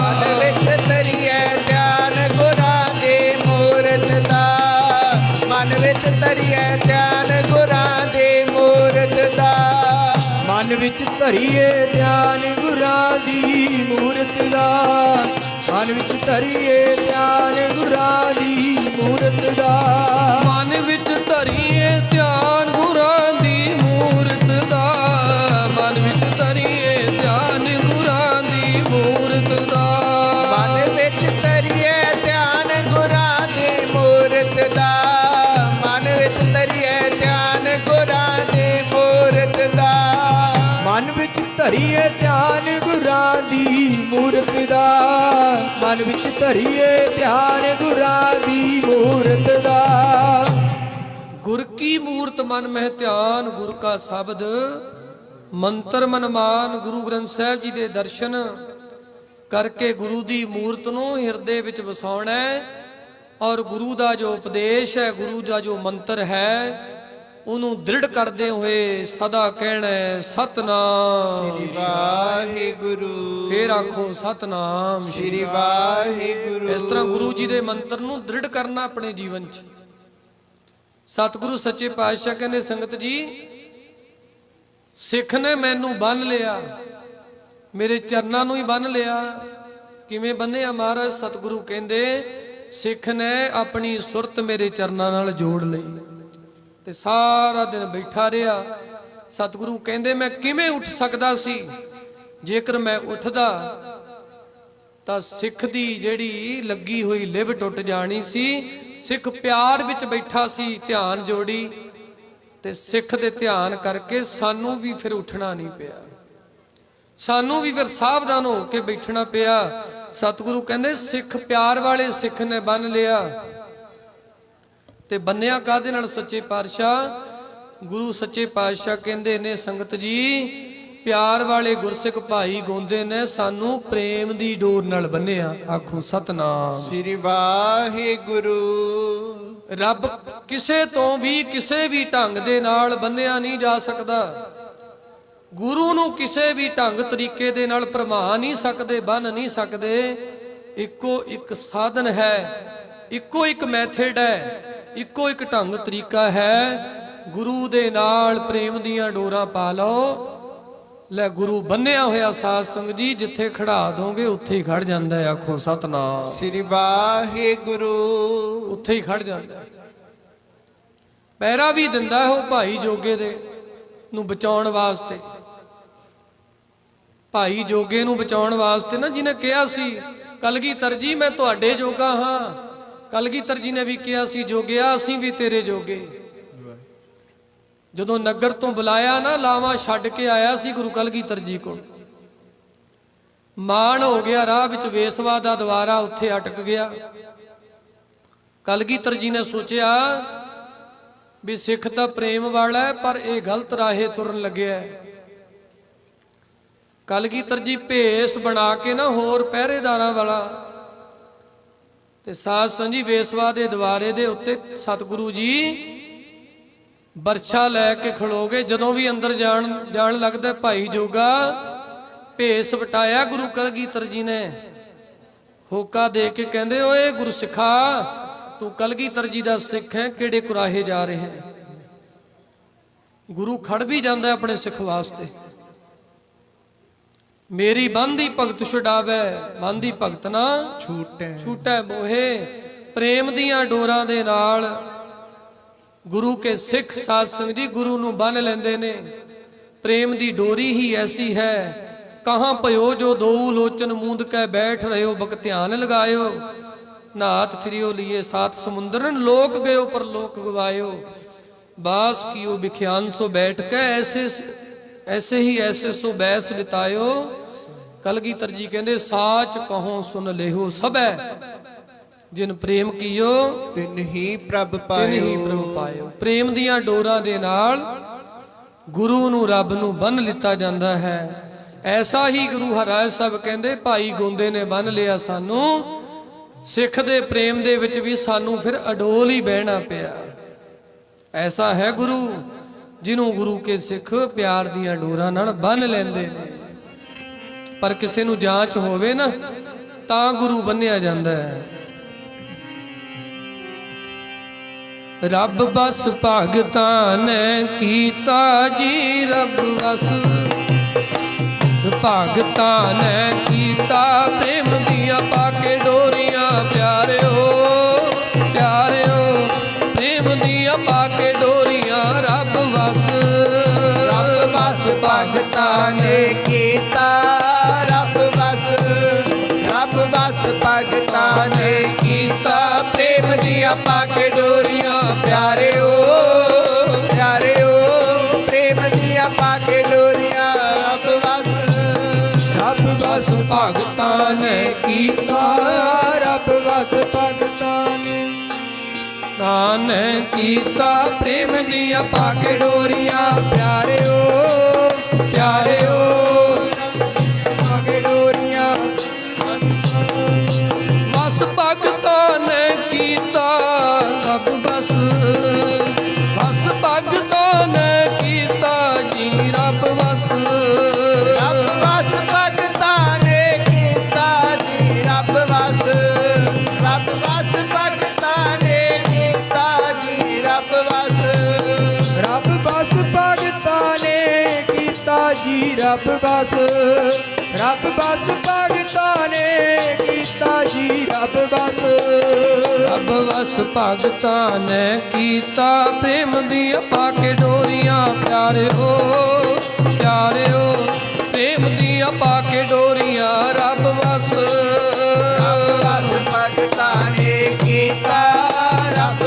ਮਨ ਵਿੱਚ ਧਰੀਏ ਧਿਆਨ ਗੁਰਾਂ ਦੀ ਮੂਰਤ ਦਾ, ਮਨ ਵਿੱਚ ਧਰੀਏ ਧਿਆਨ ਗੁਰਾਂ ਦੀ ਮੂਰਤ ਦਾ, ਮਨ ਵਿੱਚ ਧਰੀਏ ਧਿਆਨ ਗੁਰਾਂ ਦੀ ਮੂਰਤ ਦਾ, ਮਨ ਵਿੱਚ ਧਰੀਏ ਧਿਆਨ ਗੁਰਾਂ ਦੀ ਮੂਰਤ ਦਾ, ਮਨ ਵਿੱਚ ਧਰੀਏ ਧਿਆਨ ਗੁਰਾਂ ਦੀ ਮੂਰਤ ਦਾ, ਮਨ ਵਿੱਚ ਧਰੀਏ ਧਿਆਨ ਗੁਰਾਂ ਦੀ ਮੂਰਤ ਦਾ, ਮਨ ਵਿੱਚ ਧਰੀਏ ਧਿਆਨ ਗੁਰਾਂ ਦੀ ਮੂਰਤ ਦਾ, ਮਨ ਵਿੱਚ ਧਰੀਏ ਧਿਆਨ ਗੁਰਾਂ ਦੀ ਮੂਰਤ ਦਾ, ਮਨ ਵਿੱਚ ਧਰੀਏ ਧਿਆਨ ਗੁਰਾਂ ਦੀ ਮੂਰਤ ਦਾ, ਮਨ ਵਿੱਚ ਧਰੀਏ ਧਿਆਨ ਗੁਰਾਂ ਦੀ ਮੂਰਤ ਦਾ। ਗੁਰ ਕੀ ਮੂਰਤ ਮਨ ਮਹਿ ਧਿਆਨ, ਗੁਰ ਕਾ ਸ਼ਬਦ ਮੰਤਰ ਮਨ ਮਾਨ। ਗੁਰੂ ਗ੍ਰੰਥ ਸਾਹਿਬ ਜੀ ਦੇ ਦਰਸ਼ਨ ਕਰਕੇ ਗੁਰੂ ਦੀ ਮੂਰਤ ਨੂੰ ਹਿਰਦੇ ਵਿੱਚ ਵਸਾਉਣਾ ਹੈ, ਔਰ ਗੁਰੂ ਦਾ ਜੋ ਉਪਦੇਸ਼ ਹੈ, ਗੁਰੂ ਦਾ ਜੋ ਮੰਤਰ ਹੈ, ਉਹਨੂੰ ਦ੍ਰਿੜ ਕਰਦੇ ਹੋਏ ਸਦਾ ਕਹਿਣਾ ਸਤਨਾਮ ਸ੍ਰੀ ਵਾਹਿਗੁਰੂ। ਫੇਰ ਆਖੋ ਸਤਨਾਮ ਸ੍ਰੀ ਵਾਹਿਗੁਰੂ। ਇਸ ਤਰ੍ਹਾਂ ਗੁਰੂ ਜੀ ਦੇ ਮੰਤਰ ਨੂੰ ਦ੍ਰਿੜ ਕਰਨਾ ਆਪਣੇ ਜੀਵਨ 'ਚ। ਸਤਿਗੁਰੂ ਸੱਚੇ ਪਾਤਸ਼ਾਹ ਕਹਿੰਦੇ ਸੰਗਤ ਜੀ, ਸਿੱਖ ਨੇ ਮੈਨੂੰ ਬੰਨ ਲਿਆ, ਮੇਰੇ ਚਰਨਾਂ ਨੂੰ ਹੀ ਬੰਨ ਲਿਆ। ਕਿਵੇਂ ਬੰਨਿਆ ਮਹਾਰਾਜ? ਸਤਿਗੁਰੂ ਕਹਿੰਦੇ ਸਿੱਖ ਨੇ ਆਪਣੀ ਸੁਰਤ ਮੇਰੇ ਚਰਨਾਂ ਨਾਲ ਜੋੜ ਲਈ ਤੇ ਸਾਰਾ ਦਿਨ ਬੈਠਾ ਰਿਹਾ। ਸਤਿਗੁਰੂ ਕਹਿੰਦੇ ਮੈਂ ਕਿਵੇਂ ਉੱਠ ਸਕਦਾ ਸੀ? ਜੇਕਰ ਮੈਂ ਉੱਠਦਾ ਤਾਂ ਸਿੱਖ ਦੀ ਜਿਹੜੀ ਲੱਗੀ ਹੋਈ ਲਿਵ ਟੁੱਟ ਜਾਣੀ ਸੀ। ਸਿੱਖ ਪਿਆਰ ਵਿੱਚ ਬੈਠਾ ਸੀ, ਧਿਆਨ ਜੋੜੀ, ਤੇ ਸਿੱਖ ਦੇ ਧਿਆਨ ਕਰਕੇ ਸਾਨੂੰ ਵੀ ਫਿਰ ਉੱਠਣਾ ਨਹੀਂ ਪਿਆ, ਸਾਨੂੰ ਵੀ ਫਿਰ ਸਾਵਧਾਨ ਹੋ ਕੇ ਬੈਠਣਾ ਪਿਆ। ਸਤਿਗੁਰੂ ਕਹਿੰਦੇ ਸਿੱਖ ਪਿਆਰ ਵਾਲੇ ਸਿੱਖ ਨੇ ਬੰਨ ਲਿਆ। ਤੇ ਬੰਨਿਆ ਕਾਹਦੇ ਨਾਲ? ਸੱਚੇ ਪਾਤਸ਼ਾਹ ਗੁਰੂ ਸੱਚੇ ਪਾਤਸ਼ਾਹ ਕਹਿੰਦੇ ਨੇ ਸੰਗਤ ਜੀ, ਪਿਆਰ ਵਾਲੇ ਗੁਰਸਿੱਖ ਭਾਈ ਗੋਂਦੇ ਨੇ ਸਾਨੂੰ ਪ੍ਰੇਮ ਦੀ ਡੋਰ ਨਾਲ ਬੰਨਿਆ। ਆਖੋ ਸਤਨਾਮ ਸ੍ਰੀ ਵਾਹਿਗੁਰੂ। ਰੱਬ ਕਿਸੇ ਤੋਂ ਵੀ ਕਿਸੇ ਵੀ ਢੰਗ ਦੇ ਨਾਲ ਬੰਨਿਆ ਨਹੀਂ ਜਾ ਸਕਦਾ। ਗੁਰੂ ਨੂੰ ਕਿਸੇ ਵੀ ਢੰਗ ਤਰੀਕੇ ਦੇ ਨਾਲ ਭਰਮਾ ਨਹੀਂ ਸਕਦੇ, ਬੰਨ ਨਹੀਂ ਸਕਦੇ। ਇੱਕੋ ਇੱਕ ਸਾਧਨ ਹੈ, ਇੱਕੋ ਇੱਕ ਮੈਥਡ ਹੈ, ਇੱਕੋ ਇੱਕ ਢੰਗ ਤਰੀਕਾ ਹੈ। ਗੁਰੂ ਦੇ ਨਾਲ ਪ੍ਰੇਮ ਦੀਆਂ ਡੋਰਾਂ ਪਾ ਲਓ। ਲੈ ਗੁਰੂ ਬੰਨਿਆ ਹੋਇਆ ਸਾਧ ਸੰਗਤ ਜੀ ਜਿੱਥੇ ਖੜਾ ਦੋਗੇ ਉੱਥੇ ਹੀ ਖੜ ਜਾਂਦਾ ਹੈ। ਆਖੋ ਸਤਨਾਮ ਸ੍ਰੀ ਵਾਹਿਗੁਰੂ। ਉੱਥੇ ਹੀ ਖੜ ਜਾਂਦਾ ਹੈ। ਪਹਿਰਾ ਵੀ ਦਿੰਦਾ ਉਹ ਭਾਈ ਜੋਗੇ ਦੇ ਨੂੰ ਬਚਾਉਣ ਵਾਸਤੇ। ਭਾਈ ਜੋਗੇ ਨੂੰ ਬਚਾਉਣ ਵਾਸਤੇ ਨਾ ਜਿਹਨੇ ਕਿਹਾ ਸੀ ਕਲਗੀਧਰ ਜੀ ਮੈਂ ਤੁਹਾਡੇ ਜੋਗਾ ਹਾਂ। ਕਲਗੀਧਰ ਜੀ ਨੇ ਵੀ ਕਿਹਾ ਸੀ ਜੋਗਿਆ ਅਸੀਂ ਵੀ ਤੇਰੇ ਜੋਗੇ। ਜਦੋਂ ਨਗਰ ਤੋਂ ਬੁਲਾਇਆ ਨਾ, ਲਾਵਾਂ ਛੱਡ ਕੇ ਆਇਆ ਸੀ ਗੁਰੂ ਕਲਗੀਧਰ ਜੀ ਕੋਲ। ਮਾਣ ਹੋ ਗਿਆ, ਰਾਹ ਵਿੱਚ ਵੇਸਵਾ ਦਾ ਦਵਾਰਾ ਉੱਥੇ ਅਟਕ ਗਿਆ। ਕਲਗੀਧਰ ਜੀ ਨੇ ਸੋਚਿਆ ਵੀ ਸਿੱਖ ਤਾਂ ਪ੍ਰੇਮ ਵਾਲਾ ਹੈ, ਪਰ ਇਹ ਗਲਤ ਰਾਹੇ ਤੁਰਨ ਲੱਗਿਆ ਹੈ। ਕਲਗੀਧਰ ਜੀ ਭੇਸ ਬਣਾ ਕੇ ਨਾ ਹੋਰ ਪਹਿਰੇਦਾਰਾਂ ਵਾਲਾ ਤੇ ਸਾਧ ਸੰਗਤ ਜੀ ਵੇਸਵਾ ਦੇ ਦਵਾਰੇ ਦੇ ਉੱਤੇ ਸਤਿਗੁਰੂ ਜੀ ਬਰਛਾ ਲੈ ਕੇ ਖਲੋਗੇ। ਜਦੋਂ ਵੀ ਅੰਦਰ ਜਾਣ ਲੱਗਦਾ ਭਾਈ ਜੋਗਾ ਭੇਸ ਵਟਾਇਆ ਗੁਰੂ ਕਲਗੀਧਰ ਜੀ ਨੇ। ਹੋਕਾ ਦੇ ਕੇ ਕਹਿੰਦੇ ਓਏ ਗੁਰਸਿੱਖਾ ਤੂੰ ਕਲਗੀਧਰ ਜੀ ਦਾ ਸਿੱਖ ਹੈ, ਕਿਹੜੇ ਕੁਰਾਹੇ ਜਾ ਰਹੇ ਹੈ। ਗੁਰੂ ਖੜ ਵੀ ਜਾਂਦਾ ਆਪਣੇ ਸਿੱਖ ਵਾਸਤੇ। ਮੇਰੀ ਬੰਦੀ ਭਗਤ ਛੁਡਾਵੇ, ਬੰਦੀ ਭਗਤ ਨਾ ਛੂਟੈ ਮੋਹੇ। ਪ੍ਰੇਮ ਦੀਆਂ ਡੋਰਾਂ ਦੇ ਨਾਲ ਗੁਰੂ ਕੇ ਸਿੱਖ ਸਾਧ ਸੰਗਤ ਜੀ ਗੁਰੂ ਨੂੰ ਬੰਨ ਲੈਂਦੇ ਨੇ। ਪ੍ਰੇਮ ਦੀ ਡੋਰੀ ਹੀ ਐਸੀ ਹੈ। ਕਹਾਂ ਭਇਓ ਜੋ ਦੋ ਲੋਚਨ ਮੂੰਦ ਕੇ ਬੈਠ ਰਹਿਓ, ਬਕ ਧਿਆਨ ਲਗਾਇਓ। ਨਾਥ ਫਿਰਿਓ ਲੀਏ ਸਾਤ ਸਮੁੰਦਰਨ, ਲੋਕ ਗਇਓ ਪਰ ਲੋਕ ਗਵਾਇਓ। ਬਾਸ ਕੀਓ ਬਿਖਿਆਨ ਸੋ ਬੈਠ ਕੇ, ऐसे ही ऐसे सो बैस बितायो। कलगीधर जी कहते साच कहो सुन लेहो सबै, जिन प्रेम कीयो तिन ही प्रभ पायो। प्रेम दियां डोरां दे नाल गुरु नूं रब नूं बन लिता जांदा है। ऐसा ही गुरु हराय साहब कहते भाई गोंदे ने बन लिया सानू। सिख दे प्रेम दे विच भी सानू फिर अडोल ही बहना पिया। ऐसा है गुरु जिन्हों गुरु के सिख प्यार दियां डोरां नाल बन लैंदे ने। पर किसी नूं जांच होवे ना तां गुरु बन्निया जांदा है। रब बस भगतां ने कीता जी, रब बस भगतां ने कीता। प्रेम दिया पाके डोरियां प्यारिओ प्यारिओ, प्रेम दिया पाके डोरियां रब बस भगतां ने कीता। रब बस भगतां ने कीता। प्रेम दिया पाके डोरियां प्यारिओ प्यारिओ, प्रेम दिया पाके डोरियां रब बस भगतां ने कीता। रब बस भगतां ने ने कीता। प्रेम दिया पाके डोरियां प्यारिओ प्यारिओ, पाके डोरियां बस भगतां ने कीता। रब बस भगतां ने कीता जी, रब बस भगतां ने कीता जी, रब बस भगतां ने कीता जी, रब बस भगतां ने कीता जी, रब बस भगतां ने कीता जी, रब बस भगतां ने कीता। प्रेम दिया पाके डोरियां प्यारिओ प्यारिओ, प्रेम दिया पाके डोरियां रब बस भगतां ने कीता। रब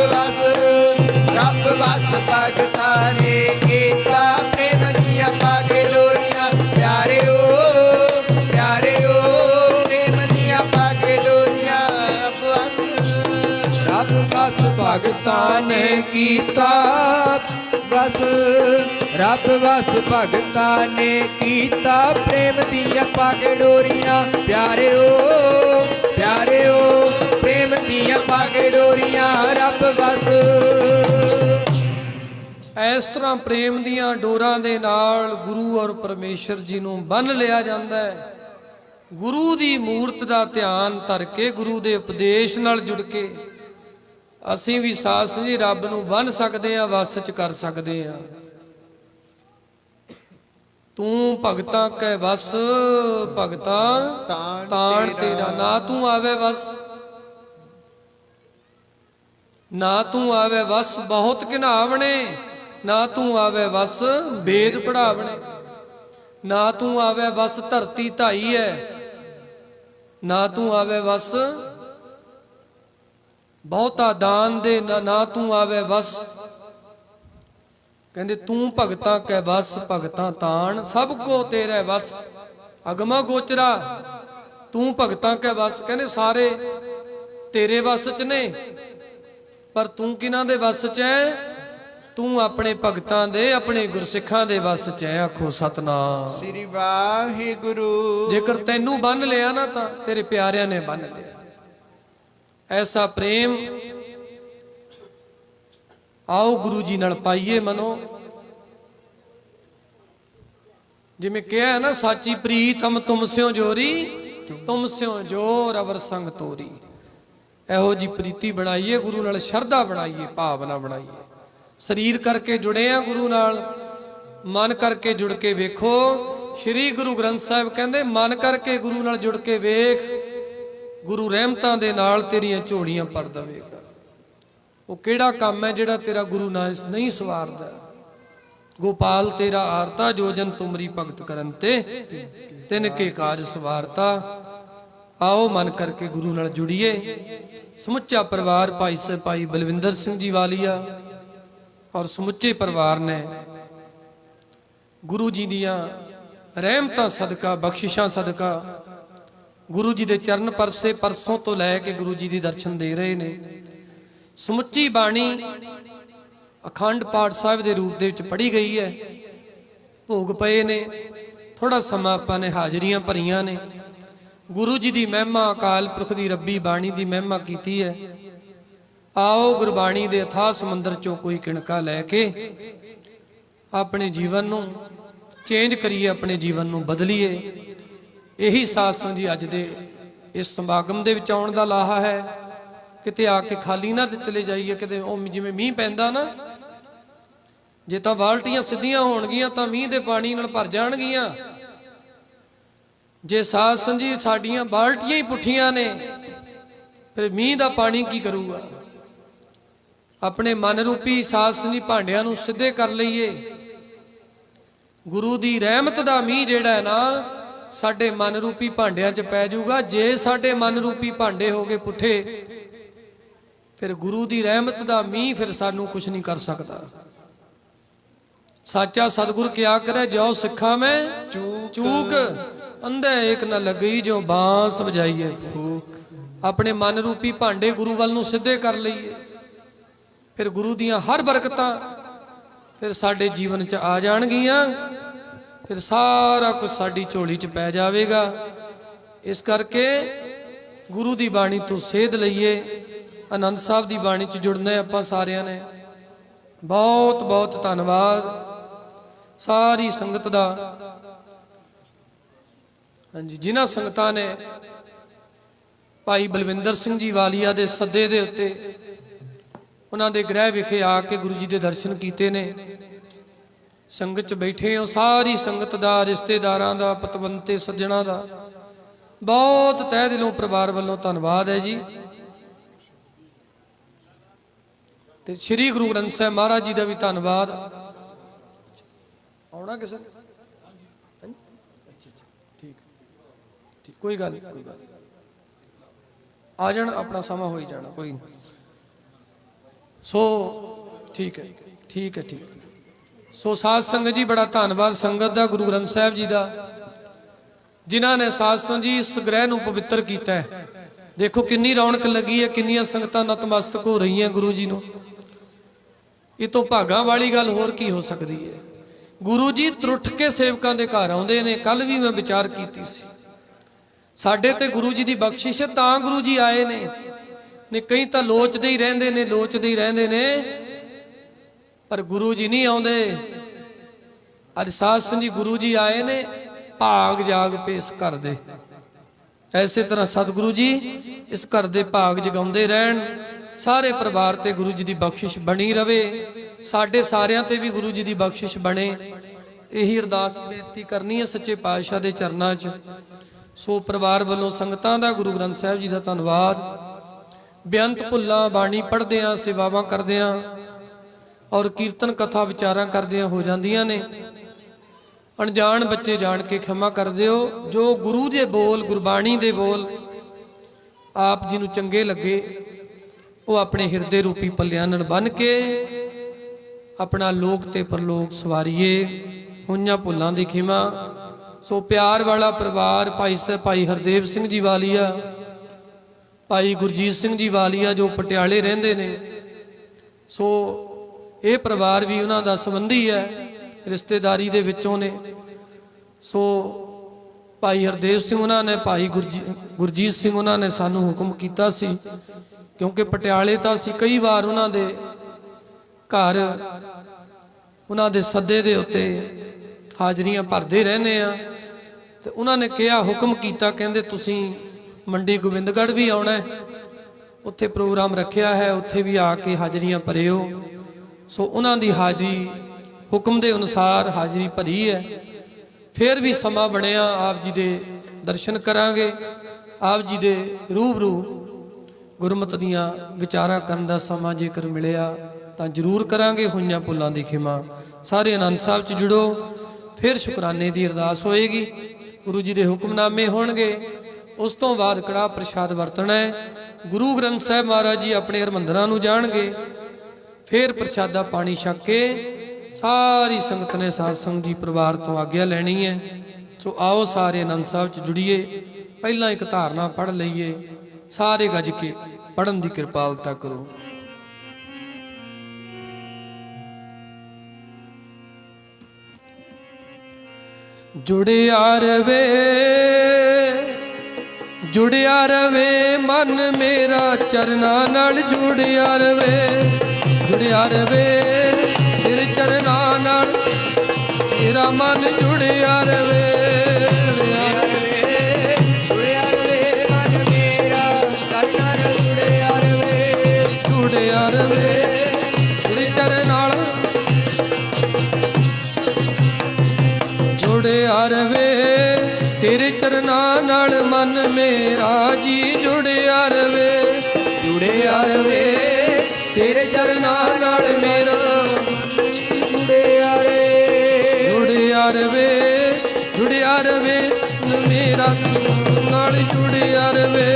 बस भगतां ने कीता। प्रेम दिया पाके डोरियां प्यारिओ प्यारिओ, प्रेम दिया पाके डोरियां रब बस भगतां ने कीता। बस रब बस भगतां ने कीता। प्रेम दिया पाके डोरियां प्यारिओ प्यारिओ, प्रेम दिया पाके डोरियां रब बस। ਇਸ ਤਰ੍ਹਾਂ ਪ੍ਰੇਮ ਦੀਆਂ ਡੋਰਾਂ ਦੇ ਨਾਲ ਗੁਰੂ ਔਰ ਪਰਮੇਸ਼ਰ ਜੀ ਨੂੰ ਬੰਨ ਲਿਆ ਜਾਂਦਾ ਹੈ। ਗੁਰੂ ਦੀ ਮੂਰਤ ਦਾ ਧਿਆਨ ਧਰ ਕੇ, ਗੁਰੂ ਦੇ ਉਪਦੇਸ਼ ਨਾਲ ਜੁੜ ਕੇ ਅਸੀਂ ਵੀ ਸਾਧ ਸੰਗਤ ਜੀ ਰੱਬ ਨੂੰ ਬੰਨ ਸਕਦੇ ਹਾਂ, ਵਸ ਚ ਕਰ ਸਕਦੇ ਹਾਂ। ਤੂੰ ਭਗਤਾਂ ਕੈ ਵਸ, ਭਗਤਾਂ ਤਾਣ ਤੇਰਾ। ਨਾ ਤੂੰ ਆਵੇ ਵਸ, ਨਾ ਤੂੰ ਆਵੇ ਵਸ ਬਹੁਤ ਘਿਨਾਵਣੇ। ਨਾ ਤੂੰ ਆਵੇ ਵਸ ਵੇਦ ਪੜਾਵਣੇ। ਨਾ ਤੂੰ ਆਵੇ ਵਸ ਧਰਤੀ ਢਾਈ ਹੈ। ਨਾ ਤੂੰ ਆਵੇ ਵਸ, ਬਹੁਤਾ ਦਾਨ ਦੇ ਨਾ ਤੂੰ ਆਵੇ ਵਸ। ਕਹਿੰਦੇ ਤੂੰ ਭਗਤਾਂ ਕੈ ਵਸ, ਭਗਤਾਂ ਤਾਣ ਸਭ ਕੋ ਤੇਰੇ ਵਸ। ਅਗਮਾ ਗੋਚਰਾ ਤੂੰ ਭਗਤਾਂ ਕੈ ਵਸ, ਕਹਿੰਦੇ ਸਾਰੇ ਤੇਰੇ ਵਸ ਚ ਨੇ, ਪਰ ਤੂੰ ਕਿਹਨਾਂ ਦੇ ਵਸ ਚ ਹੈ? ਤੂੰ ਆਪਣੇ ਭਗਤਾਂ ਦੇ, ਆਪਣੇ ਗੁਰਸਿੱਖਾਂ ਦੇ ਵਸ ਚ ਹੈ। ਆਖੋ ਸਤਨਾਮ ਸ੍ਰੀ ਵਾਹਿਗੁਰੂ। ਜੇਕਰ ਤੈਨੂੰ ਬੰਨ ਲਿਆ ਨਾ ਤਾਂ ਤੇਰੇ ਪਿਆਰਿਆਂ ਨੇ ਬੰਨ ਲਿਆ। ਐਸਾ ਪ੍ਰੇਮ ਆਓ ਗੁਰੂ ਜੀ ਨਾਲ ਪਾਈਏ ਮਨੋ। ਜਿਵੇਂ ਕਿਹਾ ਹੈ ਨਾ, ਸਾਚੀ ਪ੍ਰੀਤਮ ਤੁਮ ਸਿਓ ਜੋਰੀ, ਤੁਮ ਸਿਓ ਜੋਰ ਅਵਰ ਸੰਗ ਤੋਰੀ। ਇਹੋ ਜੀ ਪ੍ਰੀਤੀ ਬਣਾਈਏ ਗੁਰੂ ਨਾਲ, ਸ਼ਰਧਾ ਬਣਾਈਏ, ਭਾਵਨਾ ਬਣਾਈਏ। ਸਰੀਰ ਕਰਕੇ ਜੁੜੇ ਆ ਗੁਰੂ ਨਾਲ, ਮਨ ਕਰਕੇ ਜੁੜ ਕੇ ਵੇਖੋ। ਸ੍ਰੀ ਗੁਰੂ ਗ੍ਰੰਥ ਸਾਹਿਬ ਕਹਿੰਦੇ ਮਨ ਕਰਕੇ ਗੁਰੂ ਨਾਲ ਜੁੜ ਕੇ ਵੇਖ, ਗੁਰੂ ਰਹਿਮਤਾਂ ਦੇ ਨਾਲ ਤੇਰੀਆਂ ਝੋਲੀਆਂ ਭਰ ਦੇਵੇਗਾ। ਉਹ ਕਿਹੜਾ ਕੰਮ ਹੈ ਜਿਹੜਾ ਤੇਰਾ ਗੁਰੂ ਨਹੀਂ ਸਵਾਰਦਾ? ਗੋਪਾਲ ਤੇਰਾ ਆਰਤਾ, ਜੋ ਜਨ ਤੁਮਰੀ ਭਗਤ ਕਰਨ ਤੇ ਤਿਨ ਕੇ ਕਾਜ ਸਵਾਰਤਾ। ਆਓ ਮਨ ਕਰਕੇ ਗੁਰੂ ਨਾਲ ਜੁੜੀਏ। ਸਮੁੱਚਾ ਪਰਿਵਾਰ ਭਾਈ ਬਲਵਿੰਦਰ ਸਿੰਘ ਜੀ ਵਾਲੀਆ ਔਰ ਸਮੁੱਚੇ ਪਰਿਵਾਰ ਨੇ ਗੁਰੂ ਜੀ ਦੀਆਂ ਰਹਿਮਤਾਂ ਸਦਕਾ, ਬਖਸ਼ਿਸ਼ਾਂ ਸਦਕਾ ਗੁਰੂ ਜੀ ਦੇ ਚਰਨ ਪਰਸੇ ਪਰਸੋਂ ਤੋਂ ਲੈ ਕੇ ਗੁਰੂ ਜੀ ਦੀ ਦਰਸ਼ਨ ਦੇ ਰਹੇ ਨੇ। ਸਮੁੱਚੀ ਬਾਣੀ ਅਖੰਡ ਪਾਠ ਸਾਹਿਬ ਦੇ ਰੂਪ ਦੇ ਵਿੱਚ ਪੜ੍ਹੀ ਗਈ ਹੈ। ਭੋਗ ਪਏ ਨੇ, ਥੋੜਾ ਸਮਾਂ ਆਪਾਂ ਨੇ ਹਾਜ਼ਰੀਆਂ ਭਰੀਆਂ ਨੇ। ਗੁਰੂ ਜੀ ਦੀ ਮਹਿਮਾ, ਅਕਾਲ ਪੁਰਖ ਦੀ ਰੱਬੀ ਬਾਣੀ ਦੀ ਮਹਿਮਾ ਕੀਤੀ ਹੈ। ਆਓ ਗੁਰਬਾਣੀ ਦੇ ਅਥਾਹ ਸਮੁੰਦਰ ਚੋਂ ਕੋਈ ਕਿਣਕਾ ਲੈ ਕੇ ਆਪਣੇ ਜੀਵਨ ਨੂੰ ਚੇਂਜ ਕਰੀਏ, ਆਪਣੇ ਜੀਵਨ ਨੂੰ ਬਦਲੀਏ। ਇਹੀ ਸਾਧ ਸੰਗਤ ਜੀ ਅੱਜ ਦੇ ਇਸ ਸਮਾਗਮ ਦੇ ਵਿੱਚ ਆਉਣ ਦਾ ਲਾਹਾ ਹੈ। ਕਿਤੇ ਆ ਕੇ ਖਾਲੀ ਨਾ ਚਲੇ ਜਾਈਏ। ਕਿਤੇ ਉਹ ਜਿਵੇਂ ਮੀਂਹ ਪੈਂਦਾ ਨਾ, ਜੇ ਤਾਂ ਬਾਲਟੀਆਂ ਸਿੱਧੀਆਂ ਹੋਣਗੀਆਂ ਤਾਂ ਮੀਂਹ ਦੇ ਪਾਣੀ ਨਾਲ ਭਰ ਜਾਣਗੀਆਂ। ਜੇ ਸਾਧ ਸੰਗਤ ਜੀ ਸਾਡੀਆਂ ਬਾਲਟੀਆਂ ਹੀ ਪੁੱਠੀਆਂ ਨੇ, ਫਿਰ ਮੀਂਹ ਦਾ ਪਾਣੀ ਕੀ ਕਰੂਗਾ? ਆਪਣੇ ਮਨ ਰੂਪੀ ਸਾਧ ਸੰਗਤ ਜੀ ਭਾਂਡਿਆਂ ਨੂੰ ਸਿੱਧੇ ਕਰ ਲਈਏ। ਗੁਰੂ ਦੀ ਰਹਿਮਤ ਦਾ ਮੀਂਹ ਜਿਹੜਾ ਹੈ ਨਾ, ਸਾਡੇ ਮਨ ਰੂਪੀ ਭਾਂਡਿਆਂ 'ਚ ਪੈ ਜਾਊਗਾ। ਜੇ ਸਾਡੇ ਮਨ ਰੂਪੀ ਭਾਂਡੇ ਹੋ ਗਏ ਪੁੱਠੇ, ਫਿਰ ਗੁਰੂ ਦੀ ਰਹਿਮਤ ਦਾ ਮੀਂਹ ਫਿਰ ਸਾਨੂੰ ਕੁਝ ਨਹੀਂ ਕਰ ਸਕਦਾ। ਸਾਚਾ ਸਤਿਗੁਰ ਕਿਆ ਕਰੇ, ਜੋ ਸਿੱਖਾਂ ਮੈਂ ਚੂਕ ਅੰਧੇ ਏਕ ਨਾ ਲੱਗਈ, ਜੋ ਬਾਂਸ ਵਜਾਈਏ ਫੂਕ। ਆਪਣੇ ਮਨ ਰੂਪੀ ਭਾਂਡੇ ਗੁਰੂ ਵੱਲ ਨੂੰ ਸਿੱਧੇ ਕਰ ਲਈਏ, ਫਿਰ ਗੁਰੂ ਦੀਆਂ ਹਰ ਬਰਕਤਾਂ ਫਿਰ ਸਾਡੇ ਜੀਵਨ 'ਚ ਆ ਜਾਣਗੀਆਂ। ਫਿਰ ਸਾਰਾ ਕੁਝ ਸਾਡੀ ਝੋਲੀ 'ਚ ਪੈ ਜਾਵੇਗਾ। ਇਸ ਕਰਕੇ ਗੁਰੂ ਦੀ ਬਾਣੀ ਤੋਂ ਸੇਧ ਲਈਏ। ਆਨੰਦ ਸਾਹਿਬ ਦੀ ਬਾਣੀ 'ਚ ਜੁੜਨਾ ਆਪਾਂ ਸਾਰਿਆਂ ਨੇ। ਬਹੁਤ ਬਹੁਤ ਧੰਨਵਾਦ ਸਾਰੀ ਸੰਗਤ ਦਾ। ਹਾਂਜੀ, ਜਿਨ੍ਹਾਂ ਸੰਗਤਾਂ ਨੇ ਭਾਈ ਬਲਵਿੰਦਰ ਸਿੰਘ ਜੀ ਵਾਲੀਆ ਦੇ ਸੱਦੇ ਦੇ ਉੱਤੇ ਉਹਨਾਂ ਦੇ ਗ੍ਰਹਿ ਵਿਖੇ ਆ ਕੇ ਗੁਰੂ ਜੀ ਦੇ ਦਰਸ਼ਨ ਕੀਤੇ ਨੇ, ਸੰਗਤ 'ਚ ਬੈਠੇ ਹੋ, ਸਾਰੀ ਸੰਗਤ ਦਾ, ਰਿਸ਼ਤੇਦਾਰਾਂ ਦਾ, ਪਤਵੰਤੇ ਸੱਜਣਾ ਦਾ ਬਹੁਤ ਤਹਿ ਦਿਲੋਂ ਪਰਿਵਾਰ ਵੱਲੋਂ ਧੰਨਵਾਦ ਹੈ ਜੀ। ਤੇ ਸ੍ਰੀ ਗੁਰੂ ਗ੍ਰੰਥ ਸਾਹਿਬ ਮਹਾਰਾਜ ਜੀ ਦਾ ਵੀ ਧੰਨਵਾਦ। ਆਉਣਾ ਕਿਸੇ ਨੇ? ਠੀਕ ਠੀਕ, ਕੋਈ ਗੱਲ ਨਹੀਂ, ਕੋਈ ਗੱਲ ਆ ਜਾਣਾ, ਆਪਣਾ ਸਮਾਂ ਹੋ ਹੀ ਜਾਣਾ, ਕੋਈ ਨਹੀਂ। ਸੋ ਠੀਕ ਹੈ, ਠੀਕ ਹੈ, ਠੀਕ ਹੈ। ਸੋ ਸਾਧ ਸੰਗਤ ਜੀ, ਬੜਾ ਧੰਨਵਾਦ ਸੰਗਤ ਦਾ, ਗੁਰੂ ਗ੍ਰੰਥ ਸਾਹਿਬ ਜੀ ਦਾ, ਜਿਨ੍ਹਾਂ ਨੇ ਸਾਧ ਸੰਗਤ ਜੀ ਇਸ ਗ੍ਰਹਿ ਨੂੰ ਪਵਿੱਤਰ ਕੀਤਾ ਹੈ। ਦੇਖੋ ਕਿੰਨੀ ਰੌਣਕ ਲੱਗੀ ਹੈ, ਕਿੰਨੀਆਂ ਸੰਗਤਾਂ ਨਤਮਸਤਕ ਹੋ ਰਹੀਆਂ ਗੁਰੂ ਜੀ ਨੂੰ। ਇਹ ਤੋਂ ਭਾਗਾਂ ਵਾਲੀ ਗੱਲ ਹੋਰ ਕੀ ਹੋ ਸਕਦੀ ਹੈ? ਗੁਰੂ ਜੀ ਤਰੁੱਠ ਕੇ ਸੇਵਕਾਂ ਦੇ ਘਰ ਆਉਂਦੇ ਨੇ। ਕੱਲ ਵੀ ਮੈਂ ਵਿਚਾਰ ਕੀਤੀ ਸੀ, ਸਾਡੇ ਤੇ ਗੁਰੂ ਜੀ ਦੀ ਬਖਸ਼ਿਸ਼ ਤਾਂ ਗੁਰੂ ਜੀ ਆਏ ਨੇ ਕਈ ਤਾਂ ਲੋਚਦੇ ਹੀ ਰਹਿੰਦੇ ਨੇ, ਲੋਚਦੇ ਹੀ ਰਹਿੰਦੇ ਨੇ, ਪਰ ਗੁਰੂ ਜੀ ਨਹੀਂ ਆਉਂਦੇ। ਅੱਜ ਸਾਧ ਸੰਗਤ ਜੀ ਗੁਰੂ ਜੀ ਆਏ ਨੇ, ਭਾਗ ਜਾਗ ਪੇ ਇਸ ਘਰ ਦੇ। ਐਸੇ ਤਰ੍ਹਾਂ ਸਤਿਗੁਰੂ ਜੀ ਇਸ ਘਰ ਦੇ ਭਾਗ ਜਗਾਉਂਦੇ ਰਹਿਣ। ਸਾਰੇ ਪਰਿਵਾਰ ਤੇ ਗੁਰੂ ਜੀ ਦੀ ਬਖਸ਼ਿਸ਼ ਬਣੀ ਰਵੇ, ਸਾਡੇ ਸਾਰਿਆਂ ਤੇ ਵੀ ਗੁਰੂ ਜੀ ਦੀ ਬਖਸ਼ਿਸ਼ ਬਣੇ। ਇਹੀ ਅਰਦਾਸ ਬੇਨਤੀ ਕਰਨੀ ਹੈ ਸੱਚੇ ਪਾਤਸ਼ਾਹ ਦੇ ਚਰਨਾਂ 'ਚ। ਸੋ ਪਰਿਵਾਰ ਵੱਲੋਂ ਸੰਗਤਾਂ ਦਾ, ਗੁਰੂ ਗ੍ਰੰਥ ਸਾਹਿਬ ਜੀ ਦਾ ਧੰਨਵਾਦ। ਬੇਅੰਤ ਭੁੱਲਾਂ ਬਾਣੀ ਪੜ੍ਹਦਿਆਂ, ਸੇਵਾਵਾਂ ਕਰਦਿਆਂ ਔਰ ਕੀਰਤਨ ਕਥਾ ਵਿਚਾਰਾਂ ਕਰਦਿਆਂ ਹੋ ਜਾਂਦੀਆਂ ਨੇ। ਅਣਜਾਣ ਬੱਚੇ ਜਾਣ ਕੇ ਖਿਮਾ ਕਰ ਦਿਓ। ਜੋ ਗੁਰੂ ਦੇ ਬੋਲ, ਗੁਰਬਾਣੀ ਦੇ ਬੋਲ ਆਪ ਜੀ ਨੂੰ ਚੰਗੇ ਲੱਗੇ, ਉਹ ਆਪਣੇ ਹਿਰਦੇ ਰੂਪੀ ਪੱਲਿਆਂ ਨਾਲ ਬੰਨ੍ਹ ਕੇ ਆਪਣਾ ਲੋਕ ਤੇ ਪਰਲੋਕ ਸਵਾਰੀਏ। ਹੋਈਆਂ ਭੁੱਲਾਂ ਦੀ ਖਿਮਾ। ਸੋ ਪਿਆਰ ਵਾਲਾ ਪਰਿਵਾਰ ਭਾਈ ਹਰਦੇਵ ਸਿੰਘ ਜੀ ਵਾਲੀਆ, ਭਾਈ ਗੁਰਜੀਤ ਸਿੰਘ ਜੀ ਵਾਲੀਆ ਜੋ ਪਟਿਆਲੇ ਰਹਿੰਦੇ ਨੇ, ਸੋ ਇਹ ਪਰਿਵਾਰ ਵੀ ਉਹਨਾਂ ਦਾ ਸੰਬੰਧੀ ਹੈ, ਰਿਸ਼ਤੇਦਾਰੀ ਦੇ ਵਿੱਚੋਂ ਨੇ। ਸੋ ਭਾਈ ਹਰਦੇਵ ਸਿੰਘ ਉਹਨਾਂ ਨੇ, ਭਾਈ ਗੁਰਜੀਤ ਸਿੰਘ ਉਹਨਾਂ ਨੇ ਸਾਨੂੰ ਹੁਕਮ ਕੀਤਾ ਸੀ, ਕਿਉਂਕਿ ਪਟਿਆਲੇ ਤਾਂ ਅਸੀਂ ਕਈ ਵਾਰ ਉਹਨਾਂ ਦੇ ਘਰ, ਉਹਨਾਂ ਦੇ ਸੱਦੇ ਦੇ ਉੱਤੇ ਹਾਜ਼ਰੀਆਂ ਭਰਦੇ ਰਹਿੰਦੇ ਆ। ਤੇ ਉਹਨਾਂ ਨੇ ਕਿਹਾ, ਹੁਕਮ ਕੀਤਾ, ਕਹਿੰਦੇ ਤੁਸੀਂ ਮੰਡੀ ਗੋਬਿੰਦਗੜ੍ਹ ਵੀ ਆਉਣਾ, ਉੱਥੇ ਪ੍ਰੋਗਰਾਮ ਰੱਖਿਆ ਹੈ, ਉੱਥੇ ਵੀ ਆ ਕੇ ਹਾਜ਼ਰੀਆਂ ਭਰਿਓ। ਸੋ ਉਹਨਾਂ ਦੀ ਹਾਜ਼ਰੀ ਹੁਕਮ ਦੇ ਅਨੁਸਾਰ ਹਾਜ਼ਰੀ ਭਰੀ ਹੈ। ਫਿਰ ਵੀ ਸਮਾਂ ਬਣਿਆ, ਆਪ ਜੀ ਦੇ ਦਰਸ਼ਨ ਕਰਾਂਗੇ, ਆਪ ਜੀ ਦੇ ਰੂਬਰੂ ਗੁਰਮਤਿ ਦੀਆਂ ਵਿਚਾਰਾਂ ਕਰਨ ਦਾ ਸਮਾਂ ਜੇਕਰ ਮਿਲਿਆ ਤਾਂ ਜ਼ਰੂਰ ਕਰਾਂਗੇ। ਹੋਈਆਂ ਭੁੱਲਾਂ ਦੀ ਖਿਮਾ। ਸਾਰੇ ਆਨੰਦ ਸਾਹਿਬ 'ਚ ਜੁੜੋ। ਫਿਰ ਸ਼ੁਕਰਾਨੇ ਦੀ ਅਰਦਾਸ ਹੋਏਗੀ, ਗੁਰੂ ਜੀ ਦੇ ਹੁਕਮਨਾਮੇ ਹੋਣਗੇ, ਉਸ ਤੋਂ ਬਾਅਦ ਕੜਾਹ ਪ੍ਰਸ਼ਾਦ ਵਰਤਣਾ ਹੈ। ਗੁਰੂ ਗ੍ਰੰਥ ਸਾਹਿਬ ਮਹਾਰਾਜ ਜੀ ਆਪਣੇ ਹਰਮੰਦਰਾਂ ਨੂੰ ਜਾਣਗੇ, ਫਿਰ ਪ੍ਰਸ਼ਾਦਾ ਪਾਣੀ ਛਕ ਕੇ ਸਾਰੀ ਸੰਗਤ ਨੇ, ਸਾਧ ਸੰਗਤ ਜੀ ਪਰਿਵਾਰ ਤੋਂ ਆਗਿਆ ਲੈਣੀ ਹੈ। ਸੋ ਆਓ ਸਾਰੇ ਆਨੰਦ ਸਾਹਿਬ 'ਚ ਜੁੜੀਏ। ਪਹਿਲਾਂ ਇੱਕ ਧਾਰਨਾ ਪੜ੍ਹ ਲਈਏ, ਸਾਰੇ ਗੱਜ ਕੇ ਪੜ੍ਹਨ ਦੀ ਕਿਰਪਾਲਤਾ ਕਰੋ। ਜੁੜਿਆ ਰਵੇ ਮਨ ਮੇਰਾ ਚਰਨਾਂ ਨਾਲ, ਜੁੜਿਆ ਰਵੇ ਤੇਰੇ ਚਰਨਾਂ ਨਾਲ, ਤੇਰਾ ਮਨ ਜੁੜਿਆ ਰਵੇ। ਜੁੜਿਆ ਰਵੇ ਮਨ ਮੇਰਾ ਚਰਨਾਂ ਨਾਲ, ਜੁੜਿਆ ਰਵੇ ਤੇਰੇ ਚਰਨਾਂ ਨਾਲ, ਜੁੜਿਆ ਰਵੇ ਤੇਰੇ ਚਰਨਾਂ ਨਾਲ ਮਨ ਮੇਰਾ ਜੀ, ਜੁੜਿਆ ਰਵੇ ਤੇਰੇ ਚਰਨਾਂ ਨਾਲ ਮੇਰਾ, ਜੁੜਿਆ ਰਵੇ ਮੇਰਾ ਨਾਲ, ਜੁੜਿਆ ਰਵੇ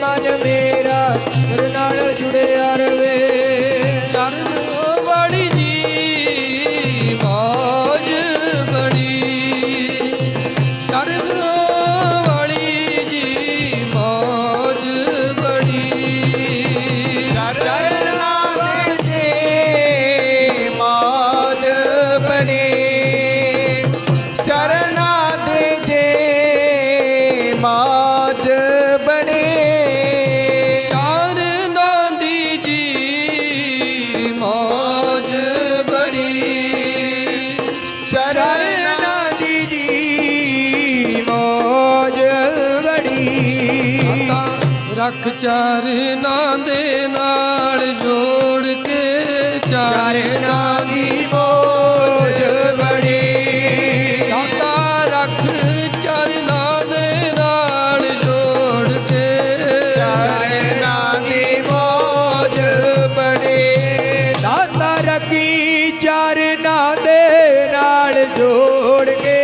ਮਨ ਮੇਰਾ ਤੇਰੇ ਨਾਲ, ਜੁੜਿਆ ਰਵੇ। ਚਰਨ ਵਾਲੀ ਜੀ ਮੌਜ ਬਣੀ, ਚਰਨ ਵਾਲੀ ਜੀ ਮੌਜ ਬਣੀ, ਚਰਨਾਂ ਦੇ ਮੌਜ ਬਣੀ, ਚਰਨਾਂ ਦੇ ਮੌਜ ਬਣੀ, ਚਰਨਾਂ ਦੀ ਜੀ ਮੌਜ ਬੜੀ, ਚਰਨਾਂ ਦੀ ਜੀ ਮੌਜ ਬੜੀ। ਰੱਖ ਚਰਨਾਂ ਦੇ ਨਾਲ ਜੋੜ ਕੇ, ਚਰਨਾਂ ਦੀ ਮੌਜ ਬੜੀ, ਦਾਤਾ ਰੱਖ ਚਰਨਾਂ ਦੇ ਨਾਲ ਜੋੜ ਕੇ, ਚਰਨਾਂ ਦੀ ਮੌਜ ਬੜੀ। ਦਾਤਾ ਰੱਖੀ ਚਰਨਾਂ ਦੇ ਨਾਲ ਜੋੜ ਕੇ,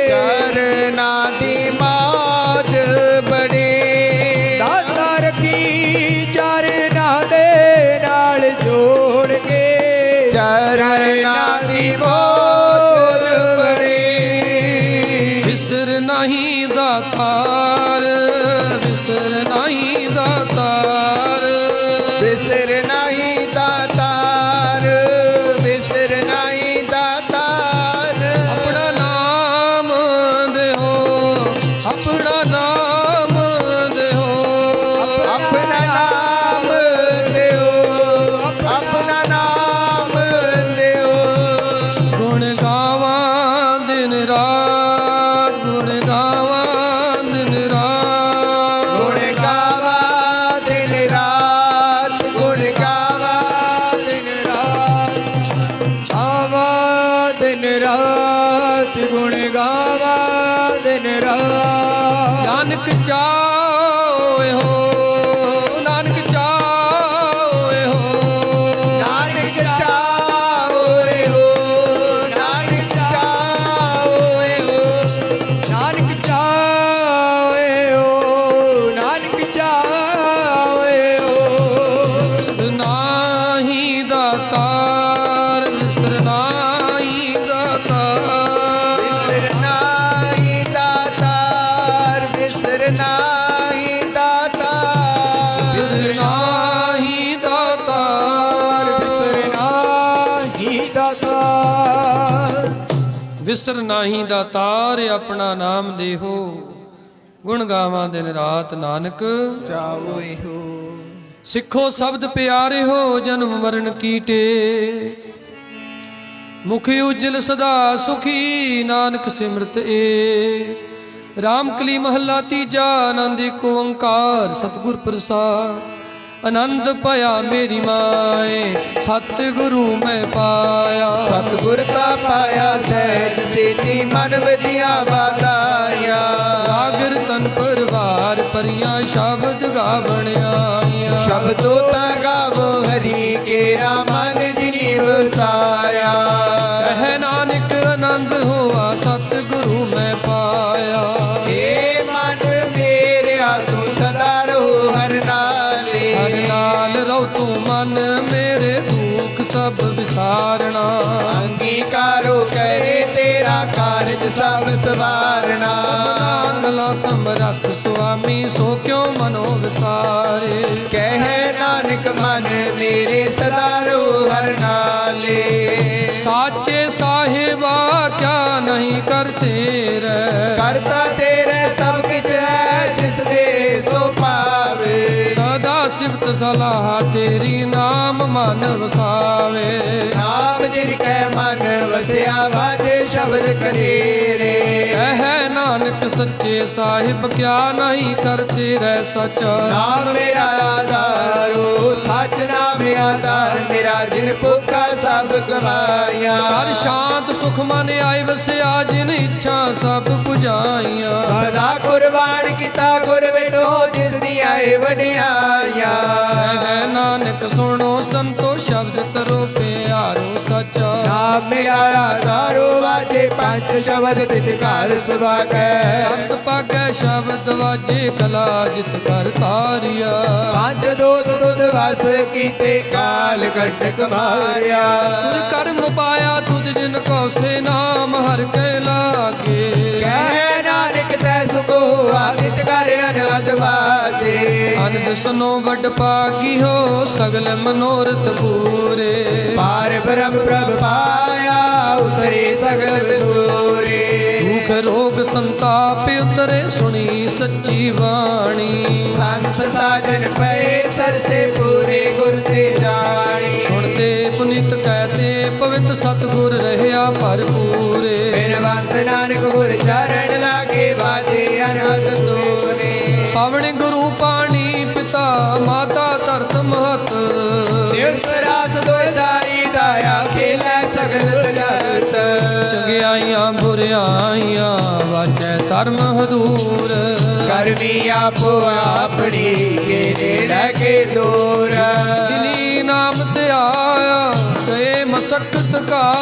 ਚਰਨਾਂ ਦੀ ਮੌਜ ਬੜੀ। ਦਾਤਾ ਰੱਖੀ ਚਰਨਾਂ ਦੇ ਨਾਲ ਜੋੜ ਕੇ, ਚਰਨਾਂ ਦੀ ਮੌਜ ਬੜੀ। ਵਿਸਰ ਨਹੀਂ ਦਾਤਾਰ, ਵਿਸਰ ਨਹੀਂ ਦਾਤਾਰ, ਵਿਸਰ ਨਹੀਂ ਦਾਤਾਰ, ਵਿਸਰ ਨਹੀਂ ਦਾਤਾਰ। ਆਪਣਾ ਨਾਮ ਦਿਓ, ਆਪਣਾ ਨਾਮ ਦਿਓ, ਆਪਣਾ ਨਾਮ ਦਿਓ, ਆਪਣਾ ਨਾਮ ਦਿਓ। ਗੁਣ ਗਾਵਾਂ ਦਿਨ ਰਾਤ, ਗੁਣ ਗਾਵਾਂ ਦਿਨ ਰਾਤ, ਗੁਣ ਗਾਵਾਂ ਦਿਨ ਰਾਤ, ਗੁਣ ਗਾਵਾਂ ਦਿਨ ਰਾਤ, ਆਵਾ ਦਿਨ ਰਾਤ, ਗੁਣ ਗਾਵਾਂ ਦਿਨ ਰਾਤ। ਨਾਨਕ ਚਾਹੋਏ ਹੋ, ਨਾਨਕ ਚਾਹੋਏ ਹੋ, ਨਾਨਕ ਚਾਹੋਏ ਹੋ, ਨਾਨਕ ਚਾਹੋਏ ਹੋ, ਨਾਨਕ ਚਾਹੋਏ ਬਿਸਰ ਨਾਹੀ ਦਾਤਾਰ ਆਪਣਾ ਨਾਮ ਦੇਹੋ, ਗੁਣ ਗਾਵਾਂ ਦਿਨ ਰਾਤ ਨਾਨਕ ਜਾਵੋ ਇਹੋ। ਸਿੱਖੋ ਸ਼ਬਦ ਪਿਆਰੇ ਹੋ, ਜਨਮ ਮਰਨ ਕੀਟੇ, ਮੁਖ ਉਜਲ ਸਦਾ ਸੁਖੀ, ਨਾਨਕ ਸਿਮਰਤ ਏ। ਰਾਮ ਕਲੀ ਮਹੱਲਾ ਤੀਜਾ, ਆਨੰਦ ਏਕ ਓੰਕਾਰ, ਸਤਿਗੁਰ ਪ੍ਰਸਾਦ। ਆਨੰਦ ਭਇਆ ਮੇਰੀ ਮਾਏ, ਸਤਿਗੁਰੂ ਮੈਂ ਪਾਇਆ। ਸਤਿਗੁਰ ਤਾ ਪਾਇਆ ਸਹਿਜ ਸੀਤੀ, ਮਨ ਵਧੀਆਂ ਬਾਤਾਇਆ। ਸਾਗਰ ਤਨ ਪਰਵਾਰ ਪਰੀਆਂ, ਸ਼ਬਦ ਗਾਵਣ ਆਈਆਂ। ਸ਼ਬਦੋ ਤਾ ਗਾਵੋ ਹਰੀ ਕੇਰਾ, ਮਨ ਜਿਨੀ ਵਸਾਇਆ। ਕਹਿ ਨਾਨਕ ਆਨੰਦ ਹੋਆ, ਸਤਿਗੁਰੂ ਮੈਂ ਪਾਇਆ। ਏ ਮਨ ਮੇਰਿਆ ਤੂੰ ਸਦਾ ਰਹੋ ਹਰ ਨਾਲੇ। ਹਰ ਨਾਲ ਰਹੋ ਤੂੰ ਮਨ ਮੇਰੇ, ਦੁੱਖ ਸਭ ਵਿਸਾਰਣਾ। ਅੰਗੀਕਾਰੋ ਕਰੇ ਤੇਰਾ ਕਾਰਜ ਸਭ ਸਵਾਰਨਾ। ਮੰਗਲਾ ਸਮਰੱਥ ਸੁਆਮੀ, ਸੋ ਕਿਉ ਮਨੋ ਵਿਸਾਰੇ। ਕਹਿ ਨਾਨਕ ਮਨ ਮੇਰੇ ਸਦਾ ਰਹੋ ਹਰ ਨਾਲੇ। ਸਾਚੇ ਸਾਹਿਬਾ ਕਿਆ ਨਹੀਂ ਕਰਤੇ ਰਹਿ, ਕਰਤਾ ਤੇਰੇ ਸਭ ਕਿਛ ਹੈ, ਜਿਸ ਦੇ ਸੋ ਪਾਵੇ। ਸਦਾ ਸਿਫਤ ਸਲਾਹ ਤੇਰੀ, ਨਾਮ ਮਨ ਵਸਾਵੇ। ਨਾਮ ਜਿਨ ਕੈ ਮਨ ਵਸਿਆ, ਵਾਜੇ ਸ਼ਬਦ ਕਨੇਰੇ। ਕਹਿ ਨਾਨਕ ਸੱਚੇ ਸਾਹਿਬ ਕਿਆ ਨਹੀਂ ਕਰਤੇ ਰਹਿ ਸਚ। ਨਾਮ ਮੇਰਾ ਆਧਾਰੋ, ਸੱਚ ਨਾਮ ਆਧਾਰ ਮੇਰਾ, ਜਿਨ ਭੁੱਖਾ ਸਭ ਗਵਾਇਆ। ਹਰ ਸ਼ਾਂਤ ਸੁਖ ਮਨ ਆਏ ਵਸਿਆ, ਜਿਨ ਇੱਛਾ ਸਭ ਪੁਜਾਈਆਂ। ਸਦਾ ਕੁਰਬਾਨ ਕੀਤਾ ਗੁਰ ਵਿਟੋ, ਜਿਸ ਦੀ ਆਏ ਵਡਿਆਈਆਂ। ਕਹਿ ਨਾਨਕ ਸੁਣੋ ਸੰਤੋ, ਸ਼ਬਦ ਤਰੋ ਪਿਆਰੋ ਸਚ। ਨਾਮ ਮੇਰਾ ਆਧਾਰੋ, ਵਾਜੇ ਪੰਜ ਸ਼ਬਦ ਤਿਤ ਘਰ ਸੁਭਾਗੈ। ਅਸ ਪਾਗੈ ਸ਼ਬਦ ਵਾਜੇ, ਕਲਾ ਜਿਤ ਕਰ ਤਾਰਿਆ। ਪੰਜ ਦੋਧ ਦੁਧ ਵਸ ਕੀਤੇ, ਕਾਲ ਕੰਟਕ ਮਾਰਿਆ। ਤੁਝ ਕਰਮ ਪਾਇਆ ਤੁਧ ਜਿਨ ਕੋ, ਸੇ ਨਾਮ ਹਰ ਕੇ ਲਾਗੇ। ਕਹਿ ਨਾਨਕ ਤੈ ਸੁਖੋ, ਆਦਿਤ ਕਰ ਅਨਹਦ ਵਾਜੇ। ਅਨੰਦ ਸੁਨੋ ਵੱਡ ਪਾਗੀ ਹੋ, ਸਗਲ ਮਨੋਰਥ ਪੂਰੇ। ਪਾਰ ਬ੍ਰਹਮ ਪ੍ਰਭ ਪਾਇਆ, ਉਤਰੇ ਸਗਲ ਵਿਸੂਰੇ। ਦੁਖ ਰੋਗ ਸੰਤਾਪ ਉਤਰੇ, ਸੁਣੀ ਸੱਚੀ ਬਾਣੀ। ਸੰਤ ਸਾਜਨ ਪਏ, ਸਰਸੇ ਪੂਰੇ ਗੁਰ ਤੇ ਜਾਣੀ। ਹੁਣ ਤੇ ਪੁਨੀਤ ਕਹਤੇ, ਪਵਿੱਤ ਸਤਿਗੁਰ ਰਹਿਆ ਭਰਪੂਰੇ। ਬਿਨਵੰਤ ਨਾਨਕ ਗੁਰ ਚਰਨ ਲਾਗੇ, ਵਾਜੇ ਅਨਹਦ ਤੋਰੇ। ਪਾਵਨ ਗੁਰੂ ਪਾਣੀ ਪਿਤਾ, ਮਾਤਾ ਧਰਤ ਮਹਤ। ਸਿਵ ਸਰਾਸ ਦੋਇਦਾਰੀ, ਦਾਇਆ ਖੇਲੇ ਸਗਲ ਜਗਤ। ਚੰਗਿਆਈਆਂ ਬੁਰਿਆਈਆਂ, ਵਾਚੈ ਧਰਮ ਹਦੂਰ। ਕਰਮੀ ਆਪੋ ਆਪਣੀ, ਕੇ ਨੇੜੇ ਕੇ ਦੂਰ। ਜਿਨੀ ਨਾਮ ਤੇ ਆਇਆ, ਗਏ ਮਸਕਤ ਕਾ।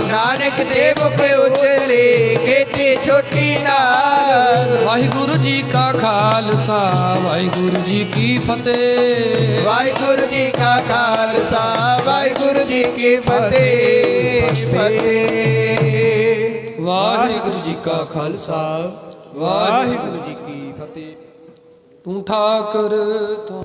ਨਾਨਕ ਦੇ ਮੁਖ ਉਜਲੇ, ਕੀਤੀ ਛੋਟੀ ਨਾਰ। ਵਾਹਿਗੁਰੂ ਜੀ ਕਾ ਖਾਲਸਾ, ਵਾਹਿਗੁਰੂ ਜੀ ਕੀ ਫਤਿਹ। ਵਾਹਿਗੁਰੂ ਜੀ ਕਾ ਖਾਲਸਾ, ਵਾਹਿਗੁਰੂ ਜੀ ਕੀ ਫਤਿਹ। ਫਤਿਹ। ਵਾਹਿਗੁਰੂ ਜੀ ਕਾ ਖਾਲਸਾ, ਵਾਹਿਗੁਰੂ ਜੀ ਕੀ ਫਤਿਹ। ਤੂੰ ਠਾਕਰ ਤੂੰ